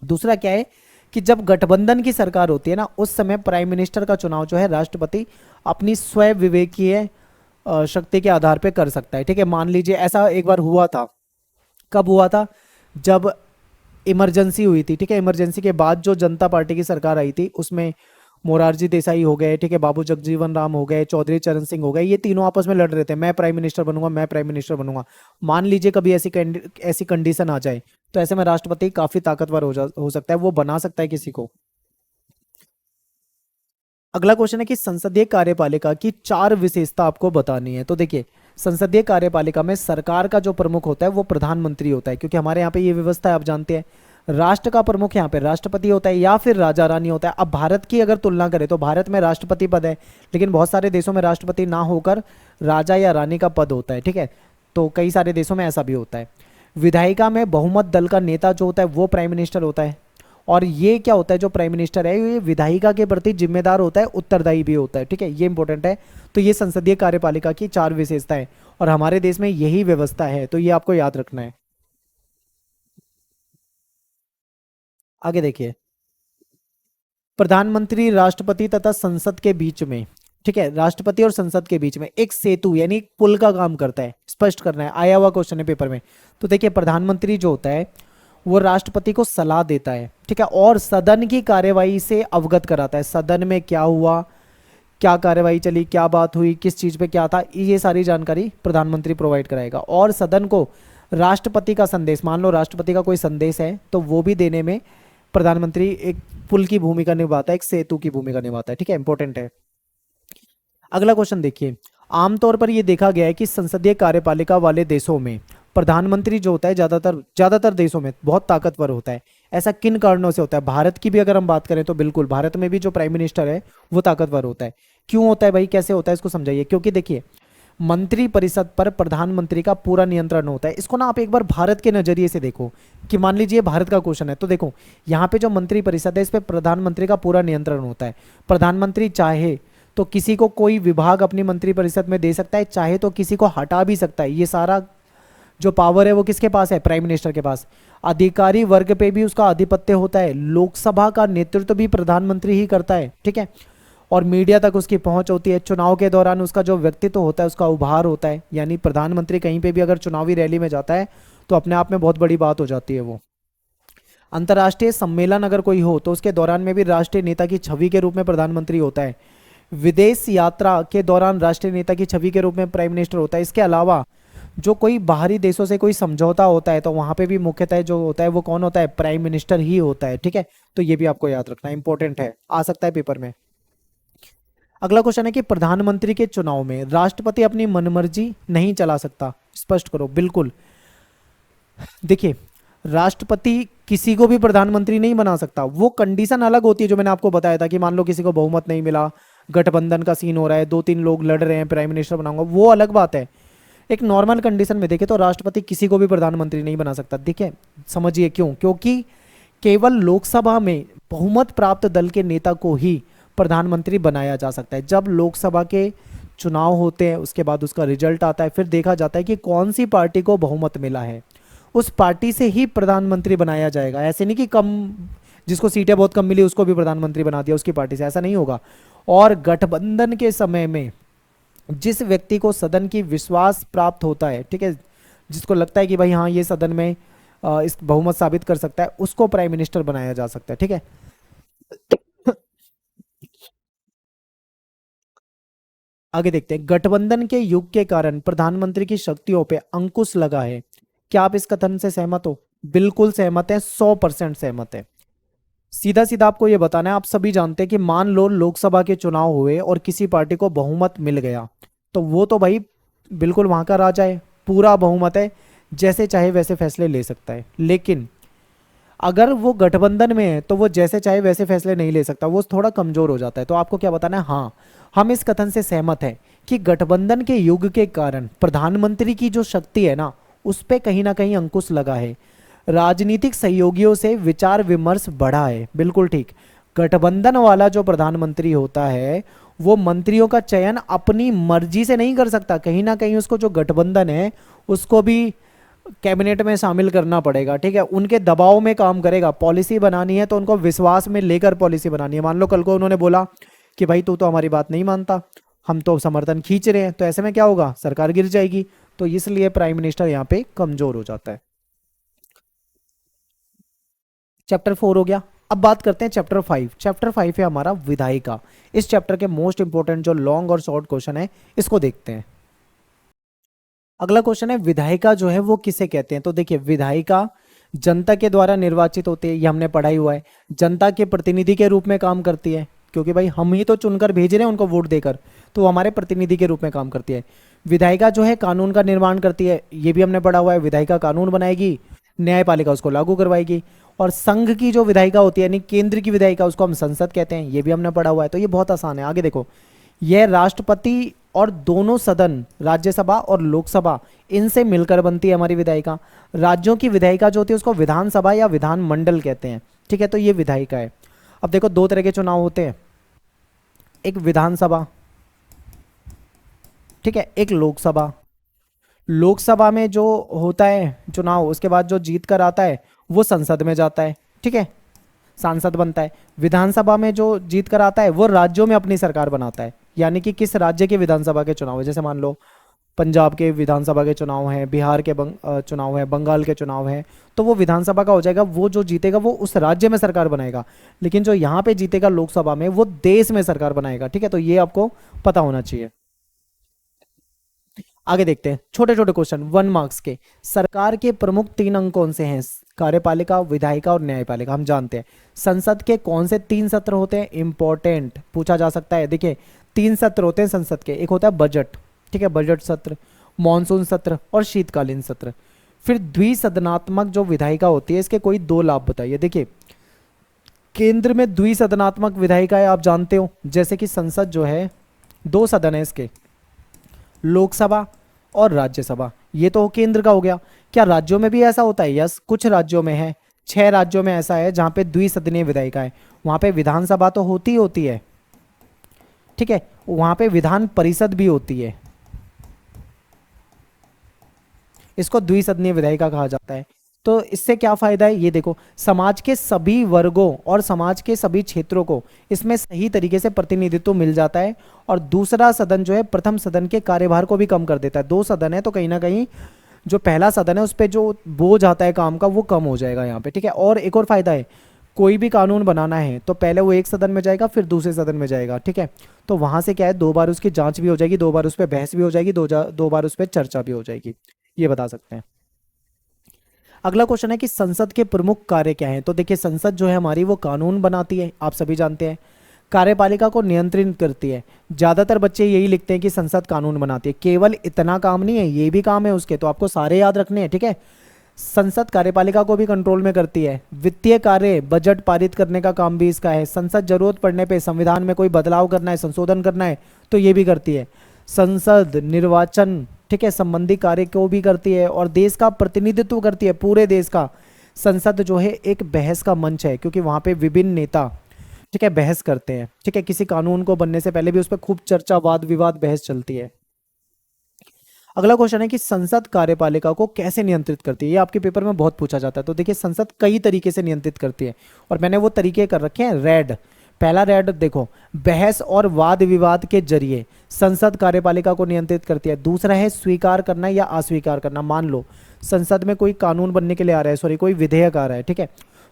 दूसरा क्या है कि जब गठबंधन की सरकार होती है ना, उस समय प्राइम मिनिस्टर का चुनाव जो है राष्ट्रपति अपनी स्वयं विवेकीय शक्ति के आधार पे कर सकता है। ठीक है, मान लीजिए ऐसा एक बार हुआ था। कब हुआ था? जब इमरजेंसी हुई थी। ठीक है, इमरजेंसी के बाद जो जनता पार्टी की सरकार आई थी उसमें मोरारजी देसाई हो गए, ठीक है, बाबू जगजीवन राम हो गए, चौधरी चरण सिंह हो गए, ये तीनों आपस में लड़ रहे थे, मैं प्राइम मिनिस्टर बनूंगा, मैं प्राइम मिनिस्टर बनूंगा। मान लीजिए कभी ऐसी कंडीशन आ जाए, तो ऐसे में राष्ट्रपति काफी ताकतवर हो सकता है, वो बना सकता है किसी को। अगला क्वेश्चन है कि संसदीय कार्यपालिका की चार विशेषता आपको बतानी है। तो देखिए, संसदीय कार्यपालिका में सरकार का जो प्रमुख होता है वो प्रधानमंत्री होता है, क्योंकि हमारे यहाँ पे ये व्यवस्था है, आप जानते हैं। राष्ट्र का प्रमुख यहाँ पे राष्ट्रपति होता है या फिर राजा रानी होता है। अब भारत की अगर तुलना करें तो भारत में राष्ट्रपति पद है, लेकिन बहुत सारे देशों में राष्ट्रपति ना होकर राजा या रानी का पद होता है। ठीक है, तो कई सारे देशों में ऐसा भी होता है। विधायिका में बहुमत दल का नेता जो होता है वो प्राइम मिनिस्टर होता है। और ये क्या होता है, जो प्राइम मिनिस्टर है ये विधायिका के प्रति जिम्मेदार होता है, उत्तरदायी भी होता है। ठीक है, ये इंपॉर्टेंट है। तो ये संसदीय कार्यपालिका की चार विशेषताएं, और हमारे देश में यही व्यवस्था है, तो ये आपको याद रखना है। आगे देखिए, प्रधानमंत्री राष्ट्रपति तथा संसद के बीच में, ठीक है, राष्ट्रपति और संसद के बीच में एक सेतु यानी पुल का काम करता है। स्पष्ट करना है, आया हुआ क्वेश्चन है पेपर में। तो देखिए, प्रधानमंत्री जो होता है वो राष्ट्रपति को सलाह देता है, ठीक है, और सदन की कार्यवाही से अवगत कराता है। सदन में क्या हुआ, क्या कार्यवाही चली, क्या बात हुई, किस चीज पे क्या था, ये सारी जानकारी प्रधानमंत्री प्रोवाइड कराएगा। और सदन को राष्ट्रपति का संदेश, मान लो राष्ट्रपति का कोई संदेश है, तो वो भी देने में प्रधानमंत्री एक पुल की भूमिका निभाता है, एक सेतु की भूमिका निभाता है। ठीक है, इंपॉर्टेंट है। अगला क्वेश्चन देखिए, आमतौर पर यह देखा गया है कि संसदीय कार्यपालिका वाले देशों में प्रधानमंत्री जो होता है ज्यादातर ज्यादातर देशों में बहुत ताकतवर होता है। ऐसा किन कारणों से होता है? भारत की भी अगर हम बात करें तो बिल्कुल, भारत में भी जो प्राइम मिनिस्टर है वो ताकतवर होता है। क्यों होता है भाई, कैसे होता है, इसको समझाइए। क्योंकि देखिए, मंत्री परिषद पर प्रधानमंत्री का पूरा नियंत्रण होता है। इसको ना आप एक बार भारत के नजरिए से देखो, कि मान लीजिए भारत का क्वेश्चन है, तो देखो यहाँ पे जो मंत्री परिषद है इस पे प्रधानमंत्री का पूरा नियंत्रण होता है। प्रधानमंत्री चाहे तो किसी को कोई विभाग अपनी मंत्री परिषद में दे सकता है, चाहे तो किसी को हटा भी सकता है। ये सारा जो पावर है वो किसके पास है? प्राइम मिनिस्टर के पास। अधिकारी वर्ग पे भी उसका आधिपत्य होता है। लोकसभा का नेतृत्व भी प्रधानमंत्री ही करता है। ठीक है, और मीडिया तक उसकी पहुंच होती है। चुनाव के दौरान उसका जो व्यक्तित्व होता है उसका उभार होता है। यानी प्रधानमंत्री कहीं पे भी अगर चुनावी रैली में जाता है तो अपने आप में बहुत बड़ी बात हो जाती है वो। अंतर्राष्ट्रीय सम्मेलन अगर कोई हो तो उसके दौरान में भी राष्ट्रीय नेता की छवि के रूप में प्रधानमंत्री होता है। विदेश यात्रा के दौरान राष्ट्रीय नेता की छवि के रूप में प्राइम मिनिस्टर होता है। इसके अलावा जो कोई बाहरी देशों से कोई समझौता होता है तो वहां पे भी मुख्यतः जो होता है वो कौन होता है? प्राइम मिनिस्टर ही होता है। ठीक है, तो ये भी आपको याद रखना इंपॉर्टेंट है, आ सकता है पेपर में। अगला क्वेश्चन है कि प्रधानमंत्री के चुनाव में राष्ट्रपति अपनी मनमर्जी नहीं चला सकता। स्पष्ट करो। बिल्कुल, देखिए, राष्ट्रपति किसी को भी प्रधानमंत्री नहीं बना सकता। वो कंडीशन अलग होती है जो मैंने आपको बताया था, कि मान लो किसी को बहुमत नहीं मिला, गठबंधन का सीन हो रहा है, दो तीन लोग लड़ रहे हैं, प्राइम मिनिस्टर बनाऊंगा, वो अलग बात है। एक नॉर्मल कंडीशन में देखें तो राष्ट्रपति किसी को भी प्रधानमंत्री नहीं बना सकता। देखिए, समझिए क्यों। क्योंकि केवल लोकसभा में बहुमत प्राप्त दल के नेता को ही प्रधानमंत्री बनाया जा सकता है। जब लोकसभा के चुनाव होते हैं उसके बाद उसका रिजल्ट आता है, फिर देखा जाता है कि कौन सी पार्टी को बहुमत मिला है, उस पार्टी से ही प्रधानमंत्री बनाया जाएगा। ऐसे नहीं कि कम, जिसको सीटें बहुत कम मिली उसको भी प्रधानमंत्री बना दिया उसकी पार्टी से, ऐसा नहीं होगा। और गठबंधन के समय में जिस व्यक्ति को सदन की विश्वास प्राप्त होता है, ठीक है, जिसको लगता है कि भाई हाँ ये सदन में इस बहुमत साबित कर सकता है, उसको प्राइम मिनिस्टर बनाया जा सकता है। ठीक है, आगे देखते हैं, गठबंधन के युग के कारण प्रधानमंत्री की शक्तियों पे अंकुश लगा है। क्या आप इस कथन से सहमत हो? बिल्कुल सहमत है, 100% सहमत है। सीधा सीधा आपको ये बताना है, आप सभी जानते हैं कि मान लो लोकसभा के चुनाव हुए और किसी पार्टी को बहुमत मिल गया, तो वो तो भाई बिल्कुल वहां का राजा है, पूरा बहुमत है, जैसे चाहे वैसे फैसले ले सकता है। लेकिन अगर वो गठबंधन में है तो वो जैसे चाहे वैसे फैसले नहीं ले सकता, वो थोड़ा कमजोर हो जाता है। तो आपको क्या बताना है? हाँ, हम इस कथन से सहमत हैं कि गठबंधन के युग के कारण प्रधानमंत्री की जो शक्ति है ना, उस पे कहीं ना कहीं अंकुश लगा है। राजनीतिक सहयोगियों से विचार विमर्श बढ़ा है, बिल्कुल ठीक। गठबंधन वाला जो प्रधानमंत्री होता है वो मंत्रियों का चयन अपनी मर्जी से नहीं कर सकता, कहीं ना कहीं उसको जो गठबंधन है उसको भी कैबिनेट में शामिल करना पड़ेगा, ठीक है। उनके दबाव में काम करेगा, पॉलिसी बनानी है तो उनको विश्वास में लेकर पॉलिसी बनानी है। मान लो कल को उन्होंने बोला कि भाई तू तो हमारी बात नहीं मानता, हम तो समर्थन खींच रहे हैं, तो ऐसे में क्या होगा? सरकार गिर जाएगी। तो इसलिए प्राइम मिनिस्टर यहाँ पे कमजोर हो जाता है। चैप्टर 4 हो गया। अब बात करते हैं चैप्टर 5। चैप्टर 5 है हमारा विधायिका। इस चैप्टर के मोस्ट इंपोर्टेंट जो लॉन्ग और शॉर्ट क्वेश्चन है इसको देखते हैं। अगला क्वेश्चन है, विधायिका जो है वो किसे कहते हैं? तो देखिए, विधायिका जनता के द्वारा निर्वाचित होती है, ये हमने पढ़ा ही हुआ है। जनता के प्रतिनिधि के रूप में काम करती है, क्योंकि भाई हम ही तो चुनकर भेज रहे हैं उनको वोट देकर, तो वो हमारे प्रतिनिधि के रूप में काम करती है। विधायिका जो है कानून का निर्माण करती है, ये भी हमने पढ़ा हुआ है। विधायिका कानून बनाएगी, न्यायपालिका उसको लागू करवाएगी। और संघ की जो विधायिका होती है यानी केंद्र की विधायिका, उसको हम संसद कहते हैं, ये भी हमने पढ़ा हुआ है। तो ये बहुत आसान है। आगे देखो, यह राष्ट्रपति और दोनों सदन, राज्यसभा और लोकसभा, इनसे मिलकर बनती है हमारी विधायिका। राज्यों की विधायिका जो होती है उसको विधानसभा या विधानमंडल कहते हैं, ठीक है। तो ये विधायिका है। अब देखो, दो तरह के चुनाव होते हैं, एक विधानसभा, ठीक है, एक लोकसभा। लोकसभा में जो होता है चुनाव, उसके बाद जो जीत कर आता है वो संसद में जाता है, ठीक है, सांसद बनता है। विधानसभा में जो जीत कर आता है वो राज्यों में अपनी सरकार बनाता है, यानी कि किस राज्य के विधानसभा के चुनाव है, जैसे मान लो पंजाब के विधानसभा के चुनाव हैं, बिहार के चुनाव है, बंगाल के चुनाव हैं, तो वो विधानसभा का हो जाएगा। वो जो जीतेगा वो उस राज्य में सरकार बनाएगा, लेकिन जो यहाँ पे जीतेगा लोकसभा में वो देश में सरकार बनाएगा, ठीक है। तो ये आपको पता होना चाहिए। आगे देखते हैं छोटे छोटे क्वेश्चन 1 मार्क्स के। सरकार के प्रमुख 3 अंग कौन से हैं? कार्यपालिका, विधायिका और न्यायपालिका। हम जानते हैं संसद के कौन से 3 सत्र होते हैं, इंपॉर्टेंट पूछा जा सकता है। देखिए, 3 सत्र होते हैं संसद के, एक होता है बजट, ठीक है, बजट सत्र, मॉनसून सत्र और शीतकालीन सत्र। फिर द्विसदनात्मक जो विधायिका होती है, इसके कोई 2 लाभ बताइए। देखिए, केंद्र में द्विसदनात्मक विधायिका है, आप जानते हो, जैसे कि संसद जो है 2 सदन है इसके, लोकसभा और राज्यसभा, ये तो केंद्र का हो गया। क्या राज्यों में भी ऐसा होता है? यस, कुछ राज्यों में है, 6 राज्यों में ऐसा है जहां पे द्विसदनीय विधायिका है। वहां पे विधानसभा तो होती होती है, ठीक है, वहां पे विधान परिषद भी होती है, इसको द्विसदनीय विधायिका कहा जाता है। तो इससे क्या फायदा है, ये देखो, समाज के सभी वर्गों और समाज के सभी क्षेत्रों को इसमें सही तरीके से प्रतिनिधित्व मिल जाता है। और दूसरा सदन जो है प्रथम सदन के कार्यभार को भी कम कर देता है। 2 सदन है तो कहीं ना कहीं जो पहला सदन है उस पर जो बोझ आता है काम का वो कम हो जाएगा यहाँ पे, ठीक है। और एक और फायदा है, कोई भी कानून बनाना है तो पहले वो एक सदन में जाएगा फिर दूसरे सदन में जाएगा, ठीक है। तो वहां से क्या है, 2 बार उसकी जांच भी हो जाएगी, 2 बार उस पर बहस भी हो जाएगी, 2 बार उस पर चर्चा भी हो जाएगी, ये बता सकते हैं। अगला क्वेश्चन है कि संसद के प्रमुख कार्य क्या हैं? तो देखिए, संसद जो है हमारी वो कानून बनाती है, आप सभी जानते हैं। कार्यपालिका को नियंत्रित करती है। ज्यादातर बच्चे यही लिखते हैं कि संसद कानून बनाती है, केवल इतना काम नहीं है, ये भी काम है उसके, तो आपको सारे याद रखने हैं, ठीक है। संसद कार्यपालिका को भी कंट्रोल में करती है। वित्तीय कार्य, बजट पारित करने का काम भी इसका है। संसद जरूरत पड़ने पे संविधान में कोई बदलाव करना है, संशोधन करना है, तो ये भी करती है। संसद निर्वाचन, ठीक है, संबंधी कार्य को भी करती है और देश का प्रतिनिधित्व करती है, पूरे देश का। संसद जो है एक बहस का मंच है, क्योंकि वहां पे विभिन्न नेता, ठीक है, बहस करते हैं, ठीक है। किसी कानून को बनने से पहले भी उस पर खूब चर्चा, वाद विवाद, बहस चलती है। अगला क्वेश्चन है कि संसद कार्यपालिका को कैसे नियंत्रित करती है? ये आपके पेपर में बहुत पूछा जाता है। तो देखिए, संसद कई तरीके से नियंत्रित करती है और मैंने वो तरीके कर रखे हैं रेड। पहला रेड देखो, बहस और वाद विवाद के जरिए संसद कार्यपालिका को नियंत्रित करती है। दूसरा है स्वीकार करना या अस्वीकार करना। मान लो संसद में कोई कानून बनने के लिए आ रहा है, सॉरी कोई विधेयक आ रहा है, ठीक है,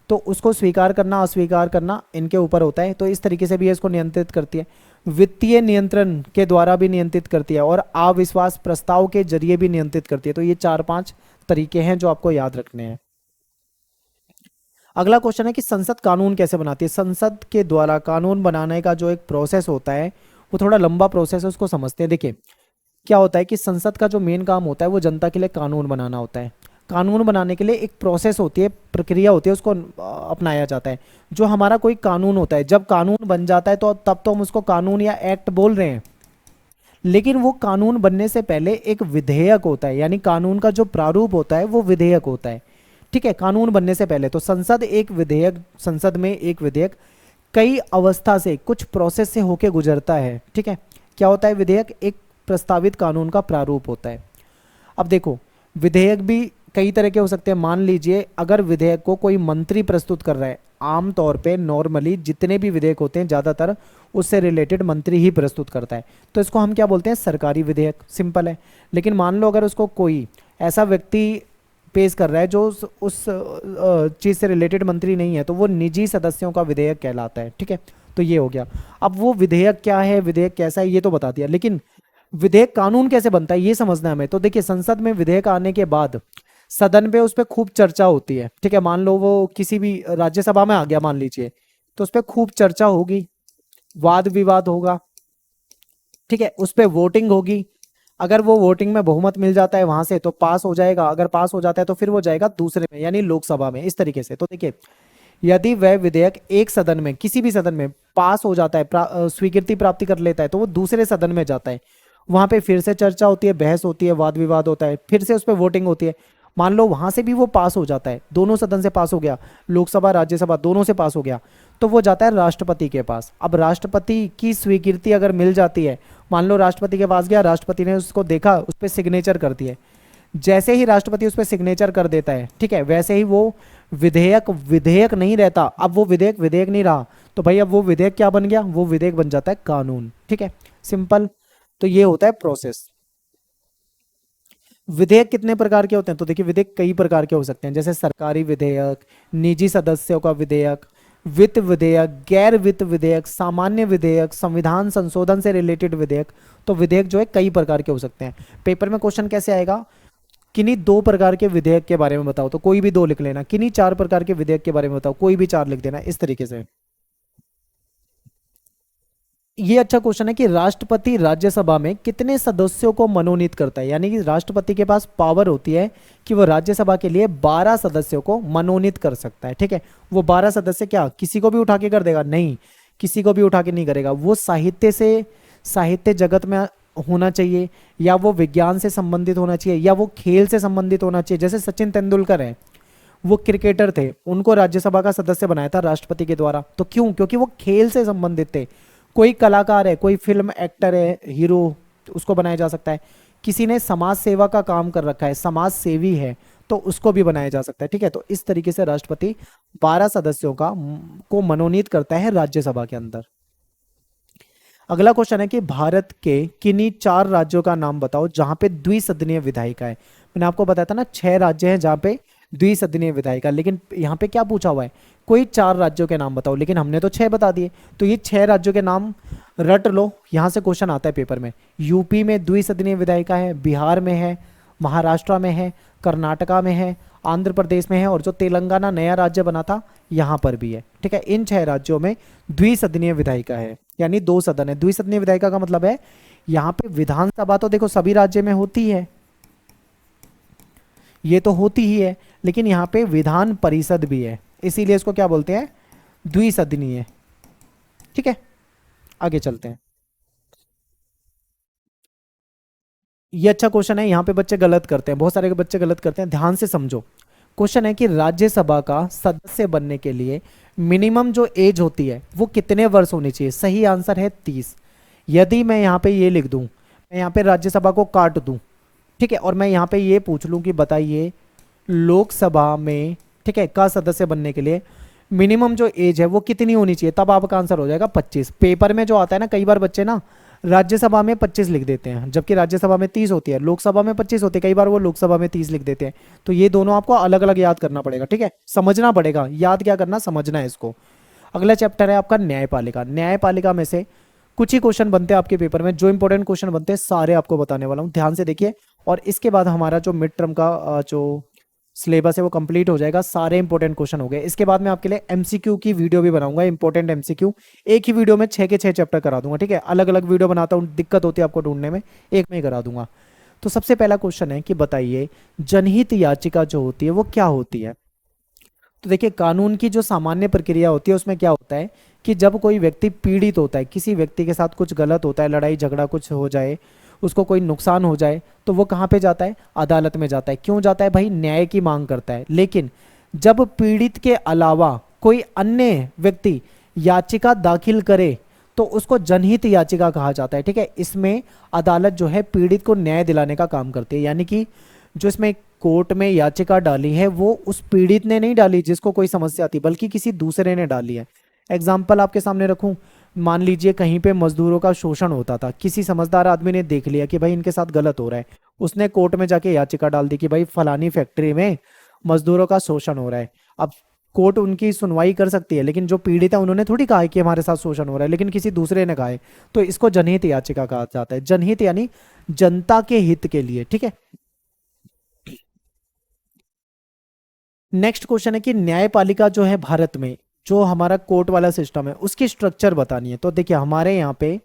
तो उसको स्वीकार करना अस्वीकार करना इनके ऊपर होता है, तो इस तरीके से भी इसको नियंत्रित करती है। वित्तीय नियंत्रण के द्वारा भी नियंत्रित करती है और अविश्वास प्रस्ताव के जरिए भी नियंत्रित करती है। तो ये 4-5 तरीके हैं जो आपको याद रखने हैं। अगला क्वेश्चन है कि संसद कानून कैसे बनाती है। संसद के द्वारा कानून बनाने का जो एक प्रोसेस होता है वो थोड़ा लंबा प्रोसेस है, उसको समझते हैं। देखिए क्या होता है कि संसद का जो मेन काम होता है वो जनता के लिए कानून बनाना होता है। कानून बनाने के लिए एक प्रोसेस होती है, प्रक्रिया होती है, उसको अपनाया जाता है। जो हमारा कोई कानून होता है, जब कानून बन जाता है तो तब तो हम उसको कानून या एक्ट बोल रहे हैं, लेकिन वो कानून बनने से पहले एक विधेयक होता है, यानी कानून का जो प्रारूप होता है वो विधेयक होता है। ठीक है, कानून बनने से पहले तो संसद में एक विधेयक कई अवस्था से, कुछ प्रोसेस से होके गुजरता है। ठीक है, क्या होता है विधेयक? एक प्रस्तावित कानून का प्रारूप होता है। अब देखो विधेयक भी कई तरह के हो सकते हैं। मान लीजिए अगर विधेयक को कोई मंत्री प्रस्तुत कर रहा है, आमतौर पे नॉर्मली जितने भी विधेयक होते हैं ज़्यादातर उससे रिलेटेड मंत्री ही प्रस्तुत करता है, तो इसको हम क्या बोलते हैं? सरकारी विधेयक। सिंपल है। लेकिन मान लो अगर उसको कोई ऐसा व्यक्ति पेश कर रहा है जो उस चीज़ से रिलेटेड मंत्री नहीं है, तो वो निजी सदस्यों का विधेयक कहलाता है। ठीक है, तो ये हो गया। अब वो विधेयक क्या है, विधेयक कैसा है, ये तो बता दिया, लेकिन विधेयक कानून कैसे बनता है ये समझना है हमें। तो देखिए संसद में विधेयक आने के बाद सदन पे उस पर खूब चर्चा होती है। ठीक है, मान लो वो किसी भी राज्यसभा में आ गया मान लीजिए, तो उस पर खूब चर्चा होगी, वाद विवाद होगा। ठीक है, उस पर वोटिंग होगी। अगर वो वोटिंग में बहुमत मिल जाता है वहां से तो पास हो जाएगा, अगर पास हो जाता है तो फिर वो जाएगा दूसरे में यानी लोकसभा में, इस तरीके से। तो देखिए यदि वह विधेयक एक सदन में, किसी भी सदन में पास हो जाता है, स्वीकृति प्राप्ति कर लेता है, तो वो दूसरे सदन में जाता है। वहां पे फिर से चर्चा होती है, बहस होती है, वाद विवाद होता है, फिर से उस पर वोटिंग होती है। मान लो वहां से भी वो पास हो जाता है, दोनों सदन से पास हो गया, लोकसभा राज्यसभा दोनों से पास हो गया, तो वो जाता है राष्ट्रपति के पास। अब राष्ट्रपति की स्वीकृति अगर मिल जाती है, मान लो राष्ट्रपति के पास गया, राष्ट्रपति ने उसको देखा, उस पर सिग्नेचर कर दिए। जैसे ही राष्ट्रपति उस पर सिग्नेचर कर देता है, ठीक है, वैसे ही वो विधेयक विधेयक नहीं रहता। अब वो विधेयक विधेयक नहीं रहा, तो भाई अब वो विधेयक क्या बन गया? वो विधेयक बन जाता है कानून। ठीक है, सिंपल। तो ये होता है प्रोसेस। विधेयक कितने प्रकार के होते हैं? तो देखिए विधेयक कई प्रकार के हो सकते हैं, जैसे सरकारी विधेयक, निजी सदस्यों का विधेयक, वित्त विधेयक, गैर वित्त विधेयक, सामान्य विधेयक, संविधान संशोधन से रिलेटेड विधेयक। तो विधेयक जो है कई प्रकार के हो सकते हैं। पेपर में क्वेश्चन कैसे आएगा? किन्हीं 2 प्रकार के विधेयक के बारे में बताओ, तो कोई भी 2 लिख लेना। किन्हीं 4 प्रकार के विधेयक के बारे में बताओ, कोई भी 4 लिख देना, इस तरीके से। ये अच्छा क्वेश्चन है कि राष्ट्रपति राज्यसभा में कितने सदस्यों को मनोनीत करता है, यानी कि राष्ट्रपति के पास पावर होती है कि वो राज्यसभा के लिए 12 सदस्यों को मनोनीत कर सकता है। ठीक है, वो 12 सदस्य क्या किसी को भी उठा के कर देगा? नहीं, किसी को भी उठा के नहीं करेगा। वो साहित्य जगत में होना चाहिए, या वो विज्ञान से संबंधित होना चाहिए, या वो खेल से संबंधित होना चाहिए। जैसे सचिन तेंदुलकर है, वो क्रिकेटर थे, उनको राज्यसभा का सदस्य बनाया था राष्ट्रपति के द्वारा। तो क्यों? क्योंकि वो खेल से संबंधित थे। कोई कलाकार है, कोई फिल्म एक्टर है, हीरो, उसको बनाया जा सकता है। किसी ने समाज सेवा का काम कर रखा है, समाज सेवी है, तो उसको भी बनाया जा सकता है। ठीक है, तो इस तरीके से राष्ट्रपति 12 सदस्यों को मनोनीत करता है राज्यसभा के अंदर। अगला क्वेश्चन है कि भारत के किन्हीं 4 राज्यों का नाम बताओ जहां पे द्विसदनीय विधायिका है। मैंने आपको बताया था ना 6 राज्य हैं जहां पे द्विसदनीय विधायिका, लेकिन यहाँ पे क्या पूछा हुआ है? कोई 4 राज्यों के नाम बताओ, लेकिन हमने तो 6 बता दिए। तो ये 6 राज्यों के नाम रट लो, यहाँ से क्वेश्चन आता है पेपर में। यूपी में द्विसदनीय विधायिका है, बिहार में है, महाराष्ट्र में है, कर्नाटका में है, आंध्र प्रदेश में है, और जो तेलंगाना नया राज्य बना था यहाँ पर भी है। ठीक है, इन 6 राज्यों में द्विसदनीय विधायिका है, यानी 2 सदन है। द्विसदनीय विधायिका का मतलब है यहाँ पे विधानसभा तो देखो सभी राज्य में होती है, ये तो होती ही है, लेकिन यहाँ पे विधान परिषद भी है, इसीलिए इसको क्या बोलते हैं? द्विसदनीय। ठीक है, आगे चलते हैं। ये अच्छा क्वेश्चन है, यहाँ पे बच्चे गलत करते हैं, बहुत सारे बच्चे गलत करते हैं, ध्यान से समझो। क्वेश्चन है कि राज्यसभा का सदस्य बनने के लिए मिनिमम जो एज होती है वो कितने वर्ष होनी चाहिए? सही आंसर है 30। यदि मैं यहाँ पे ये लिख दूं, मैं यहाँ पे राज्यसभा को काट दूं, ठीक है, और मैं यहाँ पे ये पूछ लूं कि बताइए लोकसभा में, ठीक है, का सदस्य बनने के लिए मिनिमम जो एज है वो कितनी होनी चाहिए, तब आपका आंसर हो जाएगा 25। पेपर में जो आता है ना, कई बार बच्चे ना राज्यसभा में 25 लिख देते हैं, जबकि राज्यसभा में 30 होती है, लोकसभा में 25 होती है, कई बार वो लोकसभा में 30 लिख देते हैं। तो ये दोनों आपको अलग अलग याद करना पड़ेगा। ठीक है, समझना पड़ेगा, याद क्या करना, समझना है इसको। अगला चैप्टर है आपका न्यायपालिका। न्यायपालिका में से कुछ ही क्वेश्चन बनते हैं आपके पेपर में, जो इंपॉर्टेंट क्वेश्चन बनते हैं सारे आपको बताने वाला हूँ, ध्यान से देखिए। और इसके बाद हमारा जो मिड टर्म का जो सिलेबस है वो कंप्लीट हो जाएगा, सारे इंपॉर्टेंट क्वेश्चन हो गए। इसके बाद मैं आपके लिए एमसीक्यू की वीडियो भी बनाऊंगा, इंपॉर्टेंट एमसीक्यू। एक ही वीडियो में 6 के 6 चैप्टर करा दूंगा, ठीक है। अलग अलग वीडियो बनाता हूँ, दिक्कत होती है आपको ढूंढने में, एक में ही करा दूंगा। तो सबसे पहला क्वेश्चन है कि बताइए जनहित याचिका जो होती है वो क्या होती है। तो देखिए, कानून की जो सामान्य प्रक्रिया होती है उसमें क्या होता है कि जब कोई व्यक्ति पीड़ित होता है, किसी व्यक्ति के साथ कुछ गलत होता है, लड़ाई झगड़ा कुछ हो जाए, उसको कोई नुकसान हो जाए, तो वो कहाँ पे जाता है, अदालत में जाता है। क्यों जाता है भाई, न्याय की मांग करता है। लेकिन जब पीड़ित के अलावा कोई अन्य व्यक्ति याचिका दाखिल करे तो उसको जनहित याचिका कहा जाता है, ठीक है। इसमें अदालत जो है पीड़ित को न्याय दिलाने का काम करती है, यानी कि जो इसमें कोर्ट में याचिका डाली है वो उस पीड़ित ने नहीं डाली जिसको कोई समस्या थी, बल्कि किसी दूसरे ने डाली है। एग्जाम्पल आपके सामने रखूं, मान लीजिए कहीं पे मजदूरों का शोषण होता था, किसी समझदार आदमी ने देख लिया कि भाई इनके साथ गलत हो रहा है, उसने कोर्ट में जाके याचिका डाल दी कि भाई फलानी फैक्ट्री में मजदूरों का शोषण हो रहा है। अब कोर्ट उनकी सुनवाई कर सकती है, लेकिन जो पीड़ित है उन्होंने थोड़ी कहा है कि हमारे साथ शोषण हो रहा है, लेकिन किसी दूसरे ने कहा है, तो इसको जनहित याचिका कहा जाता है। जनहित यानी जनता के हित के लिए, ठीक है। नेक्स्ट क्वेश्चन है कि न्यायपालिका जो है भारत में, जो हमारा कोर्ट वाला सिस्टम है उसकी स्ट्रक्चर बतानी है। तो देखिए, हमारे यहाँ पे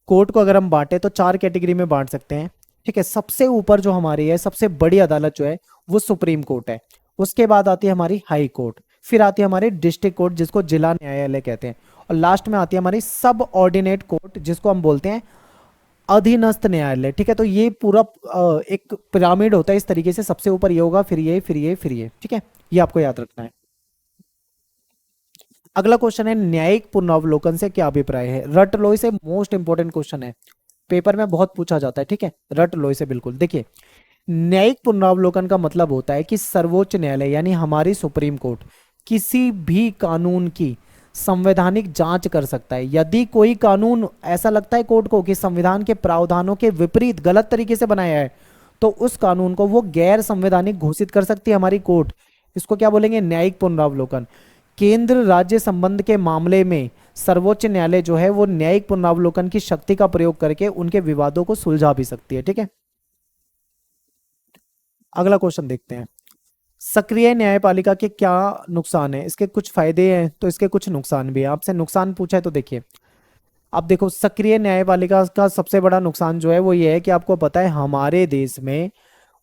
कोर्ट को अगर हम बांटे तो 4 कैटेगरी में बांट सकते हैं, ठीक है। सबसे ऊपर जो हमारी है, सबसे बड़ी अदालत जो है वो सुप्रीम कोर्ट है। उसके बाद आती है हमारी हाई कोर्ट, फिर आती है हमारी डिस्ट्रिक्ट कोर्ट जिसको जिला न्यायालय कहते हैं, और लास्ट में आती है हमारी सब ऑर्डिनेट कोर्ट जिसको हम बोलते हैं अधीनस्थ न्यायालय, ठीक है। तो ये पूरा एक पिरामिड होता है इस तरीके से, सबसे ऊपर ये होगा, फिर ये, फिर ये, फिर ये, ठीक है। ये आपको याद रखना है। अगला क्वेश्चन है न्यायिक पुनरावलोकन से क्या अभिप्राय है। रट लो इसे, मोस्ट इंपोर्टेंट क्वेश्चन है, पेपर में बहुत पूछा जाता है, ठीक है। रट लो इसे बिल्कुल। देखिए, न्यायिक पुनरावलोकन का मतलब होता है कि सर्वोच्च न्यायालय यानी हमारी सुप्रीम कोर्ट किसी भी कानून की संवैधानिक जांच कर सकता है। यदि कोई कानून ऐसा लगता है कोर्ट को कि संविधान के प्रावधानों के विपरीत गलत तरीके से बनाया है, तो उस कानून को वो गैर संवैधानिक घोषित कर सकती है हमारी कोर्ट। इसको क्या बोलेंगे, न्यायिक पुनरावलोकन। केंद्र राज्य संबंध के मामले में सर्वोच्च न्यायालय जो है वो न्यायिक पुनरावलोकन की शक्ति का प्रयोग करके उनके विवादों को सुलझा भी सकती है, ठीक है। अगला क्वेश्चन देखते हैं, सक्रिय न्यायपालिका के क्या नुकसान है। इसके कुछ फायदे हैं तो इसके कुछ नुकसान भी है। आपसे नुकसान पूछा है तो देखिए, अब देखो, सक्रिय न्यायपालिका का सबसे बड़ा नुकसान जो है वो ये है कि आपको पता है हमारे देश में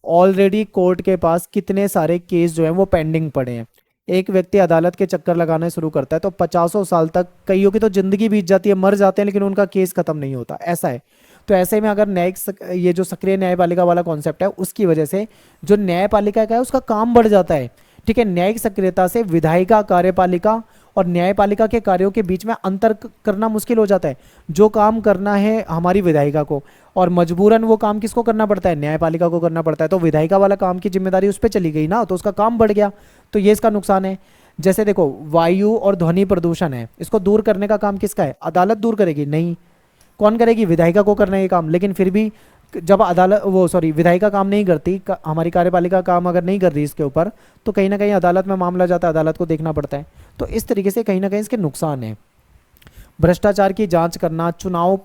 ऑलरेडी कोर्ट के पास कितने सारे केस जो हैं वो पेंडिंग पड़े हैं। एक व्यक्ति अदालत के चक्कर लगाने शुरू करता है तो 50 साल तक, कईयों की तो जिंदगी बीत जाती है, मर जाते हैं, लेकिन उनका केस खत्म नहीं होता, ऐसा है। तो ऐसे में अगर ये जो सक्रिय न्यायपालिका वाला कॉन्सेप्ट है उसकी वजह से जो न्यायपालिका का है उसका काम बढ़ जाता है, ठीक है। न्यायिक सक्रियता से विधायिका, कार्यपालिका और न्यायपालिका के कार्यों के बीच में अंतर करना मुश्किल हो जाता है। जो काम करना है हमारी विधायिका को, और मजबूरन वो काम किसको करना पड़ता है, न्यायपालिका को करना पड़ता है, तो विधायिका वाला काम की जिम्मेदारी उस पर चली गई ना, तो उसका काम बढ़ गया। तो ये इसका नुकसान है। जैसे देखो, वायु और ध्वनि प्रदूषण है, इसको दूर करने का काम किसका है, अदालत दूर करेगी नहीं, कौन करेगी, विधायिका को करना ये काम। लेकिन फिर भी जब अदालत विधायिका काम नहीं करती, हमारी कार्यपालिका काम अगर नहीं कर रही इसके ऊपर, तो कहीं ना कहीं अदालत में मामला जाता है, अदालत को देखना पड़ता है। तो इस तरीके से कहीं ना कहीं इसके नुकसान है। भ्रष्टाचार की जांच करना, चुनाव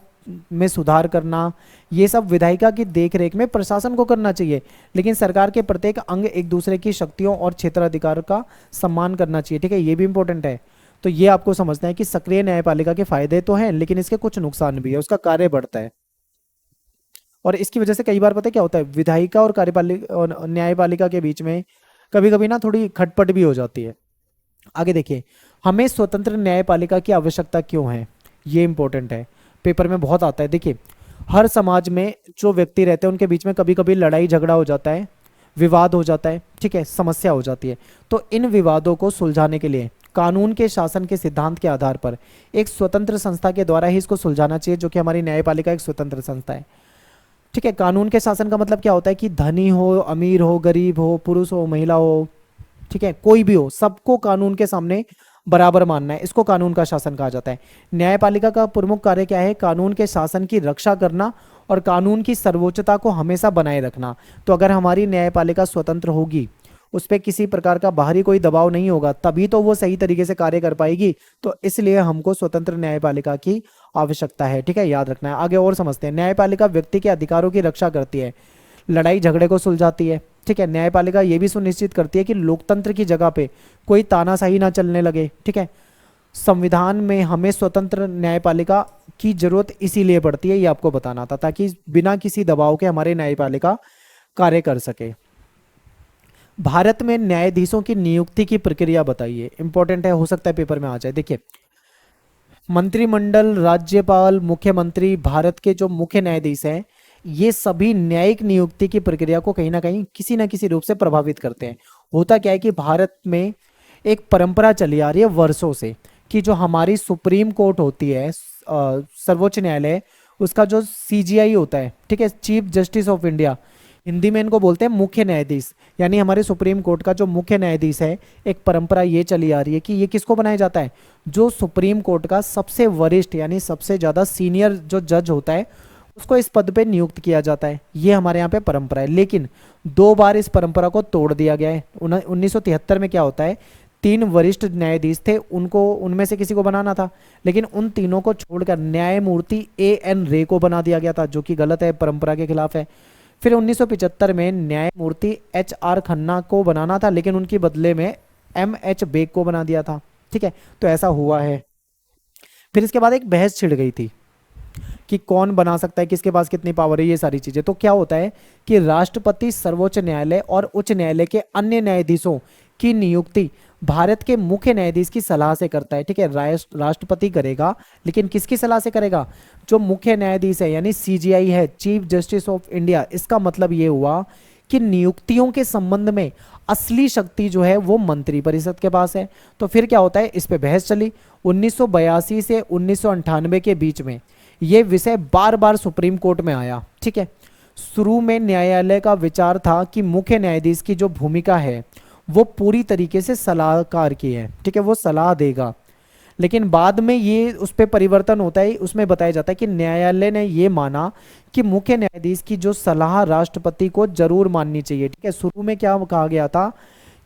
में सुधार करना, ये सब विधायिका की देखरेख में प्रशासन को करना चाहिए, लेकिन सरकार के प्रत्येक अंग एक दूसरे की शक्तियों और क्षेत्राधिकार का सम्मान करना चाहिए, ठीक है। ये भी इंपॉर्टेंट है। तो ये आपको समझना है कि सक्रिय न्यायपालिका के फायदे तो हैं, लेकिन इसके कुछ नुकसान भी है, उसका कार्य बढ़ता है। और इसकी वजह से कई बार पता है क्या होता है, विधायिका और कार्यपालिका और न्यायपालिका के बीच में कभी कभी ना थोड़ी खटपट भी हो जाती है। आगे देखिए, हमें स्वतंत्र न्यायपालिका की आवश्यकता क्यों है, ये इंपॉर्टेंट है, पेपर में बहुत आता है। देखिए, हर समाज में जो व्यक्ति रहते हैं उनके बीच में कभी कभी लड़ाई झगड़ा हो जाता है, विवाद हो जाता है, ठीक है, समस्या हो जाती है। तो इन विवादों को सुलझाने के लिए कानून के शासन के सिद्धांत के आधार पर एक स्वतंत्र संस्था के द्वारा ही इसको सुलझाना चाहिए, जो कि हमारी न्यायपालिका एक स्वतंत्र संस्था है, ठीक है। कानून के शासन का मतलब क्या होता है कि धनी हो, अमीर हो, गरीब हो, पुरुष हो, महिला हो, ठीक है, कोई भी हो, सबको कानून के सामने बराबर मानना है, इसको कानून का शासन कहा जाता है। न्यायपालिका का प्रमुख कार्य क्या है, कानून के शासन की रक्षा करना और कानून की सर्वोच्चता को हमेशा बनाए रखना। तो अगर हमारी न्यायपालिका स्वतंत्र होगी, उस पर किसी प्रकार का बाहरी कोई दबाव नहीं होगा, तभी तो वो सही तरीके से कार्य कर पाएगी। तो इसलिए हमको स्वतंत्र न्यायपालिका की आवश्यकता है, ठीक है, याद रखना है। आगे और समझते हैं। न्यायपालिका व्यक्ति के अधिकारों की रक्षा करती है, लड़ाई झगड़े को सुलझाती है, ठीक है। न्यायपालिका ये भी सुनिश्चित करती है कि लोकतंत्र की जगह पे कोई तानाशाही ना चलने लगे, ठीक है। संविधान में हमें स्वतंत्र न्यायपालिका की जरूरत इसीलिए पड़ती है, ये आपको बताना था, ताकि बिना किसी दबाव के हमारे न्यायपालिका कार्य कर सके। भारत में न्यायाधीशों की नियुक्ति की प्रक्रिया बताइए, इंपॉर्टेंट है, हो सकता है पेपर में आ जाए। देखिए, मंत्रिमंडल, राज्यपाल, मुख्यमंत्री, भारत के जो मुख्य न्यायाधीश हैं, ये सभी न्यायिक नियुक्ति की प्रक्रिया को कहीं ना कहीं किसी ना किसी रूप से प्रभावित करते हैं। होता क्या है कि भारत में एक परंपरा चली आ रही है वर्षों से कि जो हमारी सुप्रीम कोर्ट होती है, सर्वोच्च न्यायालय, उसका जो सीजीआई होता है, ठीक है, chief justice of India, Hindi में इनको बोलते हैं मुख्य न्यायाधीश, यानी हमारे सुप्रीम कोर्ट का जो मुख्य न्यायाधीश है, एक परंपरा ये चली आ रही है कि ये किसको बनाया जाता है, जो सुप्रीम कोर्ट का सबसे वरिष्ठ यानी सबसे ज़्यादा सीनियर जो जज होता है, उसको इस पद पे नियुक्त किया जाता है। ये हमारे यहाँ पे परंपरा है। लेकिन 2 बार इस परंपरा को तोड़ दिया गया है। 1973 में क्या होता है, 3 वरिष्ठ न्यायाधीश थे, उनको उनमें से किसी को बनाना था, लेकिन उन तीनों को छोड़कर न्यायमूर्ति एएन रे को बना दिया गया था, जो कि गलत है, परंपरा के खिलाफ है। फिर 1975 में न्यायमूर्ति एचआर खन्ना को बनाना था, लेकिन उनके बदले में एमएच बेग को बना दिया था, ठीक है। तो ऐसा हुआ है। फिर इसके बाद एक बहस छिड़ गई थी कि कौन बना सकता है, किसके पास कितनी पावर है, ये सारी चीजें। तो क्या होता है कि राष्ट्रपति सर्वोच्च न्यायालय और उच्च न्यायालय के अन्य न्यायाधीशों की नियुक्ति भारत के मुख्य न्यायाधीश की सलाह से करता है, ठीक है। राष्ट्रपति करेगा, लेकिन किसकी सलाह से करेगा, जो मुख्य न्यायाधीश है, यानी सीजीआई है, चीफ जस्टिस ऑफ इंडिया। इसका मतलब ये हुआ कि नियुक्तियों के संबंध में असली शक्ति जो है वो मंत्रिपरिषद के पास है। तो फिर क्या होता है, इस पे बहस चली। 1982 से 1998 के बीच में ये विषय बार बार सुप्रीम कोर्ट में आया, ठीक है। शुरू में न्यायालय का विचार था कि मुख्य न्यायाधीश की जो भूमिका है वो पूरी तरीके से सलाहकार की है, ठीक है, वो सलाह देगा। लेकिन बाद में ये उस पर परिवर्तन होता है। उसमें बताया जाता है कि न्यायालय ने ये माना कि मुख्य न्यायाधीश की जो सलाह राष्ट्रपति को जरूर माननी चाहिए, ठीक है। शुरू में क्या कहा गया था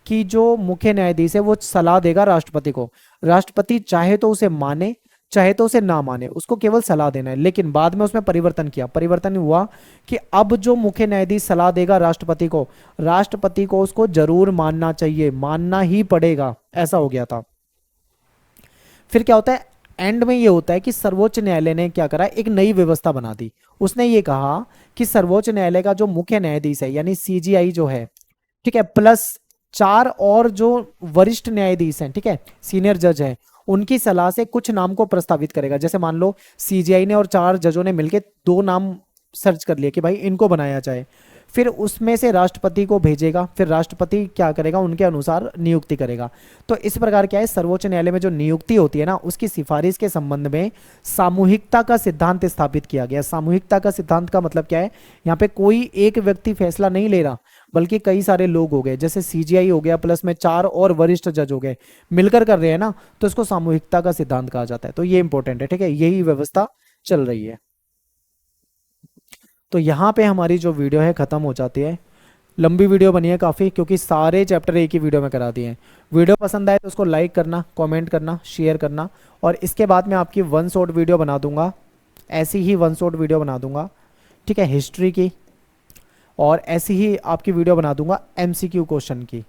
कि जो मुख्य न्यायाधीश है वो सलाह देगा राष्ट्रपति को, राष्ट्रपति चाहे तो उसे माने चाहे तो उसे ना माने, उसको केवल सलाह देना है। लेकिन बाद में उसमें परिवर्तन किया। परिवर्तन हुआ कि अब जो मुख्य न्यायाधीश सलाह देगा राष्ट्रपति को उसको जरूर मानना चाहिए, मानना ही पड़ेगा, ऐसा हो गया था। फिर क्या होता है, एंड में ये होता है कि सर्वोच्च न्यायालय ने क्या करा, एक नई व्यवस्था बना दी। उसने ये कहा कि सर्वोच्च न्यायालय का जो मुख्य न्यायाधीश है, यानी सीजीआई जो है, ठीक है, प्लस 4 और जो वरिष्ठ न्यायाधीश हैं, ठीक है, सीनियर जज है, उनकी सलाह से कुछ नाम को प्रस्तावित करेगा। जैसे मान लो सीजीआई ने और 4 जजों ने मिलकर 2 नाम सर्च कर लिए कि भाई इनको बनाया जाए, फिर उसमें से राष्ट्रपति को भेजेगा, फिर राष्ट्रपति क्या करेगा, उनके अनुसार नियुक्ति करेगा। तो इस प्रकार क्या है, सर्वोच्च न्यायालय में जो नियुक्ति होती है ना, उसकी सिफारिश के संबंध में सामूहिकता का सिद्धांत स्थापित किया गया। सामूहिकता का सिद्धांत का मतलब क्या है, यहाँ पे कोई एक व्यक्ति फैसला नहीं ले रहा, बल्कि कई सारे लोग हो गए, जैसे सीजीआई हो गया, प्लस में 4 और वरिष्ठ जज हो गए, मिलकर कर रहे हैं ना, तो इसको सामूहिकता का सिद्धांत कहा जाता है। तो ये इंपॉर्टेंट है, ठीक है, यही व्यवस्था चल रही है। तो यहाँ पे हमारी जो वीडियो है ख़त्म हो जाती है। लंबी वीडियो बनी है काफ़ी, क्योंकि सारे चैप्टर एक ही वीडियो में करा दिए हैं। वीडियो पसंद आए तो उसको लाइक करना, कमेंट करना, शेयर करना, और इसके बाद मैं आपकी 1 शॉट वीडियो बना दूंगा, ऐसी ही 1 शॉट वीडियो बना दूंगा, ठीक है, हिस्ट्री की, और ऐसी ही आपकी वीडियो बना दूंगा MCQ क्वेश्चन की।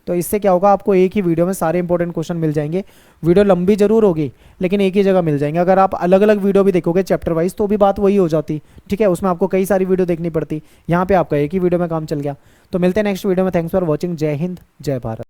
तो इससे क्या होगा, आपको एक ही वीडियो में सारे इंपॉर्टेंट क्वेश्चन मिल जाएंगे। वीडियो लंबी जरूर होगी, लेकिन एक ही जगह मिल जाएंगे। अगर आप अलग अलग वीडियो भी देखोगे चैप्टर वाइज, तो भी बात वही हो जाती, ठीक है, उसमें आपको कई सारी वीडियो देखनी पड़ती। यहाँ पे आपका एक ही वीडियो में काम चल गया। तो मिलते हैं नेक्स्ट वीडियो में। Thanks for watching. जय हिंद, जय भारत।